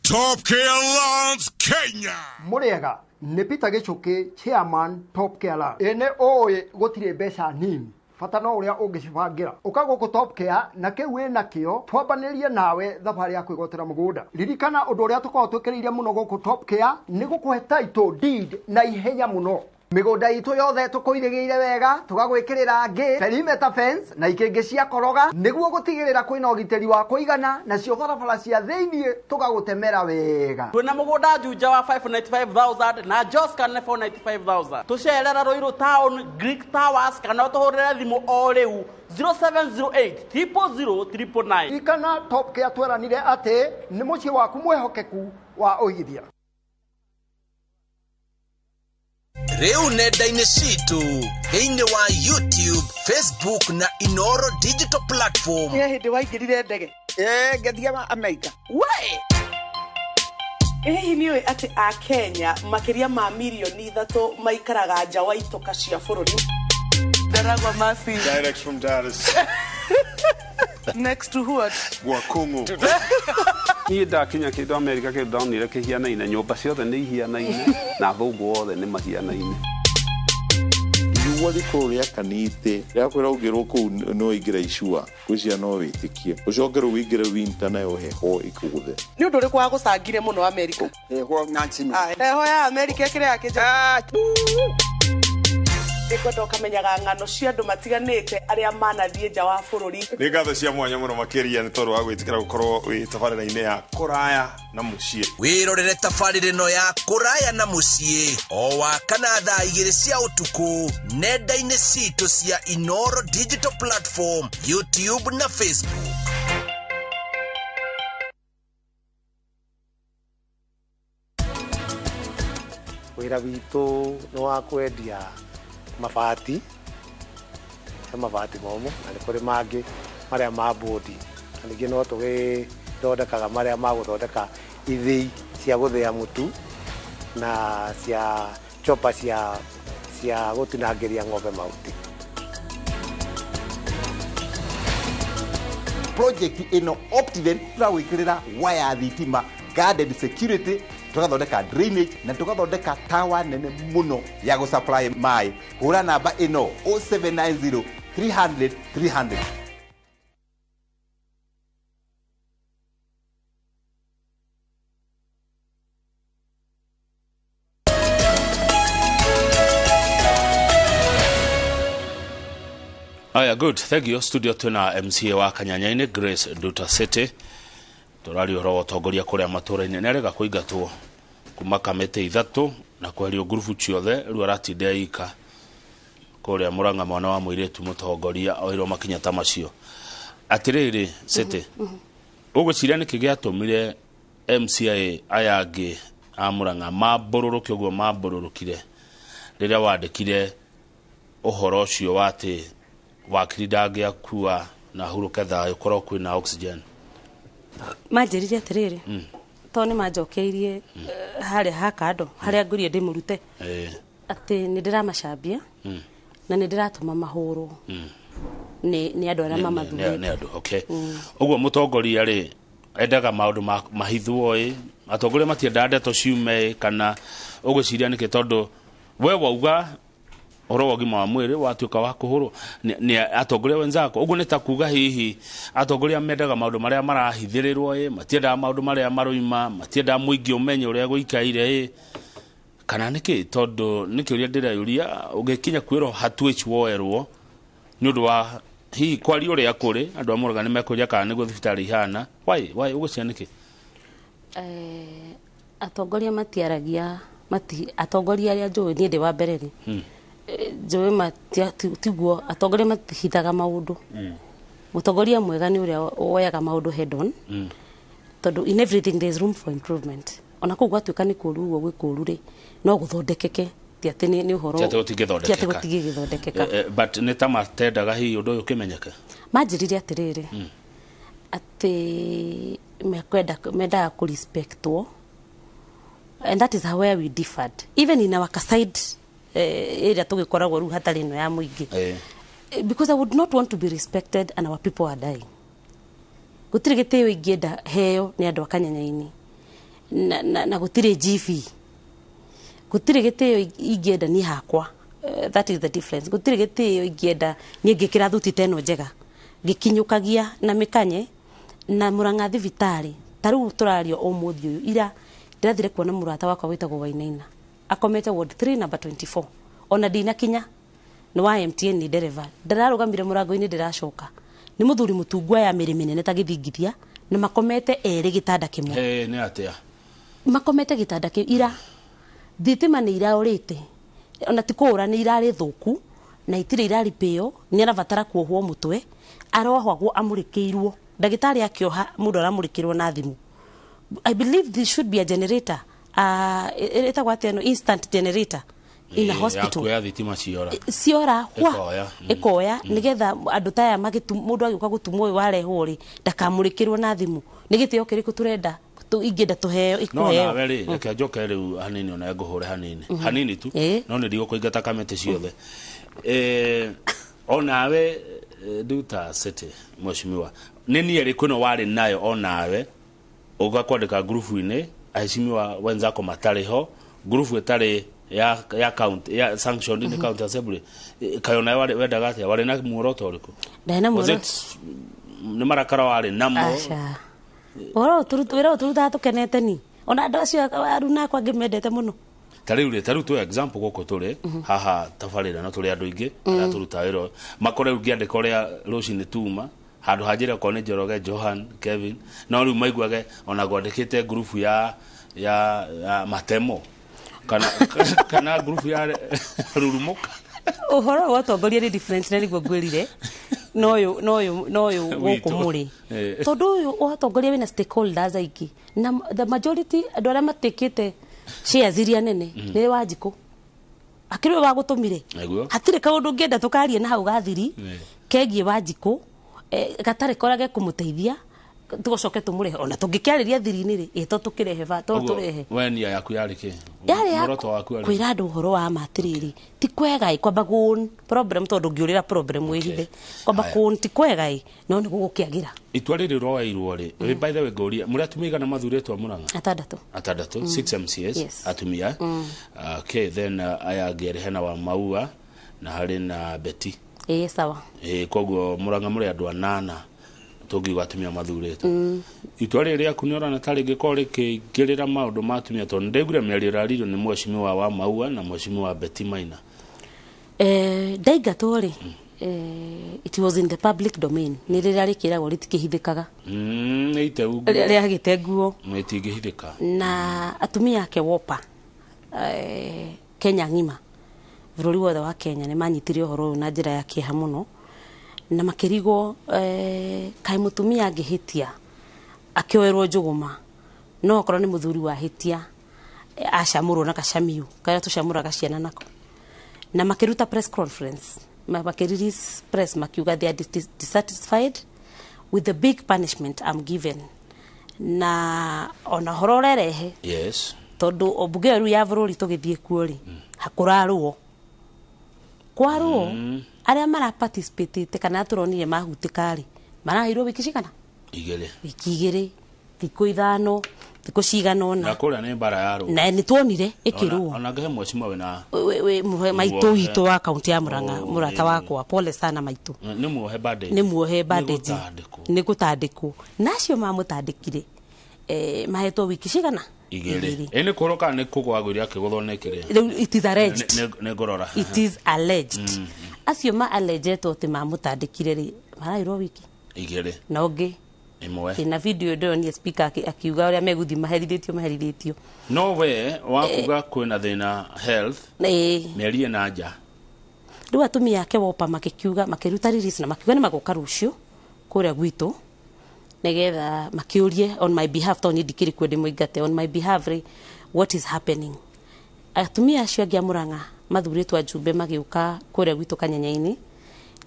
Top Care Lands Kenya. Muriega ni Peter Gichuki chairman Top Care Lands. Ene oe gutire mbeca nini. Fata no uria ungicibangira. Ukago ku Top Care na kiu wina kio twambanirie nawe thabari ya kwigotera mugunda. Ririkana undu uria tukorwo twikiriire muno guku Top Care ni gukuhe title deed na ihenya muno. Migunda itu yothe tukuirigiire wega tugagwikirira ngi perimeter fence na ikingi cia koroga niguo gutigirira kwina ugiteri wa kuigana na cio barabara cia thiini tugagutemera wega. Twina mugunda juja wa 595,000 na Joscan 495,000 tucerera Ruiru Town Greek Towers kana tuhurire thimu o riu 0708 000 ikana Top Care tweranire ati ni muci waku mwehokeku wa uigithia. Reu nenda-inĩ citũ thĩinĩ wa YouTube, Facebook na Inooro digital platform. Nĩ hĩndĩ waingĩrire ndege? Ngathiaga Amerika. We! Hihi nĩũĩ atĩ a Kenya makĩria ma milioni 3 maikaraga nja wa itoka cia bũrũri? Ndaragwa Masi. Direct from Dallas. Next to what? Wakungu. Niĩ ndakinya kĩndũ Amerika kĩndũ ndonire kĩhianaine, nyũmba ciothe nĩ ihianaine na athũngũ othe nĩ mahianaine. Igua rĩkorwo rĩakanĩte rĩakwĩra ũngĩrwo kũu no ingĩra icua gwĩcia no wĩtĩkie ũcoke rĩu wĩingĩre winter nayo heho ĩkũgũthe. Nĩ ũndũ ũrĩkũ wagũcangire mũno Amerika? Heho na ncino. Heho ya Amerika ĩkĩrĩ yakĩnja. Nikwenda ukamenyaga ng'ano cia andũ matiganĩte arĩa manathiĩ nja wa bũrũri. Nĩ ngatho cia mwanya mũno makĩria nĩ tondũ wa gwĩtĩkĩra gũkorwo wĩ tabarĩra-inĩ ya kũraya na mũciĩ. Wĩrorere tabarĩra ĩno ya kũraya na mũciĩ o wakana thaa 2 cia ũtukũ nenda-inĩ citũ cia Inooro digital platform, YouTube na Facebook. Wĩra witũ nĩ wa kwendia mabati momo na nĩ kũrĩ mangĩ marĩa ma bodi na ningĩ no tũgĩthondekaga marĩa ma gũthondeka ithĩi cia gũthĩa mũtu na cia chopa cia gũtinangĩria ng'ombe mahuti. Project ĩno Optiven tũragwĩkĩrĩra waya thitima, guarded security, tugathondeka drainage na tugathondeka tawa nene muno ya gusupply mai. Hura namba ino 0790 300 300. Aya, good. Thank you. Studio tuna MCA wa Kanyanya-ini Grace Duta City. Turari horo utongoria kuria matura-ini nerega kuingatwo kuma kamete ithatu na kwerio grupu ciothe riu aratindea ika kuria Murang'a mwana wa muiretu mutongoria oiro makinya ta macio atiriri City ugwiciria niki giatumire MCA ayangi a Murang'a mabururuke uguo mabururukire riria wandikire uhoro ucio wati wakiri ndangiakua na huruke thayo korwo kwina oxygen manjirire atiriri to ni manjokeirie harĩa hakando harĩa ngurie ndimurute ati ni ndiramacambia na ni ndiratuma mahũrwo ni andu arĩa mamathurĩte ni andu okay uguo mutongoria ri endaga maundu mahithwo atongoria matiendaga ndeto ciume kana ugwiciria niki tondu we wauga oro wagima wa mwiri watuika wa kuhuru ni atongoria wenzako uguo nita kuga hihi atongoria mendaga maundu maria marahithirirwo matiendaga maundu maria maroima matiendaga muingi umenye uria guikaire kana niki tondu niki uria ndirayuria ugikinya kwiro hatwich woerwo ni undu wa hihi kwari uria kuri andu amuraga ni mekuria kana nigu thibitari ihana why ugucia niki atongoria matiaragia mati atongoria aria njũĩ niĩ ndĩ wa mbere rĩ njũĩ tiguo atongoria matihithaga maũndũ mũtongoria mwega nĩ ũrĩa woyaga maũndũ head on tondũ in everything there is room for improvement ona kũu gwatuĩka nĩ kũũru ũguo gwĩ kũũru rĩ no gũthondekeke ti atĩ nĩ ũhoro ti atĩ gũtigĩgĩthondekeka but nĩ ta matendaga hihi ũndũ ũyũ ũkĩmenyeke manjĩrire atĩrĩrĩ atĩ mendaga kũrespectwo and that is where we differed even in our side area tũgĩkoragwo rĩu hatarĩ ĩno ya mũingĩ because I would not want to be respected and our people are dying gũtirĩ gĩtĩo ingĩenda heo nĩ andũ a Kanyanya-inĩ na gũtirĩ GV gũtirĩ gĩtĩo ingĩenda niĩ hakwa that is the difference gũtirĩ gĩtĩo ingĩenda niĩ ngĩkĩra thuti teno njega ngĩkinyũkagia na mĩkanye na Mũrang'a thibitarĩ ta rĩu tũrario ũmũthĩ ũyũ ira ndĩrathire kuona mũrata wakwa wĩtagwo Wainaina akomete ward 3 number 24 ona ndinakinya nĩ wa MTN ni dereva ndararũgamire mũrango-inĩ ndĩracoka nĩ mũthuri mũtungwa ya mĩrĩ mĩnene ta gĩthingithia na makomete erĩ gĩtanda kĩmwe nĩ atĩa makomete gĩtanda kĩmwe ira thitima nĩ iraũrĩte ona ti kũũra nĩ irarĩ thũku na itirĩ iraripĩo nĩ arabatara kuohwo mũtwe arohagwo amũrĩkĩirwo ndagĩtarĩ akĩoha mũndũ aramũrĩkĩrwo na thimũ I believe this should be a generator etagwo atĩa no instant generator in a hospital ya thitima ciora ikoya nigetha andũ taya mũndũ agĩũka gũtumwo ũyũ warehwo rĩ ndakamũrĩkĩrwo na thimũ nĩ gĩtĩo kĩrĩkũ tũrenda ingĩenda tũheo ikuheo no nawe rĩ reke njoke rĩu hanini ona ngũhũre hanini tu no nĩ ndigũkũingata kamĩtĩ ciothe onawe Nduta City mheshimiwa nĩ niĩ rĩkũ no warĩ nayo onawe ugakwandika grupu-inĩ aheshimiwa wenzako matarĩ ho grupu ĩtarĩ ya count ya sanctioned in county assembly kayona wendaga atĩa warĩ na muoroto ũrĩkũ ndena muoroto nĩ marakara warĩ namo wĩra ũtũrutaga tũkenete ni ona andũ acio aruna akwa ngĩmendete mũno tarĩu tu example gũkũ tũrĩ haha tabarĩra no tũrĩ andũ aingĩ arĩa tũruta wĩra makore ngĩandĩka ũrĩa Ruciini Tuma handũ hanjĩra ko nĩ Njoroge Johan Kevin no rĩu maiguage ona gwandĩkĩte grupu ya matemo kana grupu ya rurumuka ũhoro wa ũtongoria nĩ different na nĩguo ngwĩrire no yo gũkũ mũrĩ tondũ ũyũ ũtongoria wĩna stakeholders aingĩ na the majority andũ arĩa matĩkĩte shares iria nene nĩ Wanjikũ akĩrĩ wa gũtũmire hatirĩ kaũndũ ngĩenda tũkarie na hau gathiri kegiĩ Wanjikũ gatarĩ korage kũmũteithia tugocoke tumũrehe ona tũngĩkĩarĩria thiri-inĩ rĩ ĩto tũkĩrehe to tũrehe we nia yaku yarĩ kĩ muoroto waku arĩ kwĩra andũ ũhoro wa matirĩrĩ ti kwega kwamba kuon problem tondũ ngĩũrĩra problem wĩhithe kwamba kuon ti kwega no nĩ gũgũkĩagĩra itua rĩrĩ roeirwo rĩ by the way ngũria mũrĩa atumia igana mathurĩtwo Mũrang'a atandatũ 6 MCAs atumia okay then aya angĩ erĩ hena wa Maua na harĩ na Beti sawa koguo Mũrang'a mũrĩ andũ 8 tũngiuga atumia mathurĩtwo itua rĩrĩ rĩaku nĩ ũrona ta rĩngĩkorwo rĩkĩingĩrĩra maũndũ ma atumia tondũ ndaiguire mĩario ĩraririo nĩ mheshimiwa wa Maua na mheshimiwa Beti Maina ndaigatwo rĩ it was in the public domain nĩ rĩrĩa rĩkĩragwo rĩtikĩhithĩkaga nĩ iteu rĩagĩte nguo rĩtingĩhithĩka na atumia ake wopa Kenya ng'ima bũrũri wothe wa Kenya nĩ manyitire ũhoro ũyũ na njĩra ya kĩeha mũno na makĩrigwo kaĩ mũtumia angĩhĩtia akĩoerwo njũgũma no okorwo nĩ mũthuri wahĩtia acamũrwo na gacamiũ karĩa tũcamũraga ciana nako na makĩruta press conference makĩrelease press makiuga they are dissatisfied with the big punishment I'm given na ona horo ũrerehe tondũ ombunge rĩu ya bũrũri tũgĩthiĩ kuo rĩ hakũrarũo kwarũo arĩa mara participate kana tũronire mahutĩka rĩ maraheirwo wiki cigana wiki igĩrĩ thikũ ithano thikũ cigana ona na kũrĩa nĩ mbara ya rũo na nĩ tuonire ĩkĩrũo ona ngĩhe mheshimiwa wĩna maitũ witũ wa kaunti ya Mũrang'a mũrata wakwa pole sana maitũ nĩ muohe bandage nĩ gũtandĩkwo nacio mamũtandĩkire mahetwo wiki cigana igĩrĩ nĩ kũroka nĩ kũgwagũria akĩgũthwo nĩ kĩrĩa it is alleged nĩ ngorora it is alleged acio ma alleged atĩ mamũtandĩkire rĩ marairwo wiki igĩrĩ na ũngĩ imwe na video ndio ni speaker akiuga uria meguthi maherithitio no we wakuga kwina thina health merie na nja riu atumia ake wopa makikiuga makiruta release na makiuga ni magoka rucio kuria gwitu negetha makiurie on my behalf to ndikiri kwende muingate on my behalf what is happening. Atumia acio angi amuranga mathuritwa Njumbe magiuka kuria gwitu Kanyenyaini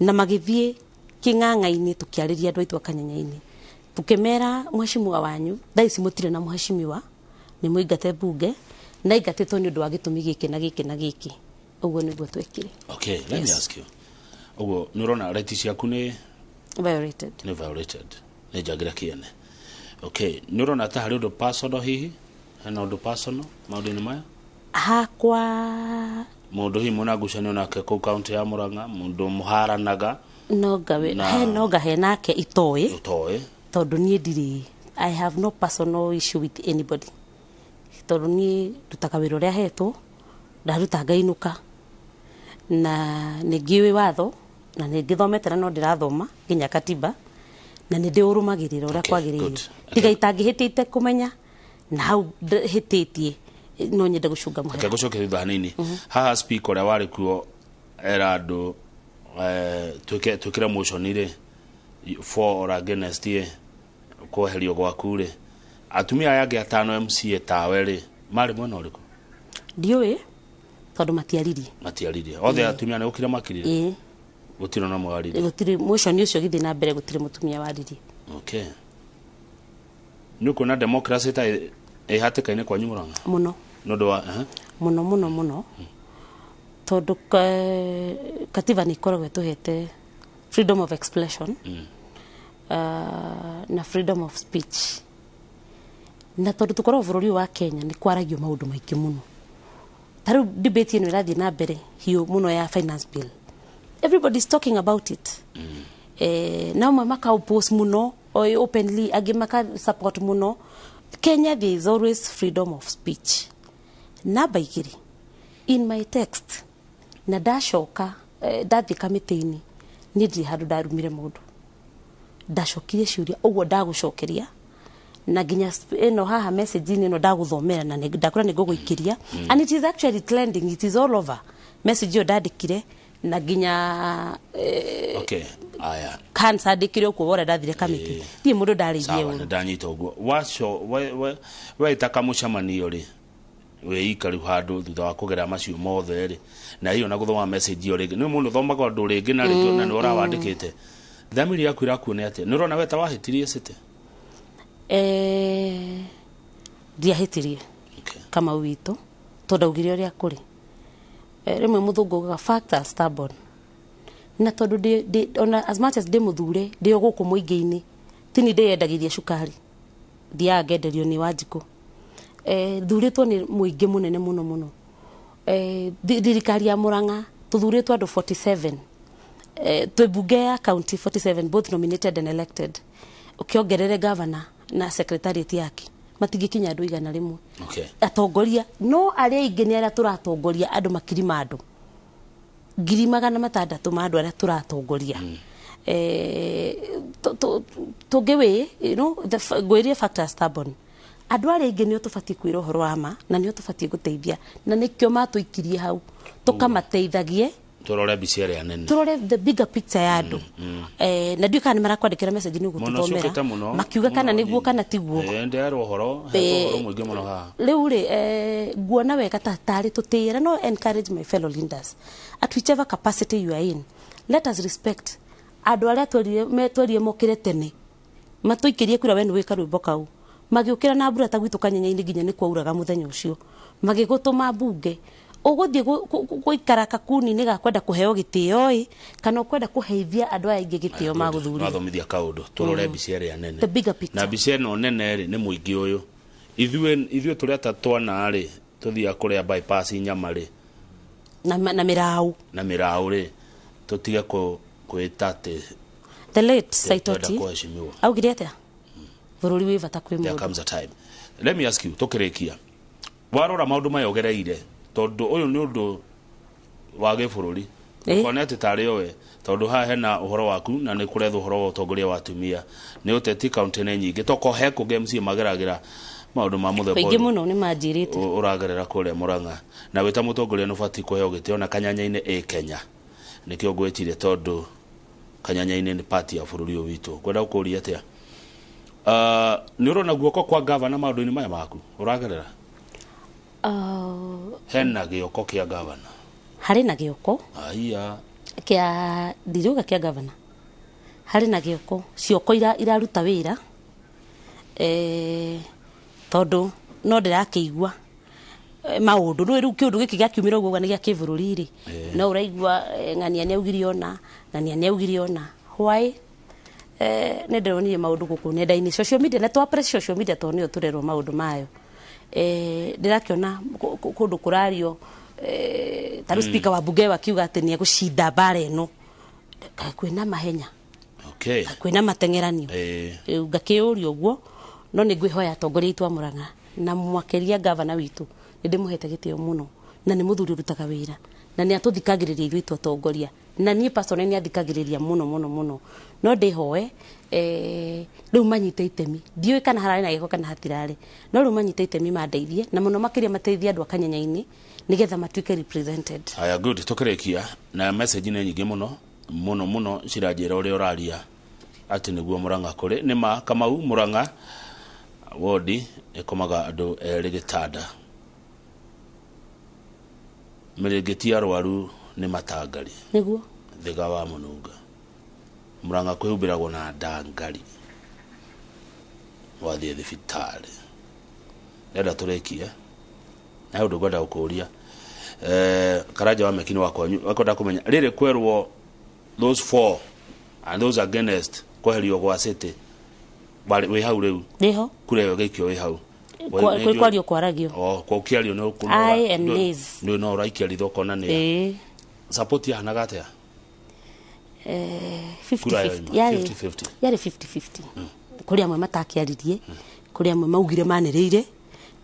na magithie king'ang'a-ini tukiariria andu aitu Kanyenyaini tukimera mheshimiwa wanyu thaisi mutire na mheshimiwa ni muingate bunge na ingatitwo ni undu wa gitumi giki na giki na giki uguo niguo twekire. Okay, let me ask you. Uguo nurona rights ciaku ni violated. Ni violated. Ni jagira kiene. Okay, nurona ta hari undu personal hihi hena undu personal maundu-ini maya hakwa mundu hihi muna ngucanio nake kuu county ya Murang'a mundu muharanaga noga he nake itoe tondu nie ndiri I have no personal issue with anybody tondu nie ndutaga wira uria hetwo ndaruta ngainuka na ningiwi watho na ningithomete na no ndirathoma nginya katiba na ndi urumagirira uria kwagirire tiga itangihitite kumenya na hau hititie no nyende gucunga muhera gucoke thutha hanini haha speaker uria wari kuo era andu twikira motion ire for or against ye kweherio gwaku ri atumia aya angi atano MCA tawe ri mari mwena uriku ndiui tondu matiaririe othe atumia ni ukira makirire gutiro na mwaririe gutiri motion ucio githi na mbere gutiri mutumia waririe. Okay, nuko na democracy ta hatikaine kwa Murang'a muno nodo wa muno tondu katiba ni ikoragwo tuhete freedom of expression na freedom of speech na tondu tukorwo bururi wa Kenya ni kwaragio maundu maingi muno taru debate ino irathi na mbere hiyo muno ya finance bill everybody is talking about it now maka oppose muno openly agi maka support muno. Kenya there is always freedom of speech na baigiri in my text na dashoka ndathi kamiti-ini ni ndiri handu ndarumire mundu ndacokire ciuria uguo ndagucokeria na nginya ino haha message ino ndaguthomera na ndakora ni nguguikiria and it is actually trending, it is all over message yo ndandikire na nginya okay aya kansa ndikire uko wora ndathire kamiti ti mundu ndarigie uru ndanyita uguo wacho we itakamucamanio ri we ikari handu thutha wa kugera macio mothe ri na hiyo na guthoma message yo ringi ni mundu thomaga undu ringi na ringi na ni urawandikite thamiri yaku irakuone ate ni urona weta wahitirie city ndiahitirie kama wito tondaugire uria kuri rimwe muthungu ga factor stubborn na tondu ona as much as de muthure de guku muingi-ini tini de endagiria cukari dia ngenderio ni Wanjiku thuritwo ni muingi munene muno thirikari ya Murang'a tuthuritwo andu 47 twe bunge ya county 47 both nominated and elected ukiongerere governor na secretariat yake matingikinya andu igana rimwe atongoria no aria ingi ni aria turatongoria andu makirima andu 600,000 ma andu aria turatongoria tungiwi ngwirie factor stubborn andu aria ingi ni tubati kwira uhoro wa ma na ni tubati guteithia na nikio matuikirie hau tukamateithagie turore bicia ria nene turore the bigger picture ya andu na ndio kana marakwandikira message ni gututhomera makiuga kana niguo kana tiguo ndero uhoro muingi muno ha riu ri guona wega tatari tutira no encourage my fellow leaders at whichever capacity you are in let us respect andu aria twerie mokire tene matuikirie kwira we ni wika rwimbo kau magiukira na mbura ta gwitu Kanyenyaini nginya ni kwauraga muthenya ucio magigutuma bunge uguthie guikara kakuni ni gakwenda kuheo gitio kana ukwenda kuheithia andu aya ingi gitio maguthuri mathomithia kaundu turore bicia ria nene the bigger picture na bicia no nene ri ni muingi uyu ithue turia tatwana ri tuthia kuria bypass nyama ri na mirau ri tutige kwitate the late Saitoti augire atia bururi wi bata kwi there comes a time. Let me ask you tukirikia warora maundu mayogereire tondu uyu ni undu wa gibururi Konete tari owe tondu ha hena uhoro waku na ni kuretho uhoro wa utongoria wa atumia ni uteti county ne nyingi toko he ku games mageragira maundu ma muthemba ingi muno ni manjirite uragerera kuria Murang'a na wita mutongoria no fati kuheo gitio na Kanyanya-ini Kenya nikio gwetire tondu Kanyanya-ini ni party ya bururi witu kwenda ukuria atia ni urona guoko kwa governor maundu-ini maya maku uragerera hena gioko kia governor hari na gioko aiya kia ndiruga kia governor hari na gioko cioko iraruta wira tondu no ndirakiigua maundu no riu kiundu giki giakiumira uguo ni gia kibururi ri no uraigua ng'ania ni augire ona ng'ania ni augire ona why ne ndironire maundu guku nenda-ini social media na twa press social media to nio turerwo maundu mayo ndirakiona kundu kurario taru speaker wa bunge wakiuga ati ni egushinda bara ino kwina mahenya kwina matengeranio ngakiurio uguo no ni ngwihoya atongoria itu a Murang'a na mwakeria governor witu ndimuhete gitio muno na ni muthuri rutaga wira na ni atuthikagiriria ithu itu atongoria na ni personally ni athikagiriria muno no ndihoe riu manyite itemi ndiui kana harari na giko kana hatirari no riu manyite itemi mandeithie na muno makiria mateithia andu a Kanyanya-ini nigetha matuike represented. Aya good tukirekia na message ni nyingi muno ciranjira uria uraria ati niguo Murang'a kuri ni ma Kamau Murang'a wodi ikomaga andu eri gitanda mirigiti arwaru ni matangari niguo thiga wa mununga Murang'a kwihubiragwo na ndangari wathie thibitari enda turekia na undu gwenda ukuria Karanja wa mekini wakwanyu wakonda kumenya riri kwerwo those four and those against kweherio gwa city bali we hau riu niho kureyo gikio we hau kwario kwaragio kwa ukiario no kunora no no raikia ritho na ni support ya nagatea 50-50 yari 50-50 kuri amwe matakiaririe kuri amwe maugire maniriire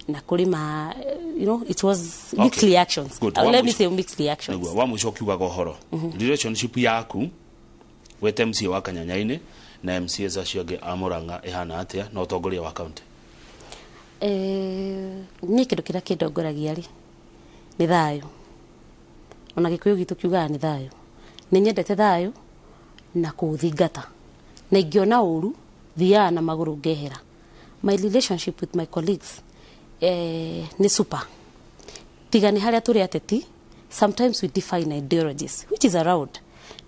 na kuri ma it was mixed reactions. Let me say mixed reactions. Wa mwisho kiuga gohoro relationship yaku wete MC wa Kanyanya-ini na MC za cionge a Murang'a ihana atia na utongoria wa county ni kindu kira kindongoragia ri ni thayo ona gikuyu gitu kiuga ni thayo ni nyendete thayo na kuthingata na ingiona uru thia na maguru ngehera my relationship with my colleagues ni super tigani haria turi ateti sometimes we define ideologies which is around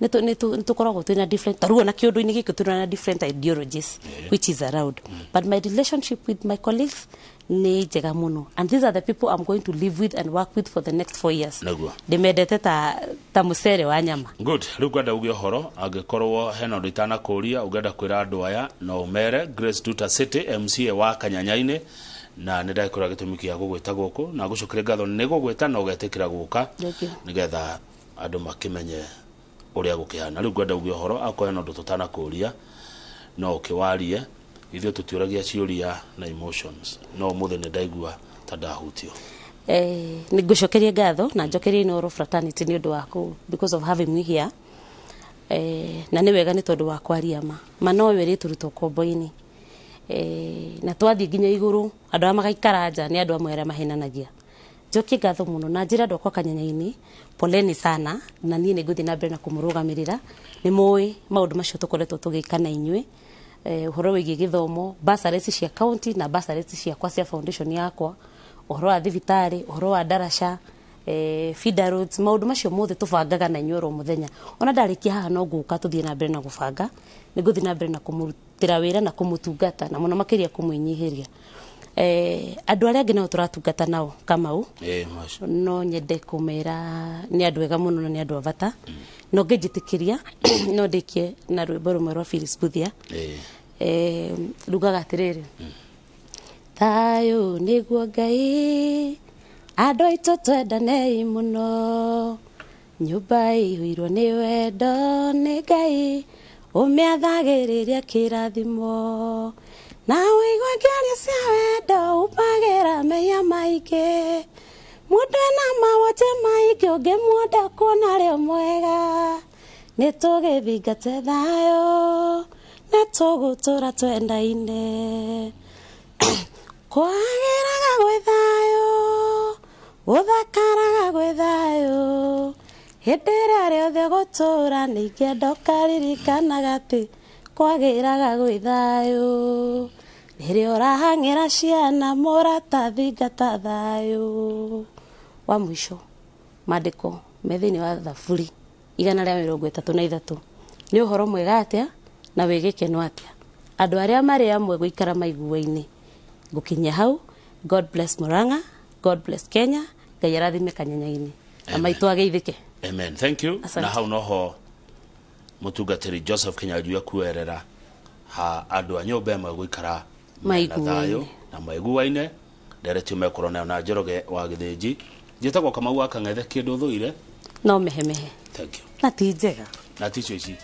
nitukoragwo twina different taruo na kiundu-ini giki turana different ideologies which is around but my relationship with my colleagues ni njega muno and these are the people I'm going to live with and work with for the next 4 years ndimendete ta mucere wa nyama good riu kwenda uge horo angikorwo hena undu itana kuria ugenda kwira andu aya no mere Grace Duta City MCA wa Kanyanya-ini na ndakora gitumi kia gugwita guku na gucukire ngatho ni gugwita na ugetikira guka nigetha andu makimenye uria gukihana riu ngwenda uge horo akoya no tutana kuria no ukiwarie ithio tutiuragia ciuria na emotions no muthe ni ndaigua tandahutio ni ngucokerie ngatho na njokerie Inooro fraternity ni undu waku because of having me here na ni wega ni tondu wa kwaria ma no weri turuto kombo-ini na twathi nginya iguru andu a magaikara nja ni andu amwe aria mahenanagia njokie ngatho muno na njira andu akwa Kanyanya-ini poleni sana na nie ni nguthi na mbere na kumurugamirira ni moi maundu macio tukoretwo tugika na inyui uhoro wigi githomo basares cia county na basares cia kwa cia foundation yakwa uhoro wa thibitari uhoro wa darasha feeder roads maundu macio mothe tubangaga na inyuoro muthenya ona ndarikia haha no nguka tuthie na mbere na gubanga ni nguthi na mbere na kumurutira wira na kumutungata na muno makiria kumwinyihiria andu aria angi nao turatungata nao Kamau no nyende kumera ni andu ega muno na ni andu avata no ngijitikiria no ndikie na rwimbo rumwe rwa Phyllis Buthia rugaga atiriri thayo niguo Ngai andu aitu twendanei muno nyumba ihuirwo ni wendo ni Ngai umiathagiriria kirathimo na wigwa ngiaria cia wendo umagira meya maingi Mũndũ ena mawote maingĩ ũngĩmuonda kuona rĩo mwega nĩ tũgĩthingate thayũ na tũgũtũra twendaine kwagĩraga gwĩ thayũ gũthakaraga gwĩ thayũ hĩndĩ ĩrĩa rĩothe gũtũra nĩingĩenda ũkaririkanaga atĩ kwagĩraga gwĩ thayũ rĩrĩa ũrahang'ĩra ciana mũratathingata thayũ. Wa mũico maandĩko me thĩinĩ wa Thaburi 133 nĩ ũhoro mwega atĩa na wĩ gĩkeno atĩa. Andũ arĩa marĩ amwe gũikara maiguainĩ. Ngũkinyia hau. God bless Murang'a, God bless Kenya, Ngai arathime Kanyanyainĩ na maitũ ageithĩke. Amen. Thank you. Asante. Na hau noho mutungatĩri Joseph Kinyanjui kuerera ha andũ a nyũmba ĩmwe gũikara maiguainĩ na maiguainĩ nderetio mekũrwo nayo na Njoroge wa Gĩthĩnji njĩtagwo Kamau wa Kang'ethe kĩndũ thũire no mehemehe. Thank you. Na ti njega na ti icio ici